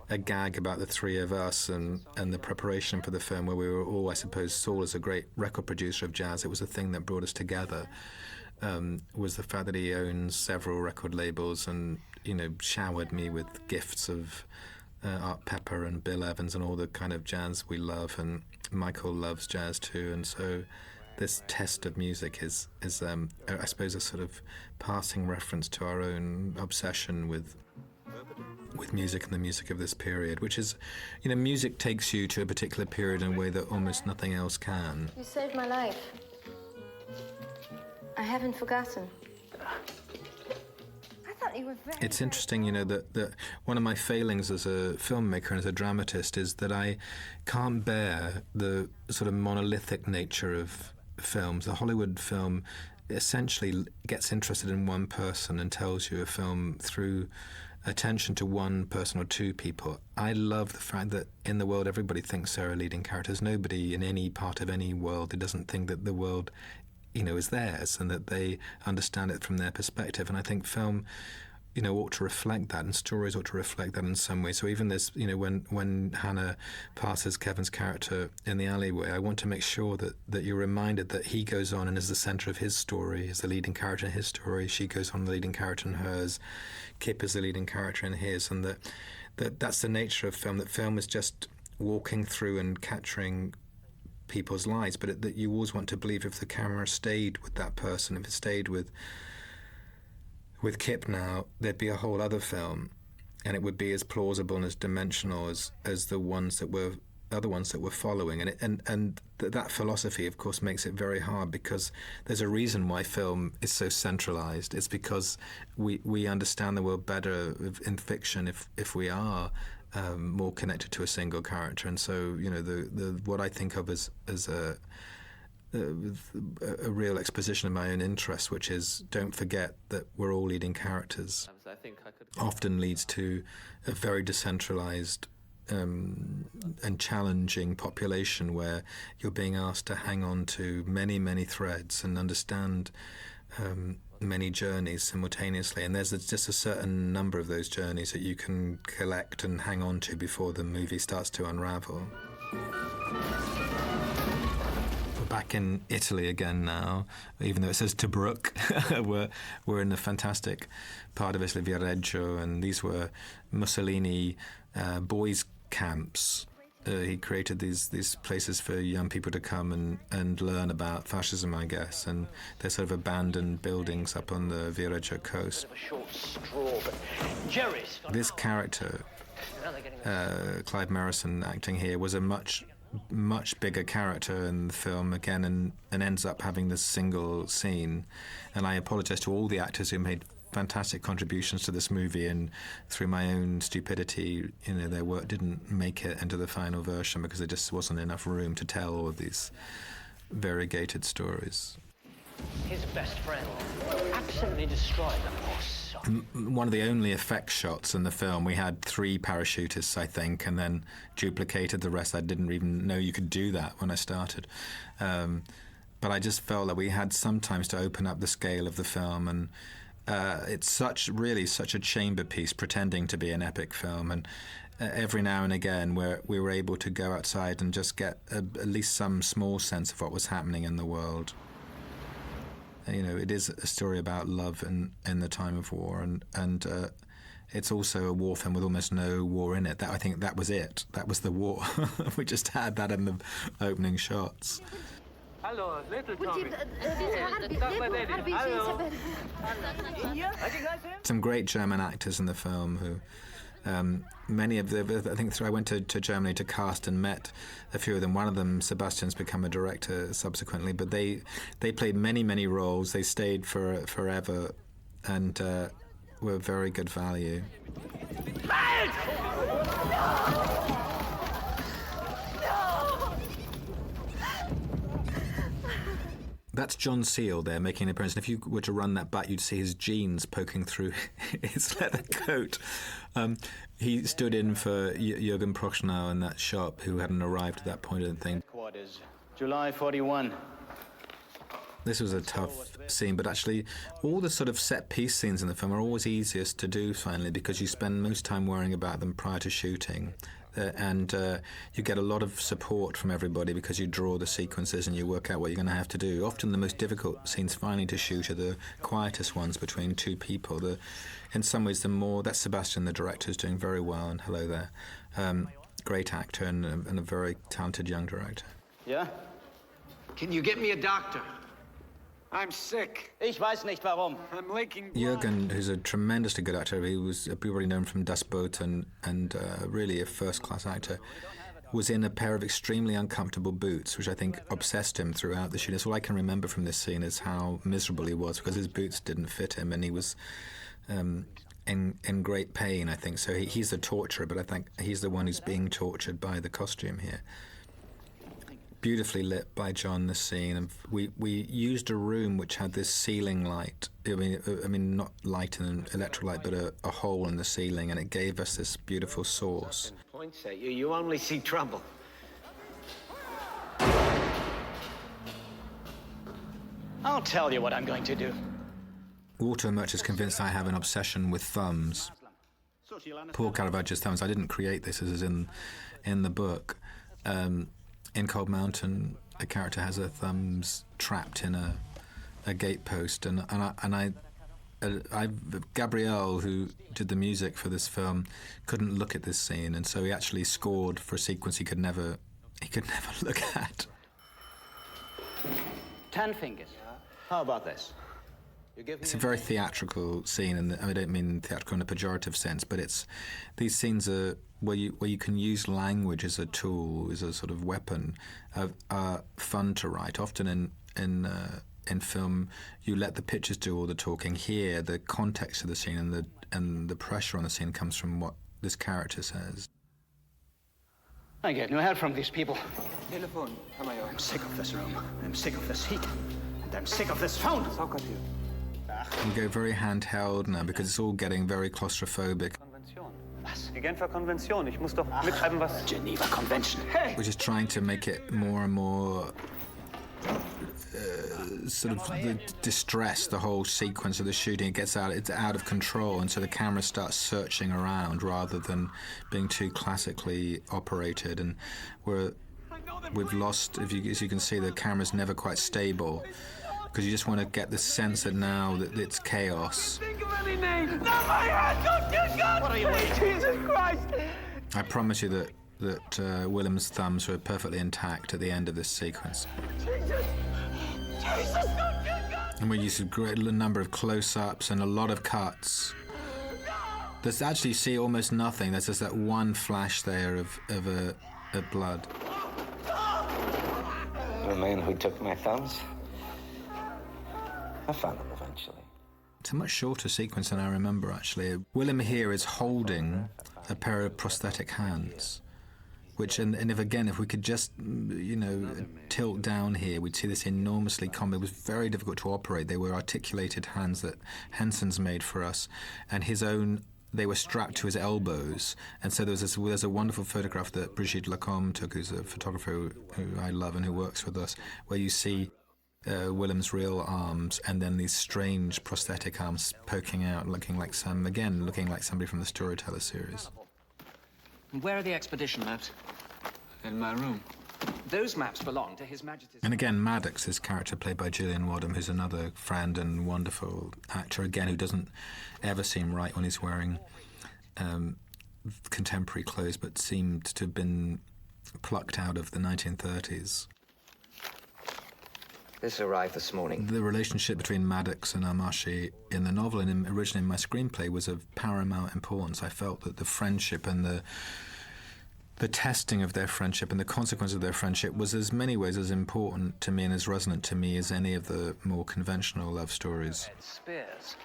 a gag about the three of us and the preparation for the film, where we were all, I suppose, Saul is a great record producer of jazz. It was the thing that brought us together, was the fact that he owns several record labels and, showered me with gifts of Art Pepper and Bill Evans and all the kind of jazz we love. And Michael loves jazz too. And so this test of music is I suppose, a sort of passing reference to our own obsession with music and the music of this period, which is, music takes you to a particular period in a way that almost nothing else can. You saved my life. I haven't forgotten. I thought you were very... It's interesting, that one of my failings as a filmmaker and as a dramatist is that I can't bear the sort of monolithic nature of films. The Hollywood film essentially gets interested in one person and tells you a film through attention to one person or two people. I love the fact that in the world everybody thinks they're a leading character. There's nobody in any part of any world who doesn't think that the world, is theirs and that they understand it from their perspective. And I think film ought to reflect that, and stories ought to reflect that in some way. So even this, when Hana passes Kevin's character in the alleyway, I want to make sure that you're reminded that he goes on and is the centre of his story, is the leading character in his story. She goes on the leading character in hers. Kip is the leading character in his, and that's the nature of film. That film is just walking through and capturing people's lives, but that you always want to believe if the camera stayed with that person, if it stayed with Kip now, there'd be a whole other film, and it would be as plausible and as dimensional as the other ones that we're following. And that philosophy, of course, makes it very hard, because there's a reason why film is so centralized. It's because we understand the world better in fiction if we are more connected to a single character. And so, the what I think of as a real exposition of my own interest, which is don't forget that we're all leading characters, often leads to a very decentralized and challenging population where you're being asked to hang on to many, many threads and understand many journeys simultaneously. And there's just a certain number of those journeys that you can collect and hang on to before the movie starts to unravel. Back in Italy again now, even though it says Tobruk. we're in a fantastic part of Italy, Viareggio, and these were Mussolini boys' camps. He created these places for young people to come and learn about fascism, I guess, and they're sort of abandoned buildings up on the Viareggio coast. This character, Clive Merrison acting here, was a much bigger character in the film again, and ends up having this single scene. And I apologize to all the actors who made fantastic contributions to this movie, and through my own stupidity, their work didn't make it into the final version because there just wasn't enough room to tell all of these variegated stories. His best friend absolutely destroyed them. One of the only effect shots in the film, we had 3 parachutists, I think, and then duplicated the rest. I didn't even know you could do that when I started. But I just felt that we had sometimes to open up the scale of the film, and it's such a chamber piece pretending to be an epic film, and every now and again we were able to go outside and just get at least some small sense of what was happening in the world. It is a story about love in the time of war, and it's also a war film with almost no war in it. I think that was it. That was the war. We just had that in the opening shots. Hello, little Tommy. Some great German actors in the film who, many of I went to Germany to cast and met a few of them. One of them, Sebastian's become a director subsequently, but they played many, many roles. They stayed forever and were very good value. That's John Seal there making an appearance. And if you were to run that back, you'd see his jeans poking through his leather coat. He stood in for Jürgen Prochnow in that shop, who hadn't arrived at that point, I don't think. Quarters, July 41. This was a tough scene, but actually all the sort of set-piece scenes in the film are always easiest to do, finally, because you spend most time worrying about them prior to shooting. And you get a lot of support from everybody because you draw the sequences and you work out what you're going to have to do. Often the most difficult scenes finally to shoot are the quietest ones between 2 people. In some ways, that's Sebastian, the director, is doing very well, and hello there. Great actor and a very talented young director. Yeah? Can you get me a doctor? I'm sick. Ich weiß nicht warum. I'm leaking blood. Jürgen, who's a tremendously good actor, he was already known from Das Boot and really a first-class actor, was in a pair of extremely uncomfortable boots, which I think obsessed him throughout the shooting. So all I can remember from this scene is how miserable he was because his boots didn't fit him, and he was in great pain, I think. So he's the torturer, but I think he's the one who's being tortured by the costume here. Beautifully lit by John, this scene, and we used a room which had this ceiling light. I mean, not light and electrolyte, but a hole in the ceiling, and it gave us this beautiful source. Points at you. You only see trouble. I'll tell you what I'm going to do. Auto Murch is convinced I have an obsession with thumbs. Paul Caravaggio's thumbs. I didn't create this. This is in the book. In Cold Mountain, a character has her thumbs trapped in a gatepost, and Gabriel, who did the music for this film, couldn't look at this scene, and so he actually scored for a sequence he could never look at. 10 fingers. How about this? It's a very theatrical scene, and I don't mean theatrical in a pejorative sense, but these scenes are where you can use language as a tool, as a sort of weapon, are fun to write. Often in film, you let the pictures do all the talking. Here, the context of the scene and the pressure on the scene comes from what this character says. I get no help from these people. Telephone, I'm sick of this room. I'm sick of this heat. And I'm sick of this sound. We go very handheld now because it's all getting very claustrophobic. Die Genfer Konvention. Ich muss doch mitschreiben, was... Geneva Convention. Hey! Which is trying to make it more and more sort of the distress, the whole sequence of the shooting. It's out of control, and so the camera starts searching around rather than being too classically operated. And we've lost, as you can see, the camera's never quite stable, because you just want to get the sense that now that it's chaos. Think of any name. Not my hand. Don't you God. What are you waiting? Jesus Christ. I promise you that Willem's thumbs were perfectly intact at the end of this sequence. Jesus, don't you God. And we used a great number of close-ups and a lot of cuts. There's actually, you see almost nothing. There's just that one flash there of blood. The man who took my thumbs? I found them eventually. It's a much shorter sequence than I remember, actually. Willem here is holding a pair of prosthetic hands, which, and if we could just, tilt down here, we'd see this enormously common. It was very difficult to operate. They were articulated hands that Henson's made for us, and his own, they were strapped to his elbows. And so there's a wonderful photograph that Brigitte Lacombe took, who's a photographer who I love and who works with us, where you see Willem's real arms and then these strange prosthetic arms poking out, looking like somebody from the Storyteller series. And where are the expedition maps? In my room. Those maps belong to His Majesty's... And again, Maddox, his character played by Gillian Wadham, who's another friend and wonderful actor, again, who doesn't ever seem right when he's wearing contemporary clothes, but seemed to have been plucked out of the 1930s. This arrived this morning. The relationship between Maddox and Almásy in the novel and originally in my screenplay was of paramount importance. I felt that the friendship and the testing of their friendship and the consequence of their friendship was as many ways as important to me and as resonant to me as any of the more conventional love stories. Spears.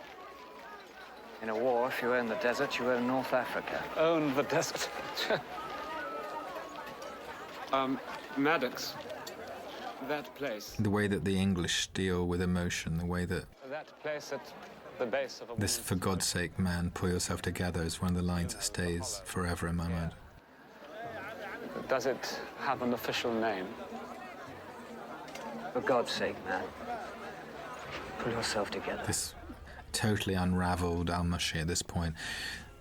In a war, if you were in the desert, you were in North Africa. Own the desert. Maddox. That place. The way that the English deal with emotion, the way that That place at the base of a... this, for God's sake, man, pull yourself together, is one of the lines that stays forever in my mind. Does it have an official name? For God's sake, man. Pull yourself together. This totally unraveled Almásy at this point.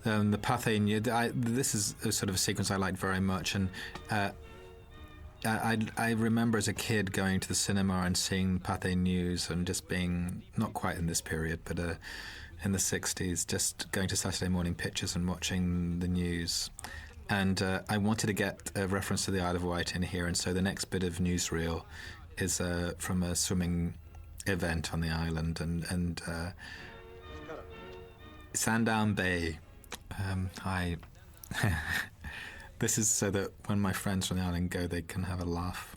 The Pathé News, this is a sort of a sequence I liked very much, and I remember as a kid going to the cinema and seeing Pathé News and just being, not quite in this period, but in the 60s, just going to Saturday morning pictures and watching the news. And I wanted to get a reference to the Isle of Wight in here, and so the next bit of newsreel is from a swimming event on the island, and Sandown Bay. This is so that when my friends from the island go, they can have a laugh.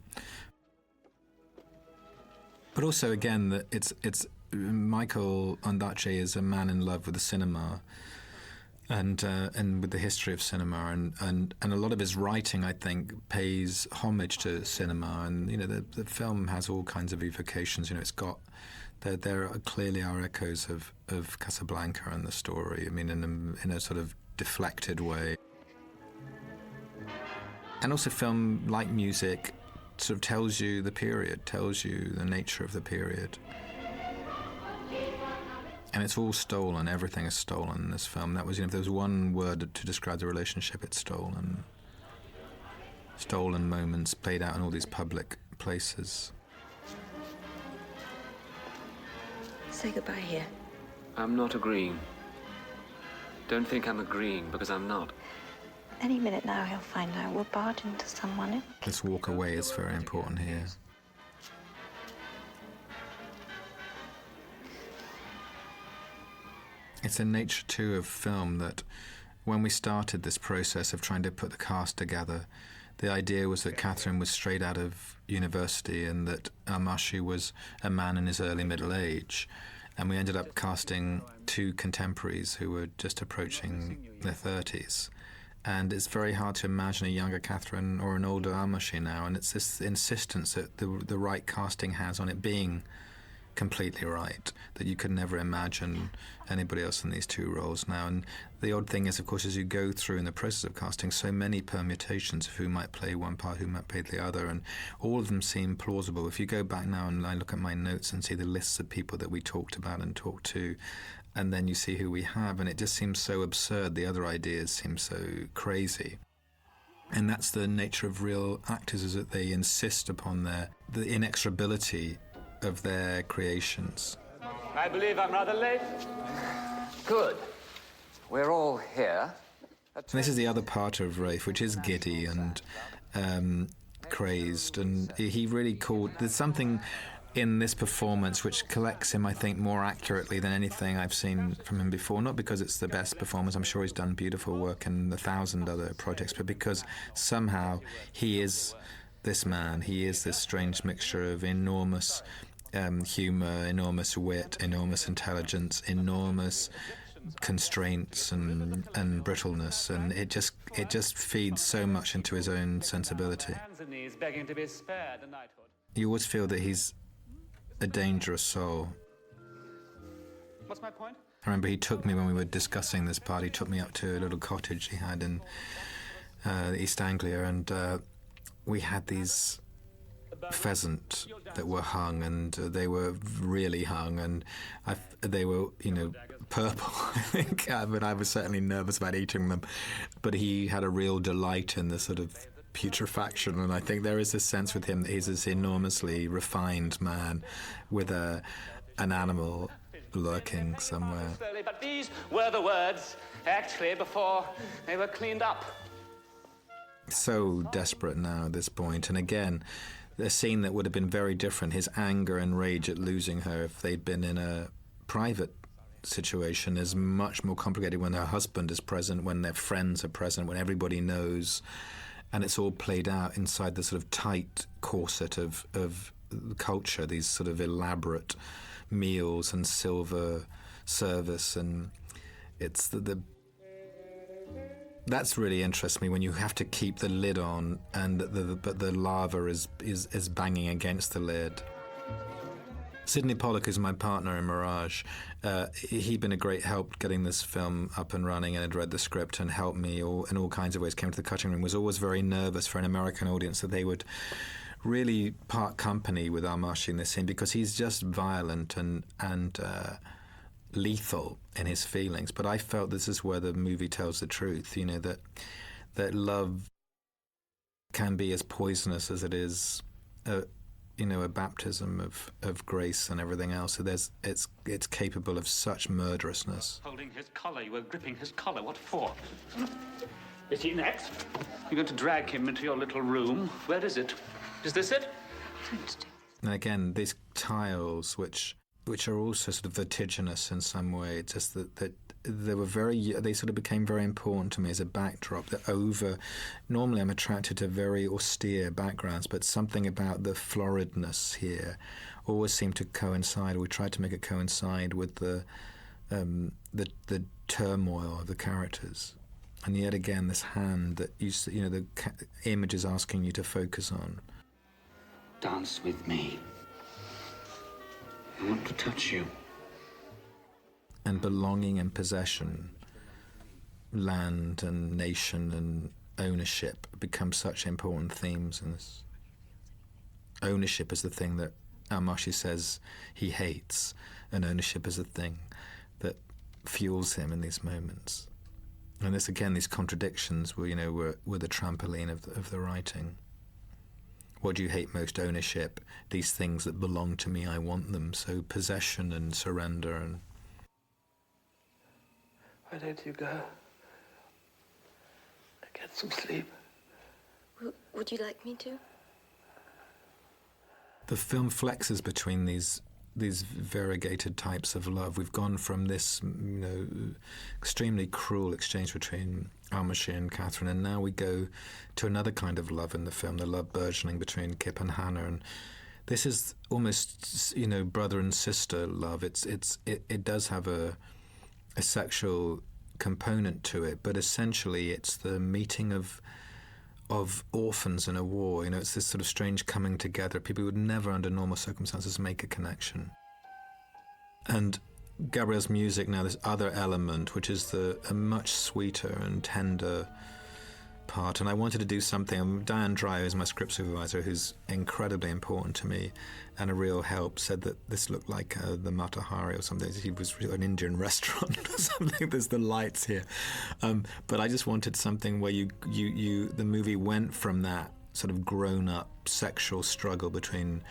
But also, again, that it's Michael Ondaatje is a man in love with the cinema, and with the history of cinema, and a lot of his writing, I think, pays homage to cinema. And the film has all kinds of evocations. It's got there clearly are echoes of Casablanca and the story. I mean, in a sort of deflected way. And also film, like music, sort of tells you the period, tells you the nature of the period. And it's all stolen. Everything is stolen in this film. That was, if there was one word to describe the relationship, it's stolen. Stolen moments played out in all these public places. Say goodbye here. I'm not agreeing. Don't think I'm agreeing, because I'm not. Any minute now he'll find out we'll barge into someone. This walk away is very important here. It's a nature, too, of film that when we started this process of trying to put the cast together, the idea was that Katharine was straight out of university and that Almásy was a man in his early middle age. And we ended up casting two contemporaries who were just approaching their 30s. And it's very hard to imagine a younger Katharine or an older Almásy now. And it's this insistence that the right casting has on it being completely right, that you could never imagine anybody else in these two roles now. And the odd thing is, of course, as you go through in the process of casting, so many permutations of who might play one part, who might play the other, and all of them seem plausible. If you go back now and I look at my notes and see the lists of people that we talked about and talked to, and then you see who we have, and it just seems so absurd. The other ideas seem so crazy. And that's the nature of real actors, is that they insist upon the inexorability of their creations. I believe I'm rather late. Good. We're all here. And this is the other part of Rafe, which is giddy and crazed, and he really there's something in this performance which collects him, I think, more accurately than anything I've seen from him before. Not because it's the best performance, I'm sure he's done beautiful work in 1,000 other projects, but because somehow he is this man. He is this strange mixture of enormous humour, enormous wit, enormous intelligence, enormous constraints and brittleness, and it just feeds so much into his own sensibility. You always feel that he's a dangerous soul. What's my point? I remember he took me, when we were discussing this part, he took me up to a little cottage he had in East Anglia, and we had these pheasant that were hung, and they were really hung, and they were, purple, I think, but I was certainly nervous about eating them. But he had a real delight in the sort of putrefaction, and I think there is this sense with him that he's this enormously refined man with an animal lurking somewhere. But these were the words, actually, before they were cleaned up. So desperate now at this point, and again, a scene that would have been very different, his anger and rage at losing her if they'd been in a private situation, is much more complicated when her husband is present, when their friends are present, when everybody knows, and it's all played out inside the sort of tight corset of culture, these sort of elaborate meals and silver service, and it's that's really interests me, when you have to keep the lid on and but the lava is banging against the lid. Sidney Pollack is my partner in Mirage. He'd been a great help getting this film up and running, and had read the script and helped me in all kinds of ways, came to the cutting room, was always very nervous for an American audience that they would really part company with Almásy in this scene, because he's just violent and lethal in his feelings. But I felt this is where the movie tells the truth, that love can be as poisonous as it is a baptism of grace and everything else. So it's capable of such murderousness. Holding his collar, you were gripping his collar. What for? Is he next? You're going to drag him into your little room. Where is it? Is this it? And again, these tiles, which are also sort of vertiginous in some way, just that they sort of became very important to me as a backdrop. Normally I'm attracted to very austere backgrounds, but something about the floridness here always seemed to coincide, or we tried to make it coincide with the turmoil of the characters. And yet again, this hand that the image is asking you to focus on. Dance with me. I want to touch you. And belonging and possession, land and nation and ownership become such important themes in this. Ownership is the thing that Almásy says he hates, and ownership is the thing fuels him in these moments. And this, again, these contradictions were the trampoline of the writing. What do you hate most? Ownership. These things that belong to me, I want them. So possession and surrender. And why don't you go? Get some sleep. Would you like me to? The film flexes between these variegated types of love. We've gone from this, extremely cruel exchange between Almásy and Katharine, and now we go to another kind of love in the film, the love burgeoning between Kip and Hana. And this is almost, brother and sister love. It does have a sexual component to it, but essentially it's the meeting of orphans in a war. It's this sort of strange coming together. People would never, under normal circumstances, make a connection. And Gabriel's music now, this other element, which is a much sweeter and tender part. And I wanted to do something. Diane Dreyer is my script supervisor, who's incredibly important to me and a real help, said that this looked like the Matahari or something. He was an Indian restaurant or something. There's the lights here. But I just wanted something where the movie went from that sort of grown-up sexual struggle between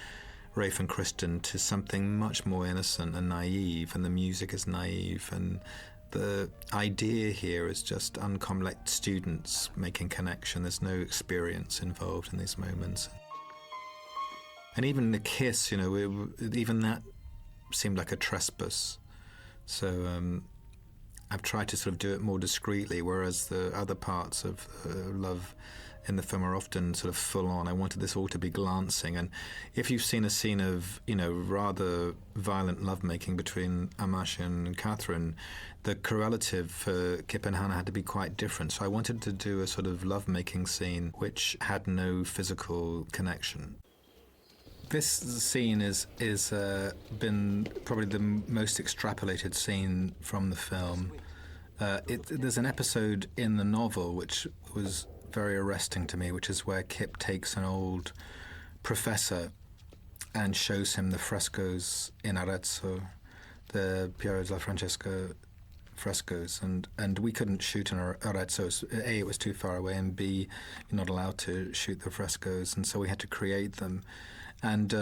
Rafe and Kristin to something much more innocent and naive, and the music is naive, and the idea here is just uncommon, like students making connection. There's no experience involved in these moments. And even the kiss, even that seemed like a trespass. So I've tried to sort of do it more discreetly, whereas the other parts of love in the film are often sort of full on. I wanted this all to be glancing. And if you've seen a scene of, rather violent lovemaking between Almásy and Katharine, the correlative for Kip and Hana had to be quite different. So I wanted to do a sort of lovemaking scene which had no physical connection. This scene is been probably the most extrapolated scene from the film. There's an episode in the novel which was very arresting to me, which is where Kip takes an old professor and shows him the frescoes in Arezzo, the Piero della Francesca frescoes, and we couldn't shoot in Arezzo. A, it was too far away, and B, you're not allowed to shoot the frescoes, and so we had to create them. And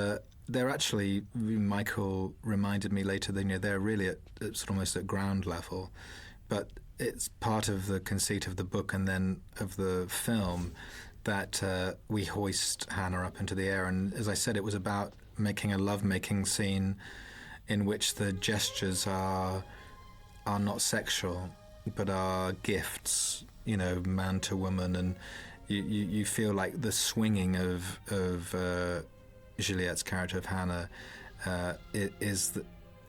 they're actually, Michael reminded me later, that they're really at sort of almost at ground level, but it's part of the conceit of the book and then of the film that we hoist Hana up into the air. And as I said, it was about making a love-making scene in which the gestures are not sexual, but are gifts, man to woman. And you feel like the swinging of Juliette's character of Hana is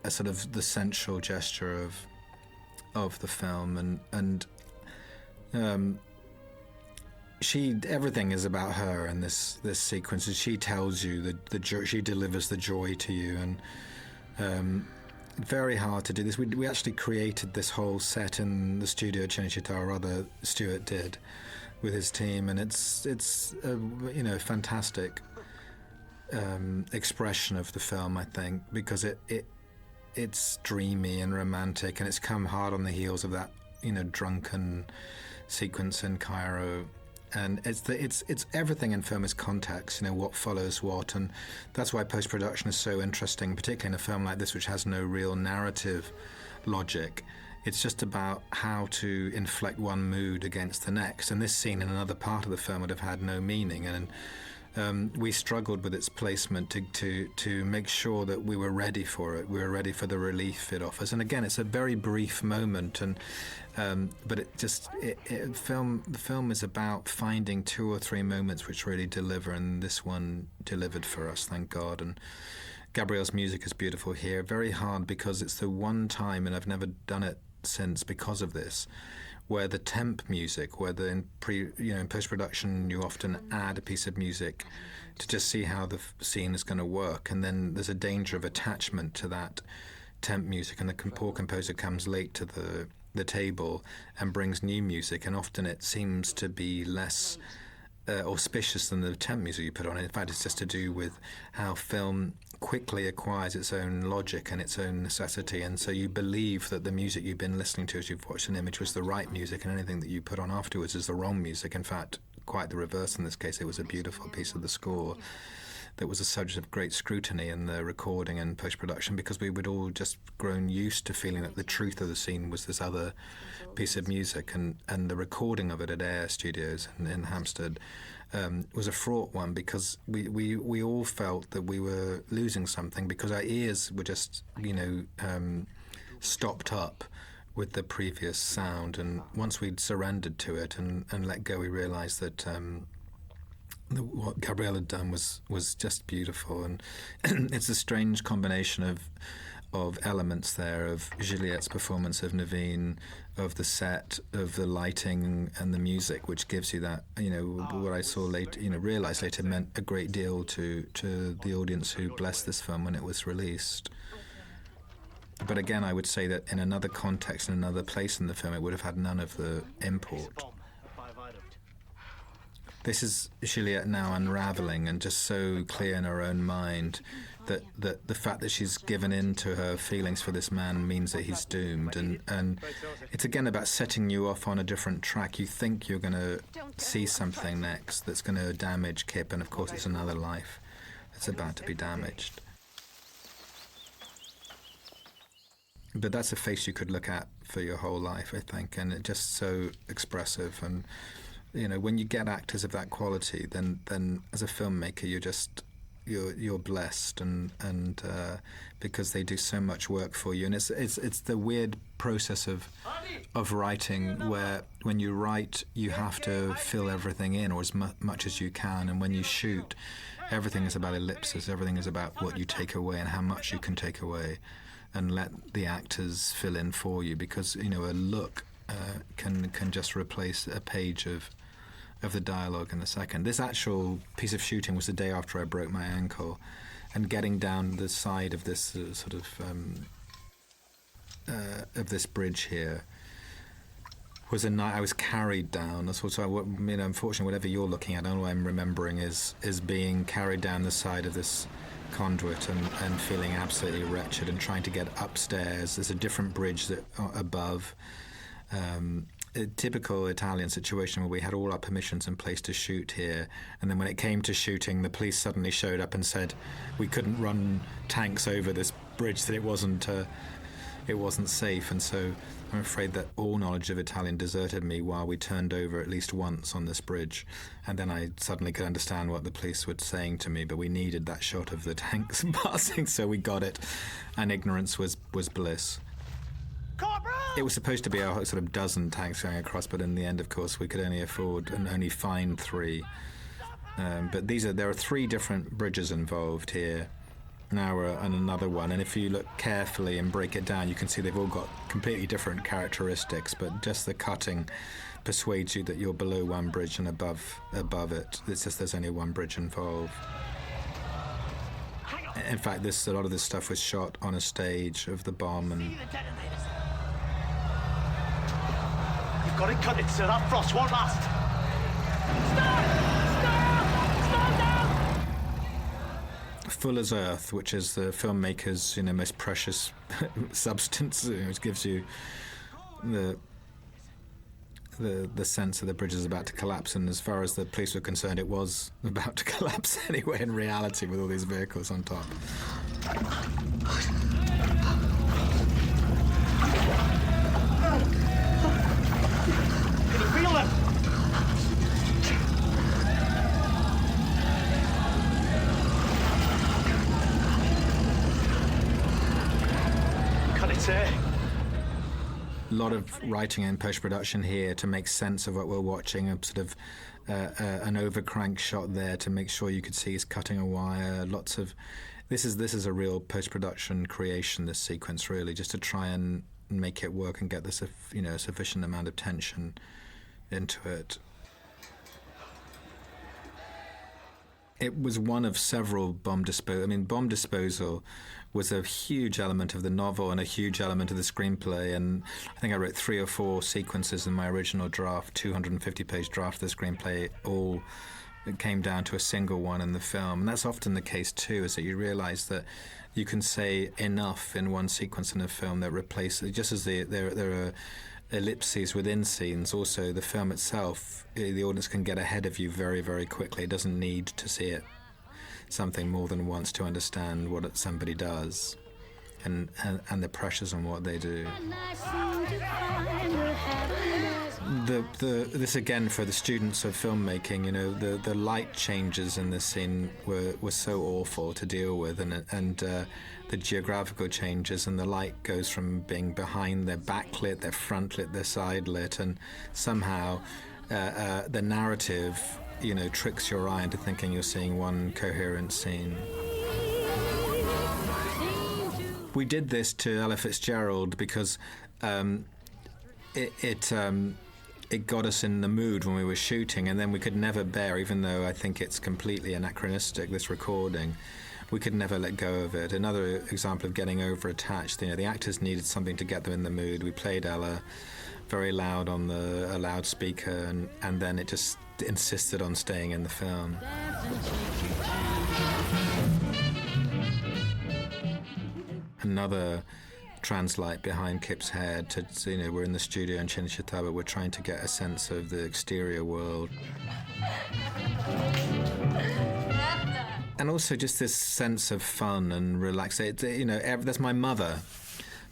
a sort of the central gesture of the film, and everything is about her in this sequence. And she tells you she delivers the joy to you, and very hard to do this. We actually created this whole set in the studio at Cinecittà, or rather Stuart did, with his team, and it's a fantastic expression of the film, I think, because it's dreamy and romantic, and it's come hard on the heels of that drunken sequence in Cairo. And it's everything in film is context, what follows what, and that's why post-production is so interesting, particularly in a film like this, which has no real narrative logic. It's just about how to inflect one mood against the next, and this scene in another part of the film would have had no meaning, and we struggled with its placement to make sure that we were ready for it. We were ready for the relief it offers. And again, it's a very brief moment, and but the film is about finding 2 or 3 moments which really deliver, and this one delivered for us, thank God. And Gabriel's music is beautiful here. Very hard because it's the one time, and I've never done it since because of this, where the temp music, in post-production you often add a piece of music to just see how the scene is going to work, and then there's a danger of attachment to that temp music, and the poor composer comes late to the table and brings new music, and often it seems to be less auspicious than the temp music you put on. In fact, it's just to do with how film quickly acquires its own logic and its own necessity, and so you believe that the music you've been listening to as you've watched an image was the right music, and anything that you put on afterwards is the wrong music. In fact, quite the reverse in this case. It was a beautiful piece of the score that was a subject of great scrutiny in the recording and post-production, because we would all just grown used to feeling that the truth of the scene was this other piece of music, and the recording of it at Air Studios in Hampstead was a fraught one, because we all felt that we were losing something, because our ears were just, stopped up with the previous sound, and once we'd surrendered to it and let go, we realised that what Gabrielle had done was just beautiful, and it's a strange combination of elements there, of Juliette's performance of Naveen, of the set, of the lighting and the music, which gives you that, what I saw later, realised later meant a great deal to the audience who blessed this film when it was released. But again, I would say that in another context, in another place in the film, it would have had none of the import. This is Juliette now unravelling, and just so clear in her own mind that the fact that she's given in to her feelings for this man means that he's doomed. And it's again about setting you off on a different track. You think you're going to see something next that's going to damage Kip, and of course it's another life that's about to be damaged. But that's a face you could look at for your whole life, I think, and it's just so expressive. And when you get actors of that quality, then as a filmmaker, you're blessed, and because they do so much work for you. And it's the weird process of writing, where when you write, you have to fill everything in, or as much as you can, and when you shoot, everything is about ellipses. Everything is about what you take away and how much you can take away, and let the actors fill in for you, because a look can just replace a page of the dialogue in a second. This actual piece of shooting was the day after I broke my ankle, and getting down the side of this of this bridge here was a night I was carried down. That's what unfortunately, whatever you're looking at, all I'm remembering is being carried down the side of this conduit and feeling absolutely wretched and trying to get upstairs. There's a different bridge that above. A typical Italian situation where we had all our permissions in place to shoot here, and then when it came to shooting, the police suddenly showed up and said we couldn't run tanks over this bridge, that it wasn't safe. And so I'm afraid that all knowledge of Italian deserted me while we turned over at least once on this bridge, and then I suddenly could understand what the police were saying to me, but we needed that shot of the tanks passing, so we got it, and ignorance was bliss. It was supposed to be a sort of dozen tanks going across, but in the end, of course, we could only afford and only find 3. But there are 3 different bridges involved here, now and another one. And if you look carefully and break it down, you can see they've all got completely different characteristics, but just the cutting persuades you that you're below one bridge and above it. It's just there's only one bridge involved. In fact, a lot of this stuff was shot on a stage of the bomb, and you've got it cut it, sir. That frost won't last. Fuller's Earth, which is the filmmaker's most precious substance, which gives you the sense that the bridge is about to collapse, and as far as the police were concerned, it was about to collapse anyway in reality, with all these vehicles on top. Can you feel them? Cut it, sir. A lot of writing and post-production here to make sense of what we're watching, a sort of an overcrank shot there to make sure you could see he's cutting a wire. Lots of this is a real post-production creation, this sequence, really, just to try and make it work and get this sufficient amount of tension into it. it was one of several bomb disposal. I mean, bomb disposal was a huge element of the novel and a huge element of the screenplay, and I think I wrote 3 or 4 sequences in my original draft, 250-page draft of the screenplay, all came down to a single one in the film. And that's often the case too, is that you realize that you can say enough in one sequence in a film that replaces, just as there are ellipses within scenes, also the film itself, the audience can get ahead of you very, very quickly. It doesn't need to see it something more than once to understand what somebody does and the pressures on what they do. This again for the students of filmmaking, you know, the light changes in this scene were so awful to deal with, and the geographical changes, and the light goes from being behind, they're backlit, they're frontlit, they're sidelit, and somehow the narrative, you know, tricks your eye into thinking you're seeing one coherent scene. We did this to Ella Fitzgerald because it got us in the mood when we were shooting, and then we could never bear, even though I think it's completely anachronistic, this recording, we could never let go of it. Another example of getting over-attached, you know, the actors needed something to get them in the mood. We played Ella very loud on a loudspeaker, and then it just insisted on staying in the film. Another translate behind Kip's head to, you know, we're in the studio in Cinecittà, we're trying to get a sense of the exterior world. And also just this sense of fun and relaxation. You know, there's my mother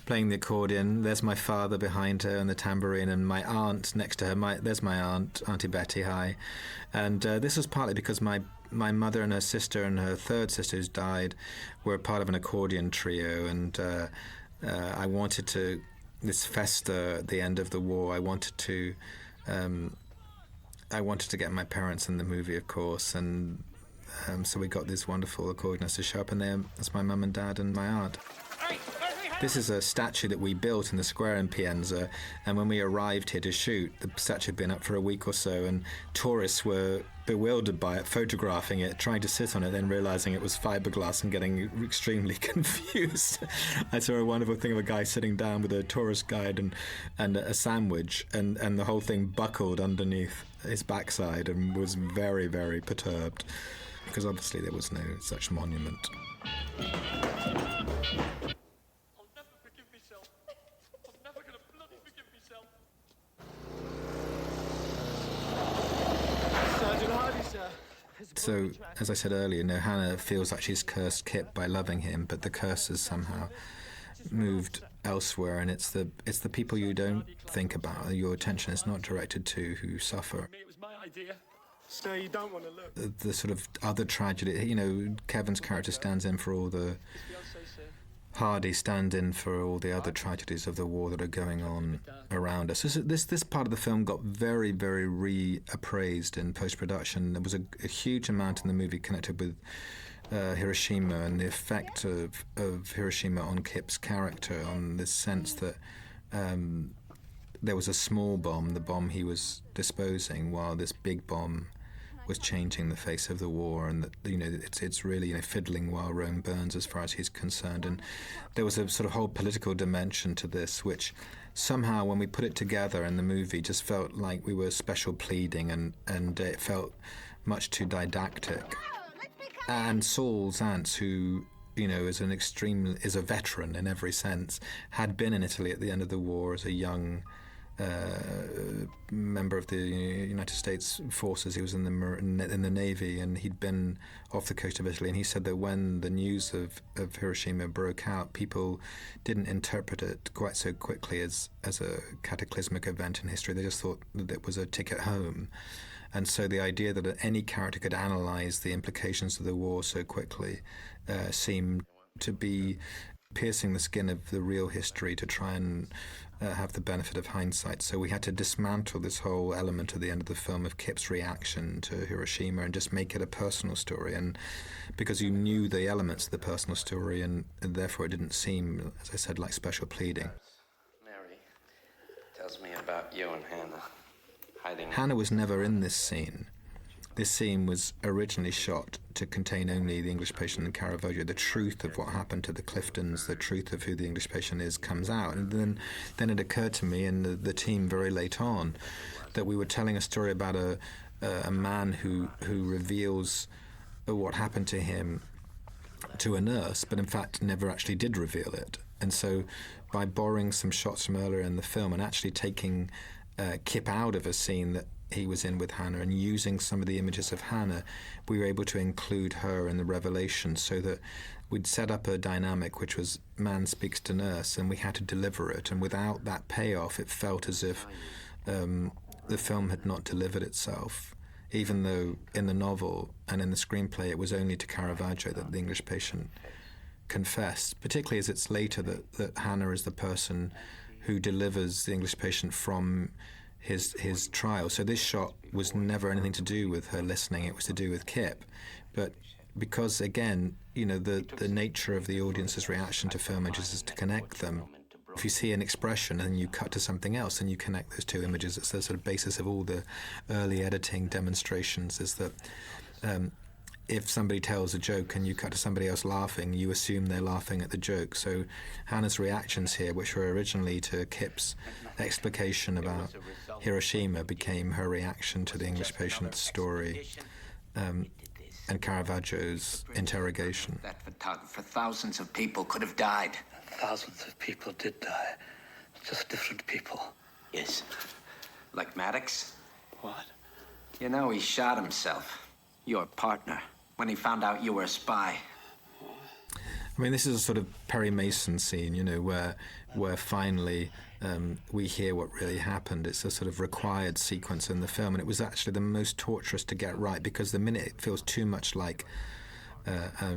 playing the accordion, there's my father behind her and the tambourine, and my aunt next to her. There's my aunt, Auntie Betty, hi. And this was partly because my mother and her sister and her third sister who's died were part of an accordion trio, and I wanted to, this festa at the end of the war, I wanted to get my parents in the movie, of course, and so we got these wonderful accordionists to show up, and that's my mum and dad and my aunt. This is a statue that we built in the square in Pienza, and when we arrived here to shoot, the statue had been up for a week or so, and tourists were bewildered by it, photographing it, trying to sit on it, then realizing it was fiberglass and getting extremely confused. I saw a wonderful thing of a guy sitting down with a tourist guide and a sandwich, and the whole thing buckled underneath his backside, and was very, very perturbed, because obviously there was no such monument. So, as I said earlier, Hana feels like she's cursed Kip by loving him, but the curse has somehow moved elsewhere, and it's the people you don't think about, your attention is not directed to, who suffer. It was my idea. So you don't want to look. The sort of other tragedy, you know, Kevin's character stands in for all the... Hardy stand in for all the other tragedies of the war that are going on around us. This part of the film got very, very reappraised in post-production. There was a huge amount in the movie connected with Hiroshima and the effect of Hiroshima on Kip's character, on this sense that there was a small bomb, the bomb he was disposing, while this big bomb was changing the face of the war, and that, you know, it's really, you know, fiddling while Rome burns as far as he's concerned. And there was a sort of whole political dimension to this, which somehow when we put it together in the movie just felt like we were special pleading, and it felt much too didactic. And Saul Zaentz, who, you know, is a veteran in every sense, had been in Italy at the end of the war as a young member of the United States forces. He was in the Navy, and he'd been off the coast of Italy, and he said that when the news of Hiroshima broke out, people didn't interpret it quite so quickly as a cataclysmic event in history. They just thought that it was a ticket home. And so the idea that any character could analyze the implications of the war so quickly seemed to be piercing the skin of the real history to try and have the benefit of hindsight. So we had to dismantle this whole element at the end of the film of Kip's reaction to Hiroshima and just make it a personal story. And because you knew the elements of the personal story, and therefore it didn't seem, as I said, like special pleading. Mary tells me about you and Hana hiding. Hana was never in this scene. this scene was originally shot to contain only the English patient and Caravaggio. The truth of what happened to the Cliftons, the truth of who the English patient is, comes out. And then it occurred to me and the team very late on that we were telling a story about a man who reveals what happened to him to a nurse, but in fact never actually did reveal it. And so by borrowing some shots from earlier in the film and actually taking Kip out of a scene that he was in with Hana and using some of the images of Hana, we were able to include her in the revelation so that we'd set up a dynamic which was man speaks to nurse, and we had to deliver it. And without that payoff, it felt as if the film had not delivered itself, even though in the novel and in the screenplay it was only to Caravaggio that the English patient confessed, particularly as it's later that Hana is the person who delivers the English patient from his trial. So this shot was never anything to do with her listening, it was to do with Kip. But because, again, you know, the nature of the audience's reaction to film images is to connect them. If you see an expression and you cut to something else and you connect those two images, it's the sort of basis of all the early editing demonstrations, is that if somebody tells a joke and you cut to somebody else laughing, you assume they're laughing at the joke. So Hannah's reactions here, which were originally to Kip's explication about Hiroshima, became her reaction to the English patient's story and Caravaggio's interrogation. That photographer, thousands of people could have died. Thousands of people did die. Just different people. Yes. Like Maddox? What? You know, he shot himself. Your partner. When he found out you were a spy. I mean, this is a sort of Perry Mason scene, you know, where finally we hear what really happened. It's a sort of required sequence in the film, and it was actually the most torturous to get right, because the minute it feels too much like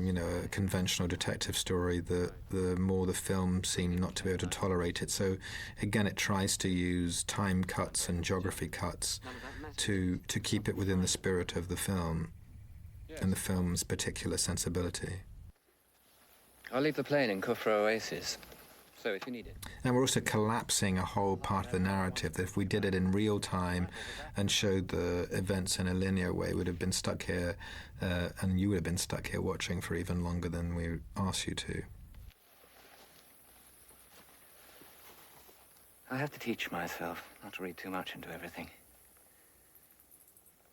you know, a conventional detective story, the more the film seemed not to be able to tolerate it. So again, it tries to use time cuts and geography cuts to keep it within the spirit of the film and the film's particular sensibility. I'll leave the plane in Kufra Oasis, so if you need it. And we're also collapsing a whole part of the narrative that if we did it in real time and showed the events in a linear way, we'd have been stuck here, and you would have been stuck here watching for even longer than we asked you to. I have to teach myself not to read too much into everything.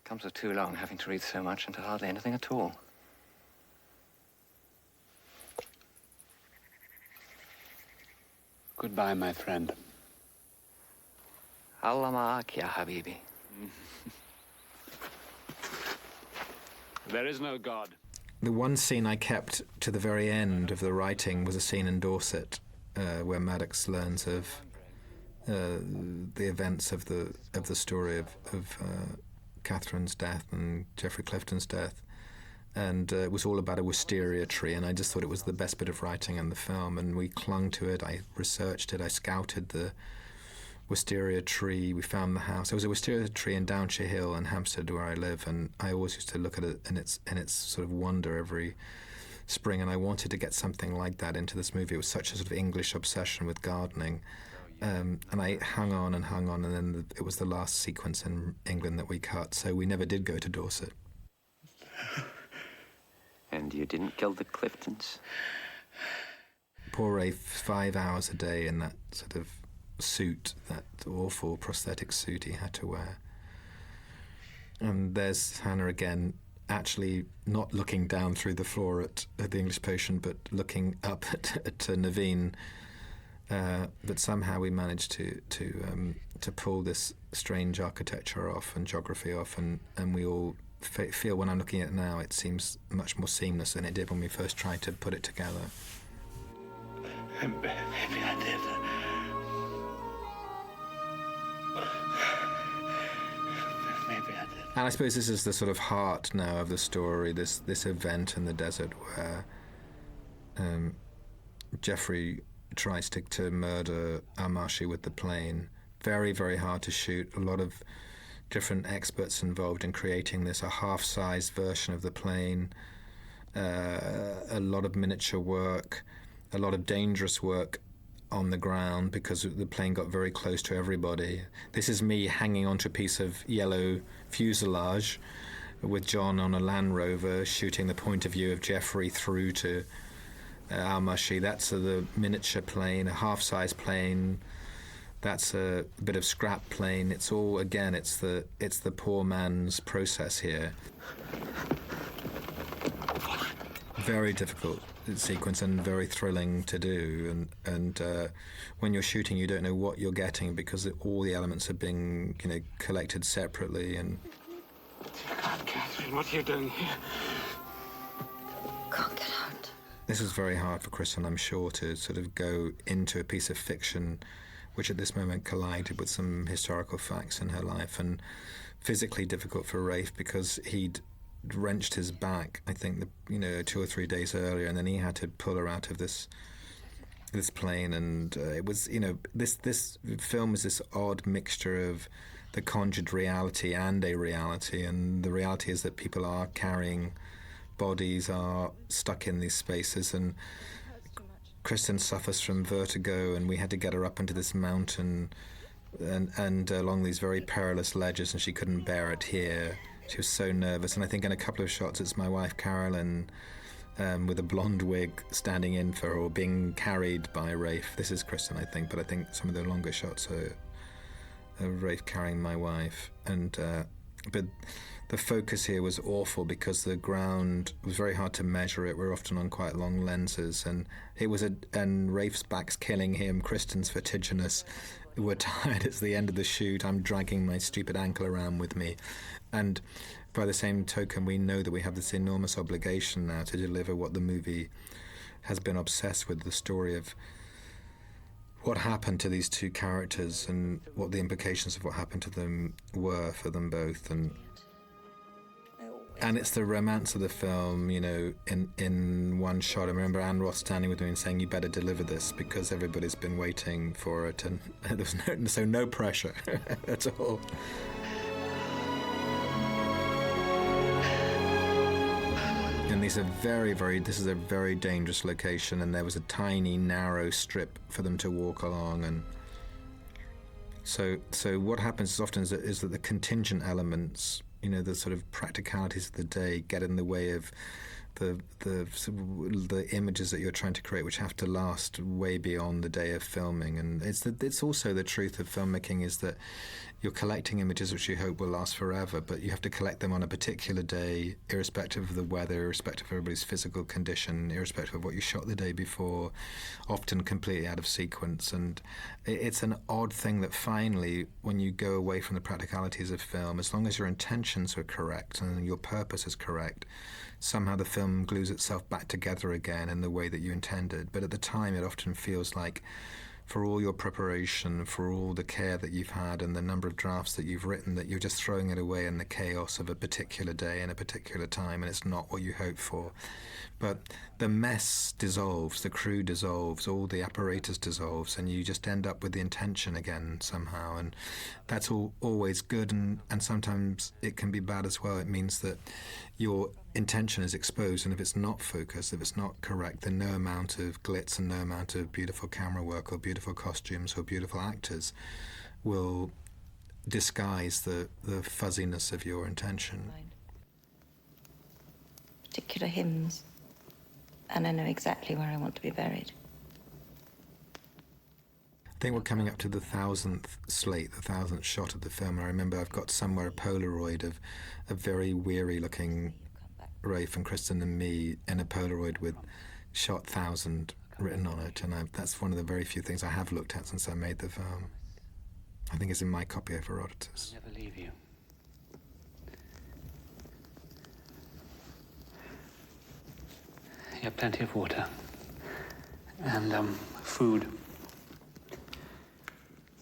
It comes with too long having to read so much into hardly anything at all. Goodbye, my friend. Allah ma'ak, ya habibi. There is no God. The one scene I kept to the very end of the writing was a scene in Dorset where Maddox learns of the events of the story of Catherine's death and Geoffrey Clifton's death. And it was all about a wisteria tree, and I just thought it was the best bit of writing in the film, and we clung to it. I researched it. I scouted the wisteria tree. We found the house. There was a wisteria tree in Downshire Hill in Hampstead, where I live, and I always used to look at it in its sort of wonder every spring, and I wanted to get something like that into this movie. It was such a sort of English obsession with gardening, and I hung on, and then it was the last sequence in England that we cut, so we never did go to Dorset. And you didn't kill the Cliftons? Poor Ray, 5 hours a day in that sort of suit, that awful prosthetic suit he had to wear. And there's Hana again, actually not looking down through the floor at the English patient, but looking up at Naveen. But somehow we managed to pull this strange architecture off and geography off, and we all feel, when I'm looking at it now, it seems much more seamless than it did when we first tried to put it together. Maybe I did. Maybe I did. And I suppose this is the sort of heart now of the story, this event in the desert where Geoffrey tries to murder Almásy with the plane. Very, very hard to shoot. A lot of different experts involved in creating this, a half-sized version of the plane, a lot of miniature work, a lot of dangerous work on the ground because the plane got very close to everybody. This is me hanging onto a piece of yellow fuselage with John on a Land Rover shooting the point of view of Geoffrey through to Almásy. That's the miniature plane, a half-size plane. That's a bit of scrap plane. It's all, again, it's the poor man's process here. Very difficult sequence and very thrilling to do. And when you're shooting, you don't know what you're getting because all the elements are being, collected separately. And God, Catherine, what are you doing here? Can't get out. This was very hard for Kristin, I'm sure, to sort of go into a piece of fiction which at this moment collided with some historical facts in her life, and physically difficult for Rafe because he'd wrenched his back, I think, 2 or 3 days earlier, and then he had to pull her out of this plane, and it was, this film is this odd mixture of the conjured reality and a reality, and the reality is that people are carrying bodies, are stuck in these spaces, and Kristin suffers from vertigo, and we had to get her up into this mountain and along these very perilous ledges, and she couldn't bear it here. She was so nervous, and I think in a couple of shots it's my wife Carolyn with a blonde wig standing in for her or being carried by Rafe. This is Kristin, I think, but I think some of the longer shots are Rafe carrying my wife. But the focus here was awful because the ground was very hard to measure it. We're often on quite long lenses, and and Rafe's back's killing him. Kristin's vertiginous. We're tired. It's the end of the shoot. I'm dragging my stupid ankle around with me. And by the same token, we know that we have this enormous obligation now to deliver what the movie has been obsessed with, the story of what happened to these two characters and what the implications of what happened to them were for them both. And it's the romance of the film, in one shot. I remember Anne Roth standing with me and saying, "You better deliver this because everybody's been waiting for it," and there was no pressure at all. And this is a very dangerous location, and there was a tiny, narrow strip for them to walk along, and so what happens often is that the contingent elements, the sort of practicalities of the day get in the way of the images that you're trying to create, which have to last way beyond the day of filming. And it's also the truth of filmmaking is that you're collecting images which you hope will last forever, but you have to collect them on a particular day, irrespective of the weather, irrespective of everybody's physical condition, irrespective of what you shot the day before, often completely out of sequence. And it's an odd thing that finally, when you go away from the practicalities of film, as long as your intentions are correct and your purpose is correct, somehow the film glues itself back together again in the way that you intended. But at the time, it often feels like, for all your preparation, for all the care that you've had and the number of drafts that you've written, that you're just throwing it away in the chaos of a particular day and a particular time, and it's not what you hoped for. But the mess dissolves, the crew dissolves, all the apparatus dissolves, and you just end up with the intention again somehow. And that's always good, and sometimes it can be bad as well. It means that your intention is exposed, and if it's not focused, if it's not correct, then no amount of glitz and no amount of beautiful camera work or beautiful costumes or beautiful actors will disguise the fuzziness of your intention. Particular hymns, and I know exactly where I want to be buried. I think we're coming up to the 1,000th slate, the 1,000th shot of the film. I remember I've got somewhere a Polaroid of a very weary-looking Rafe and Kristin and me in a Polaroid with shot 1,000 written on it, and that's one of the very few things I have looked at since I made the film. I think it's in my copy of Herodotus. I'll never leave you. You have plenty of water and food.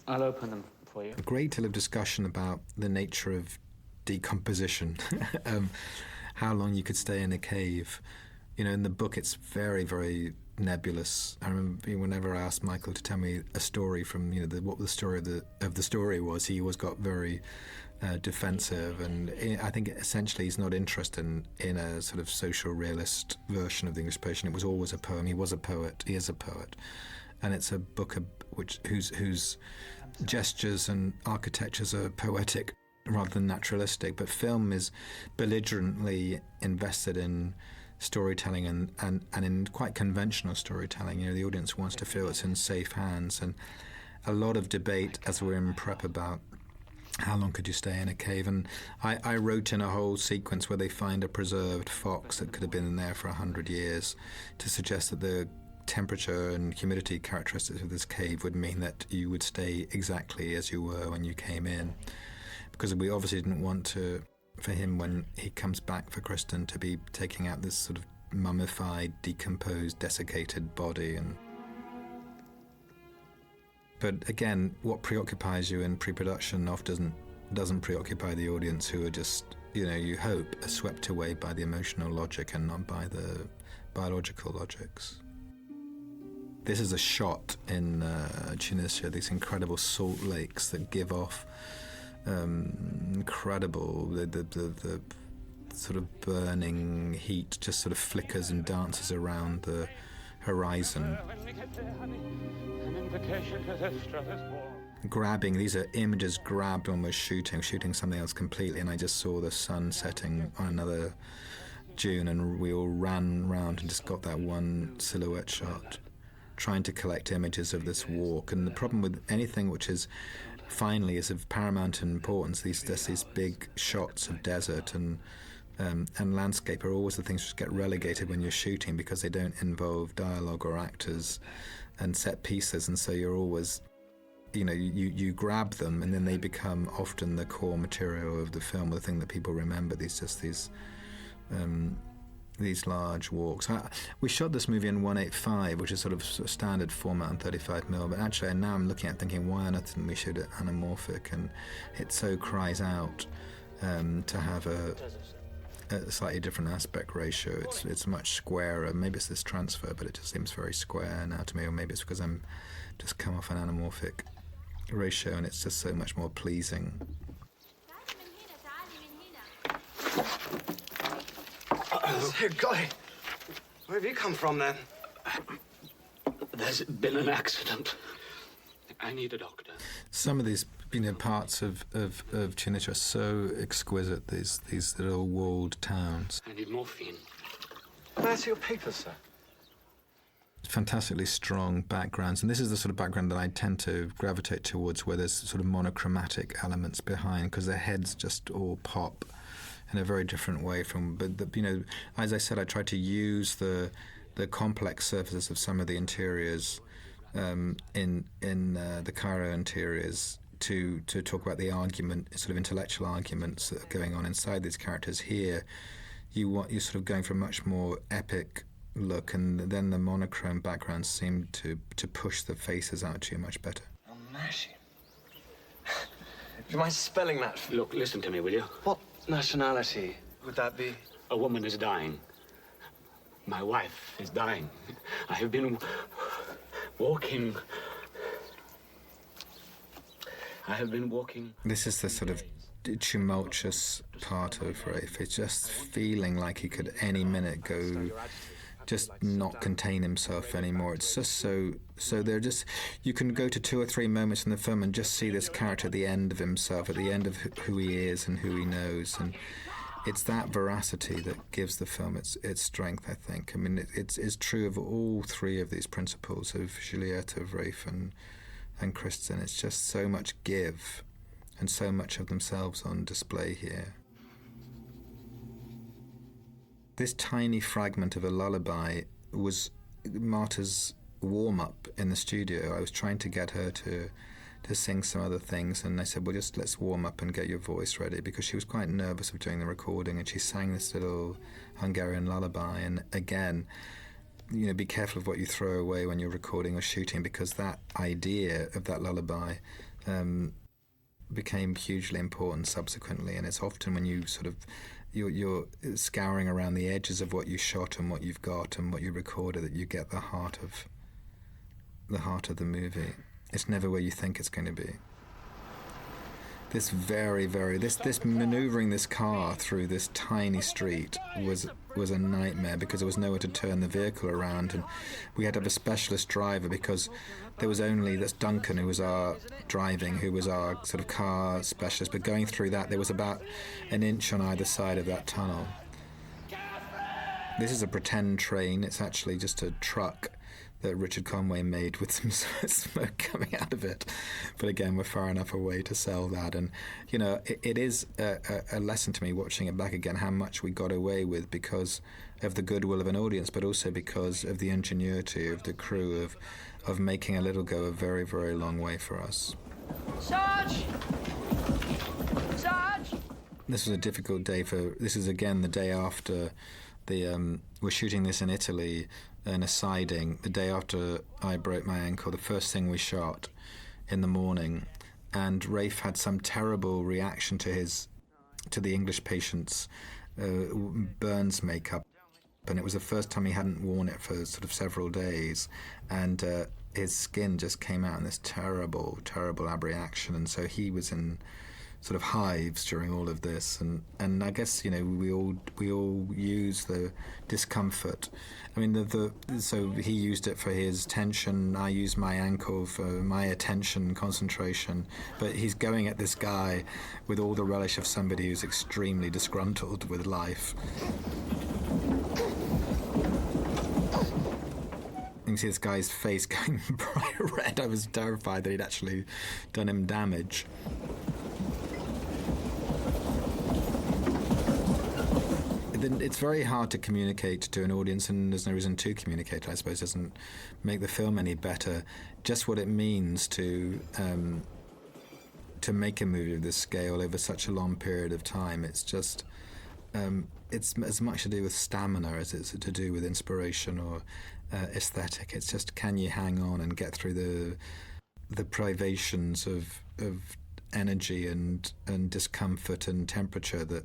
I'll open them for you. A great deal of discussion about the nature of decomposition, how long you could stay in a cave. In the book it's very, very nebulous. I remember whenever I asked Michael to tell me a story from, what the story of the story was, he always got very defensive, and I think essentially he's not interested in a sort of social realist version of the English patient. It was always a poem. He was a poet. He is a poet, and it's a book whose gestures and architectures are poetic. rather than naturalistic. But film is belligerently invested in storytelling and in quite conventional storytelling. You know, the audience wants to feel it's in safe hands, and a lot of debate as we're in prep about how long could you stay in a cave. And I wrote in a whole sequence where they find a preserved fox that could have been in there for 100 years to suggest that the temperature and humidity characteristics of this cave would mean that you would stay exactly as you were when you came in, because we obviously didn't want to, for him when he comes back for Kristin, to be taking out this sort of mummified, decomposed, desiccated body. But again, what preoccupies you in pre-production often doesn't preoccupy the audience, who are just, you know, you hope, are swept away by the emotional logic and not by the biological logics. This is a shot in Tunisia, these incredible salt lakes that give off incredible, the sort of burning heat just sort of flickers and dances around the horizon. Grabbing, these are images grabbed when we're shooting something else completely, and I just saw the sun setting on another dune, and we all ran round and just got that one silhouette shot, trying to collect images of this walk. And the problem with anything which is finally is of paramount importance, these big shots of desert and landscape are always the things which get relegated when you're shooting, because they don't involve dialogue or actors and set pieces, and so you're always, you know, you grab them and then they become often the core material of the film, the thing that people remember, these large walks. We shot this movie in 185, which is sort of standard format on 35mm, but actually now I'm looking at thinking, why on earth didn't we shoot it anamorphic? And it so cries out to have a slightly different aspect ratio. It's much squarer. Maybe it's this transfer, but it just seems very square now to me, or maybe it's because I'm just come off an anamorphic ratio and it's just so much more pleasing. Hey, golly, where have you come from then? There's been an accident. I need a doctor. Some of these, you know, parts of Tunisia are so exquisite, these little walled towns. I need morphine. May I see your papers, sir? Fantastically strong backgrounds, and this is the sort of background that I tend to gravitate towards, where there's sort of monochromatic elements behind, because the heads just all pop in a very different way from, but you know, as I said, I tried to use the complex surfaces of some of the interiors in the Cairo interiors to talk about the argument, sort of intellectual arguments that are going on inside these characters. Here, you're sort of going for a much more epic look, and then the monochrome backgrounds seem to push the faces out to you much better. Almásy. Do you mind spelling that? Look, listen to me, will you? What nationality would that be? A woman is dying. My wife is dying. I have been walking. This is the sort of tumultuous part of Rafe. It's just feeling like he could any minute go, just not contain himself anymore. It's just so they're just, you can go to 2 or 3 moments in the film and just see this character at the end of himself, at the end of who he is and who he knows, and it's that veracity that gives the film its strength, I think. I mean, it's true of all 3 of these principles, of Juliette, of Rafe and Kristin. It's just so much give and so much of themselves on display here. This tiny fragment of a lullaby was Marta's warm-up in the studio. I was trying to get her to sing some other things, and I said, well, just let's warm up and get your voice ready, because she was quite nervous of doing the recording, and she sang this little Hungarian lullaby. And again, you know, be careful of what you throw away when you're recording or shooting, because that idea of that lullaby became hugely important subsequently, and it's often when you sort of you're scouring around the edges of what you shot and what you've got and what you recorded that you get the heart of the movie. It's never where you think it's going to be. this this maneuvering this car through this tiny street was a nightmare, because there was nowhere to turn the vehicle around, and we had to have a specialist driver, because there was only this Duncan who was our sort of car specialist, but going through that there was about an inch on either side of that tunnel. This is a pretend train. It's actually just a truck that Richard Conway made with some smoke coming out of it. But again, we're far enough away to sell that. And, you know, it is a lesson to me, watching it back again, how much we got away with because of the goodwill of an audience, but also because of the ingenuity of the crew of making a little go a very, very long way for us. Sarge! Sarge! This was a difficult day this is again the day after we're shooting this in Italy in a siding, the day after I broke my ankle, the first thing we shot in the morning, and Rafe had some terrible reaction to the English patient's burns makeup, and it was the first time he hadn't worn it for sort of several days, and his skin just came out in this terrible, terrible abreaction, and so he was in sort of hives during all of this, and I guess, you know, we all use the discomfort. I mean, so he used it for his tension, I used my ankle for my attention, concentration, but he's going at this guy with all the relish of somebody who's extremely disgruntled with life. You can see this guy's face going bright red. I was terrified that he'd actually done him damage. It's very hard to communicate to an audience, and there's no reason to communicate, I suppose. It doesn't make the film any better. Just what it means to make a movie of this scale over such a long period of time. It's just, it's as much to do with stamina as it's to do with inspiration or aesthetic. It's just, can you hang on and get through the privations of energy and discomfort and temperature that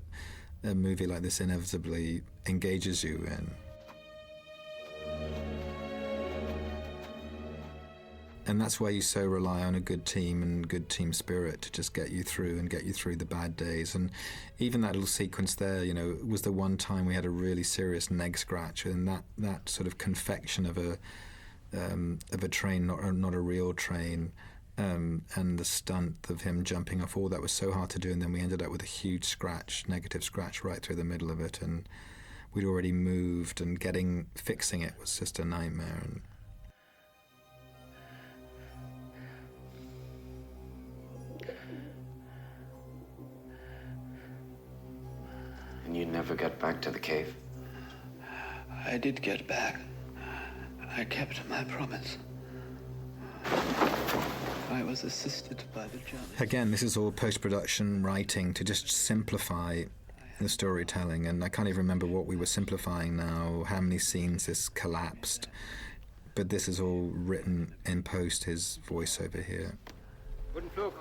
a movie like this inevitably engages you in. And that's why you so rely on a good team and good team spirit to just get you through the bad days. And even that little sequence there, you know, was the one time we had a really serious neg scratch, and that sort of confection of a train, not a real train. And the stunt of him jumping off, all that was so hard to do, and then we ended up with a huge scratch, negative scratch right through the middle of it, and we'd already moved, and fixing it was just a nightmare. And you never got back to the cave? I did get back. I kept my promise. I was assisted by the Germans. Again, this is all post-production writing to just simplify the storytelling, and I can't even remember what we were simplifying now, how many scenes this collapsed, but this is all written in post, his voiceover here. Guten Flug.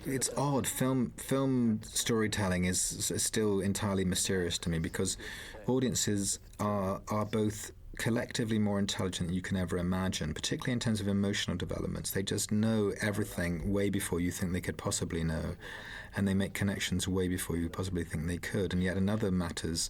It's odd. Film storytelling is still entirely mysterious to me, because audiences are both collectively more intelligent than you can ever imagine, particularly in terms of emotional developments. They just know everything way before you think they could possibly know, and they make connections way before you possibly think they could. And yet in other matters,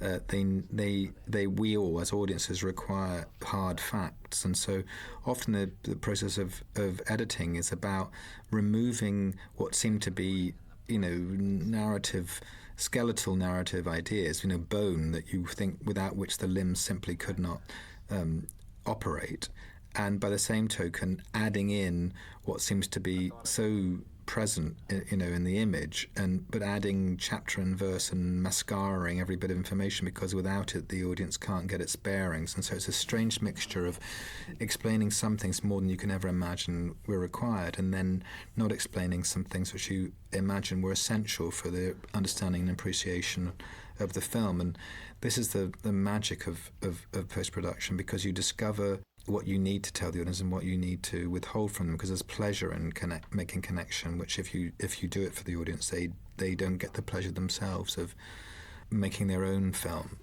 we all, as audiences, require hard facts, and so often the process of editing is about removing what seem to be, you know, skeletal narrative ideas, you know, bone that you think without which the limbs simply could not operate, and by the same token adding in what seems to be so present, you know, in the image, but adding chapter and verse and mascaring every bit of information, because without it the audience can't get its bearings. And so it's a strange mixture of explaining some things more than you can ever imagine were required, and then not explaining some things which you imagine were essential for the understanding and appreciation of the film. And this is the magic of post-production, because you discover what you need to tell the audience and what you need to withhold from them, because there's pleasure in making connection, which if you do it for the audience, they don't get the pleasure themselves of making their own film,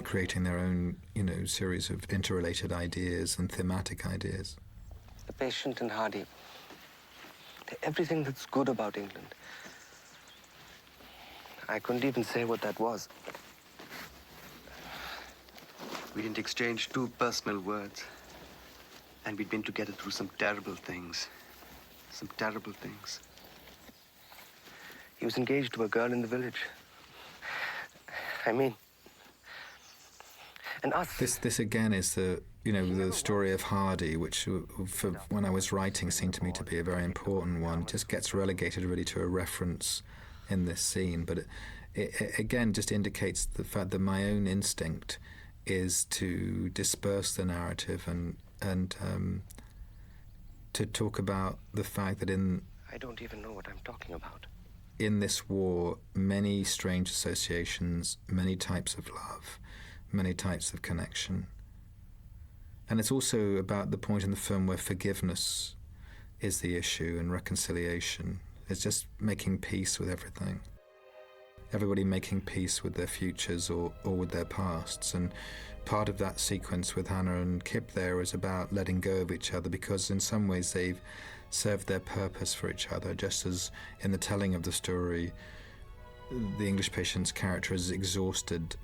creating their own, series of interrelated ideas and thematic ideas. The patient and hardy. Everything that's good about England. I couldn't even say what that was. We didn't exchange 2 personal words. And we'd been together through some terrible things. Some terrible things. He was engaged to a girl in the village. I mean... And us... This again is the story of Hardy, which for when I was writing seemed to me to be a very important one. It just gets relegated really to a reference in this scene, but it again just indicates the fact that my own instinct is to disperse the narrative and to talk about the fact that I don't even know what I'm talking about. In this war, many strange associations, many types of love, many types of connection. And it's also about the point in the film where forgiveness is the issue and reconciliation. It's just making peace with everything. Everybody making peace with their futures or with their pasts. And part of that sequence with Hana and Kip there is about letting go of each other, because in some ways they've served their purpose for each other, just as in the telling of the story, the English patient's character has exhausted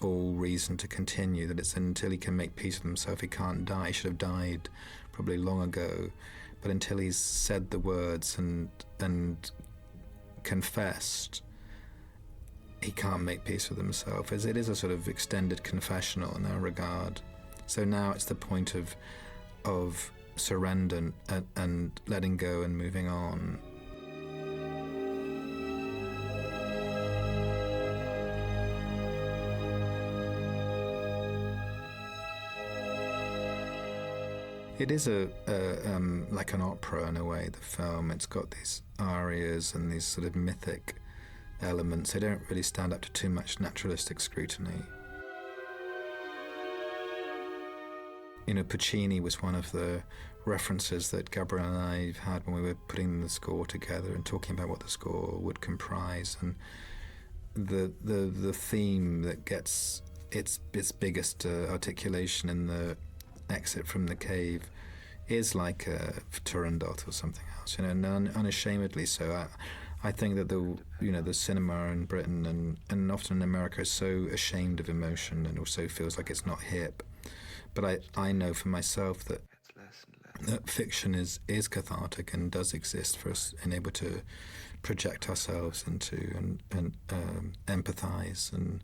all reason to continue, that it's until he can make peace with himself he can't die. He should have died probably long ago, but until he's said the words and confessed, he can't make peace with himself. As it is a sort of extended confessional in that regard. So now it's the point of surrender and letting go and moving on. It is like an opera in a way, the film. It's got these arias and these sort of mythic elements. They don't really stand up to too much naturalistic scrutiny. Puccini was one of the references that Gabriel and I had when we were putting the score together and talking about what the score would comprise. And the theme that gets its biggest articulation in the exit from the cave is like a Turandot or something else, and unashamedly so. I think that the cinema in Britain and often in America is so ashamed of emotion and also feels like it's not hip. But I know for myself that fiction is cathartic and does exist for us and able to project ourselves into and empathize. And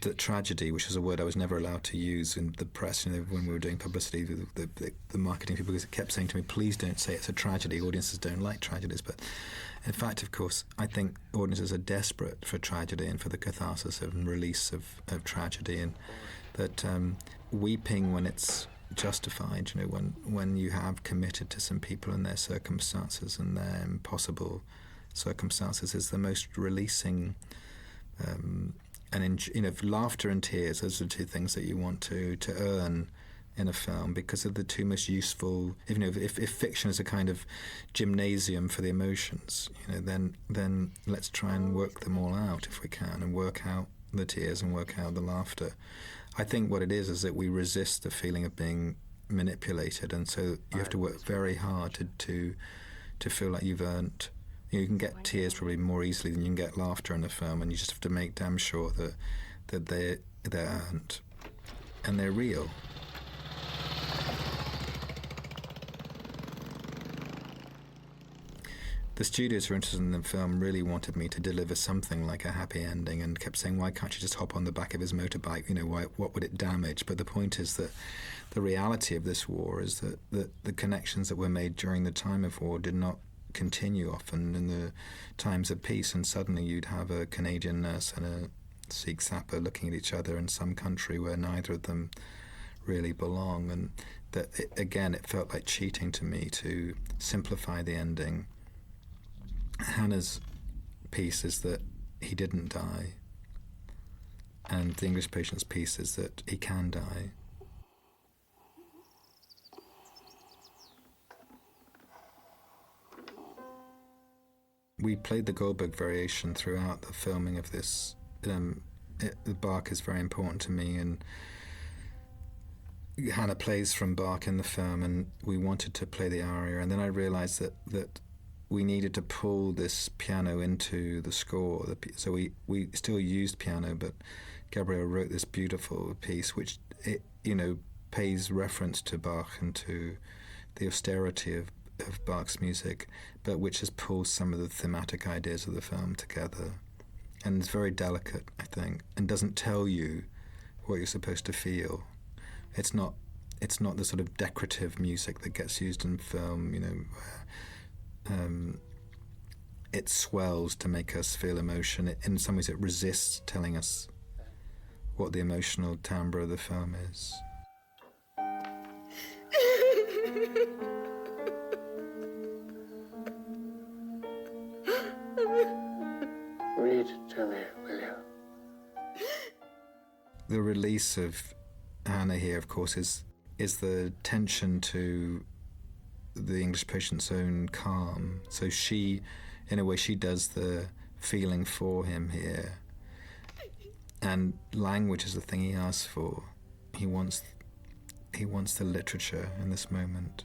the tragedy, which is a word I was never allowed to use in the press, when we were doing publicity, the marketing people kept saying to me, please don't say it's a tragedy, audiences don't like tragedies. But in fact, of course, I think audiences are desperate for tragedy and for the catharsis and release of tragedy, and that weeping when it's justified, when you have committed to some people and their circumstances and their impossible circumstances, is the most releasing. And laughter and tears, those are the two things that you want to earn in a film, because they're the two most useful. If fiction is a kind of gymnasium for the emotions, then let's try and work them all out if we can, and work out the tears and work out the laughter. I think what it is that we resist the feeling of being manipulated, and so you have to work very hard to feel like you've earned. You can get tears probably more easily than you can get laughter in a film, and you just have to make damn sure that they're earned and they're real. The studios who were interested in the film really wanted me to deliver something like a happy ending, and kept saying, why can't you just hop on the back of his motorbike? What would it damage? But the point is that the reality of this war is that the connections that were made during the time of war did not continue often in the times of peace, and suddenly you'd have a Canadian nurse and a Sikh sapper looking at each other in some country where neither of them really belong. And that it felt like cheating to me to simplify the ending. Hannah's piece is that he didn't die, and the English patient's piece is that he can die. we played the Goldberg variation throughout the filming of this. Bach is very important to me, and Hana plays from Bach in the film, and we wanted to play the aria, and then I realized that we needed to pull this piano into the score. So we still used piano, but Gabriel wrote this beautiful piece which, pays reference to Bach and to the austerity of Bach's music, but which has pulled some of the thematic ideas of the film together. And it's very delicate, I think, and doesn't tell you what you're supposed to feel. It's not the sort of decorative music that gets used in film, where it swells to make us feel emotion. In some ways it resists telling us what the emotional timbre of the film is. Read to me, will you? The release of Hana here, of course, is the tension to the English patient's own calm. So she, in a way, she does the feeling for him here. And language is the thing he asks for. He wants the literature in this moment.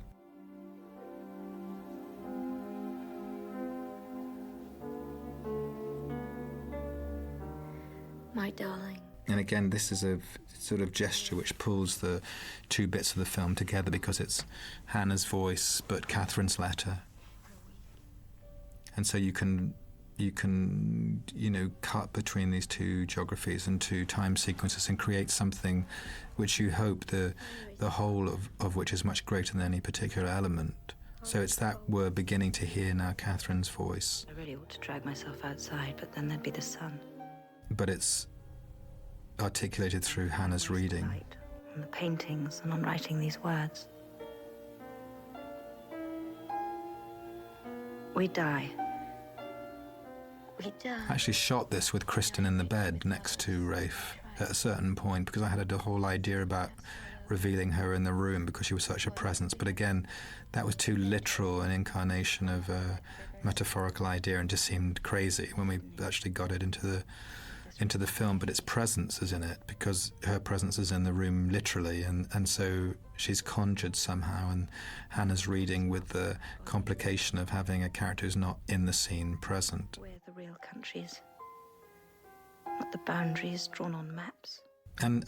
My darling. And again, this is a sort of gesture which pulls the two bits of the film together, because it's Hannah's voice but Catherine's letter. And so you can cut between these two geographies and two time sequences and create something which you hope the whole of which is much greater than any particular element. So it's that we're beginning to hear now Catherine's voice. I really ought to drag myself outside, but then there'd be the sun. But it's articulated through Hannah's reading. On the paintings and on writing these words. We die. We die. I actually shot this with Kristin in the bed next to Rafe at a certain point, because I had a whole idea about revealing her in the room because she was such a presence. But again, that was too literal an incarnation of a metaphorical idea and just seemed crazy when we actually got it into the film. But its presence is in it because her presence is in the room literally, and so she's conjured somehow, and Hannah's reading with the complication of having a character who's not in the scene present. We're the real countries, not the boundaries drawn on maps. And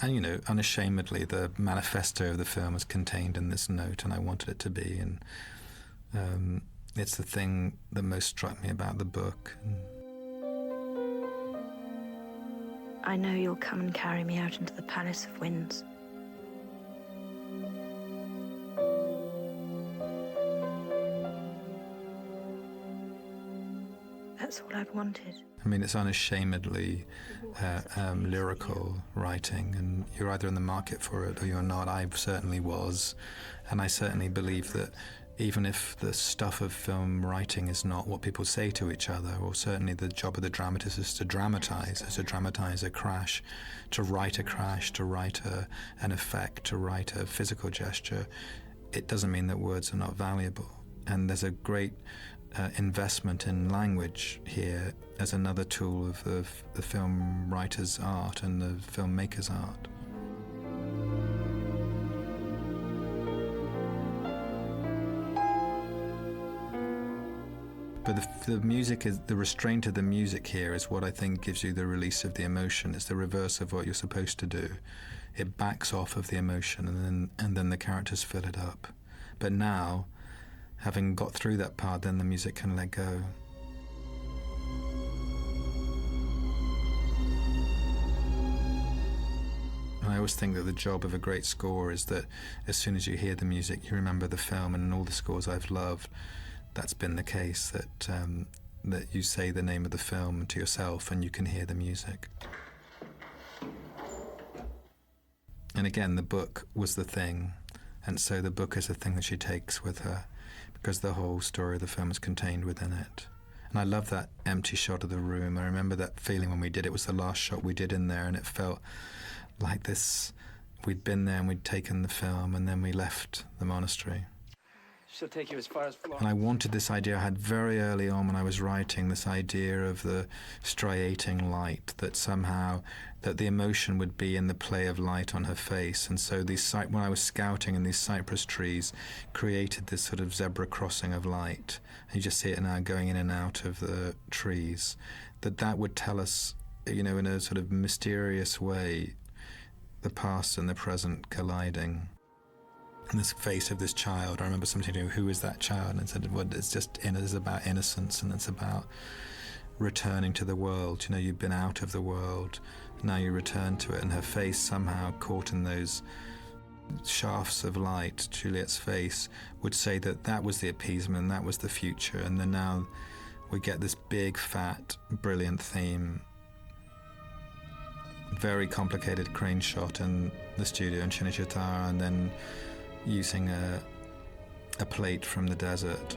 unashamedly, the manifesto of the film is contained in this note, and I wanted it to be, and it's the thing that most struck me about the book. I know you'll come and carry me out into the Palace of Winds. That's all I've wanted. I mean, it's unashamedly lyrical writing, and you're either in the market for it or you're not. I certainly was, and I certainly believe that even if the stuff of film writing is not what people say to each other, or certainly the job of the dramatist is to dramatize a crash, to write an effect, to write a physical gesture, it doesn't mean that words are not valuable. And there's a great investment in language here as another tool of the film writer's art and the filmmaker's art. But the music is the restraint of the music here is what I think gives you the release of the emotion. It's the reverse of what you're supposed to do. It backs off of the emotion, and then the characters fill it up. But now, having got through that part, then the music can let go. And I always think that the job of a great score is that as soon as you hear the music, you remember the film. And in all the scores I've loved, that's been the case, that you say the name of the film to yourself and you can hear the music. And again, the book was the thing, and so the book is the thing that she takes with her, because the whole story of the film is contained within it. And I love that empty shot of the room. I remember that feeling when we did it. It was the last shot we did in there, and it felt like this, we'd been there and we'd taken the film and then we left the monastery. She'll take you as far as Florence. And I wanted this idea I had very early on when I was writing, this idea of the striating light, that somehow that the emotion would be in the play of light on her face. And so when I was scouting in these cypress trees, created this sort of zebra crossing of light. And you just see it now going in and out of the trees. That would tell us, in a sort of mysterious way, the past and the present colliding. And this face of this child, I remember somebody saying, who is that child? And I said, well, it's about innocence, and it's about returning to the world. You've been out of the world, now you return to it. And her face somehow caught in those shafts of light, Juliette's face, would say that was the appeasement, that was the future. And then now we get this big, fat, brilliant theme, very complicated crane shot in the studio in Cinecittà, and then using a plate from the desert.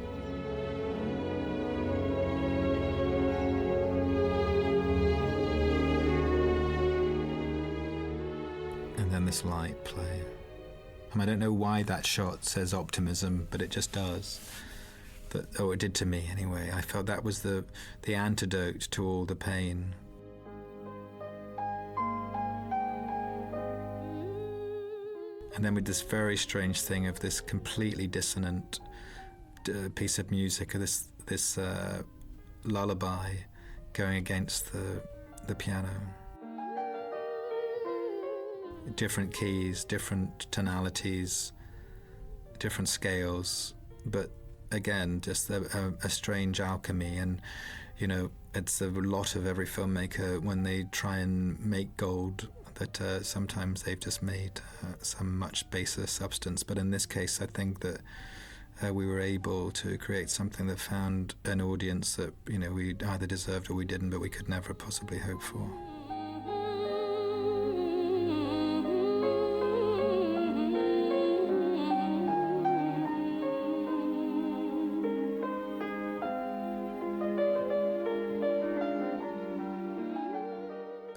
And then this light play. I don't know why that shot says optimism, but it just does. It did to me anyway. I felt that was the antidote to all the pain. And then with this very strange thing of this completely dissonant piece of music, or this lullaby going against the piano. Different keys, different tonalities, different scales, but again, just a strange alchemy. And, it's a lot of every filmmaker when they try and make gold, that sometimes they've just made some much baser substance. But in this case, I think that we were able to create something that found an audience that, we either deserved or we didn't, but we could never possibly hope for.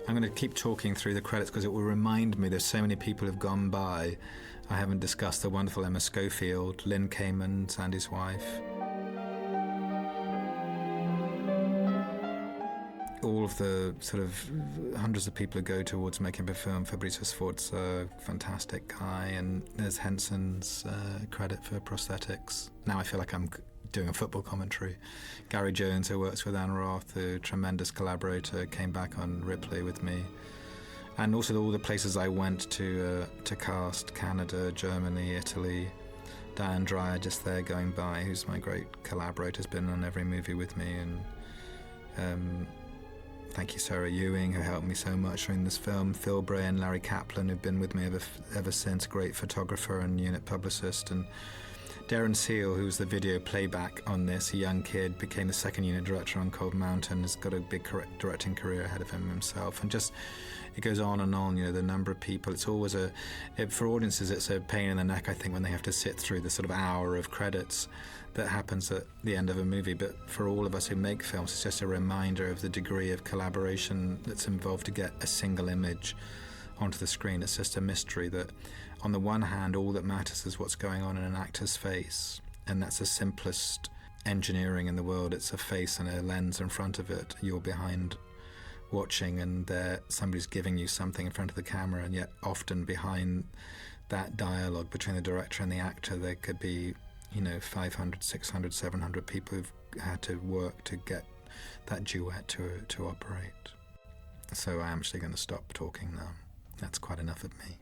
I'm going to keep talking through the credits because it will remind me there's so many people who've gone by. I haven't discussed the wonderful Emma Schofield, Lynn Kamen, Sandy's wife. All of the sort of hundreds of people who go towards making a film. Fabrizio Sforza, fantastic guy, and there's Henson's credit for prosthetics. Now I feel like I'm doing a football commentary. Gary Jones, who works with Anne Roth, a tremendous collaborator, came back on Ripley with me. And also all the places I went to cast, Canada, Germany, Italy. Diane Dreyer just there going by, who's my great collaborator, has been on every movie with me. And thank you, Sarah Ewing, who helped me so much during this film. Phil Bray and Larry Kaplan, who've been with me ever since, great photographer and unit publicist. And Darren Seal, who was the video playback on this, a young kid, became the second unit director on Cold Mountain, has got a big directing career ahead of him himself. And just, it goes on and on, the number of people. It's always for audiences, it's a pain in the neck, I think, when they have to sit through the sort of hour of credits that happens at the end of a movie. But for all of us who make films, it's just a reminder of the degree of collaboration that's involved to get a single image onto the screen. It's just a mystery that, on the one hand, all that matters is what's going on in an actor's face, and that's the simplest engineering in the world. It's a face and a lens in front of it. You're behind watching, and somebody's giving you something in front of the camera, and yet often behind that dialogue between the director and the actor, there could be 500, 600, 700 people who've had to work to get that duet to operate. So I'm actually going to stop talking now. That's quite enough of me.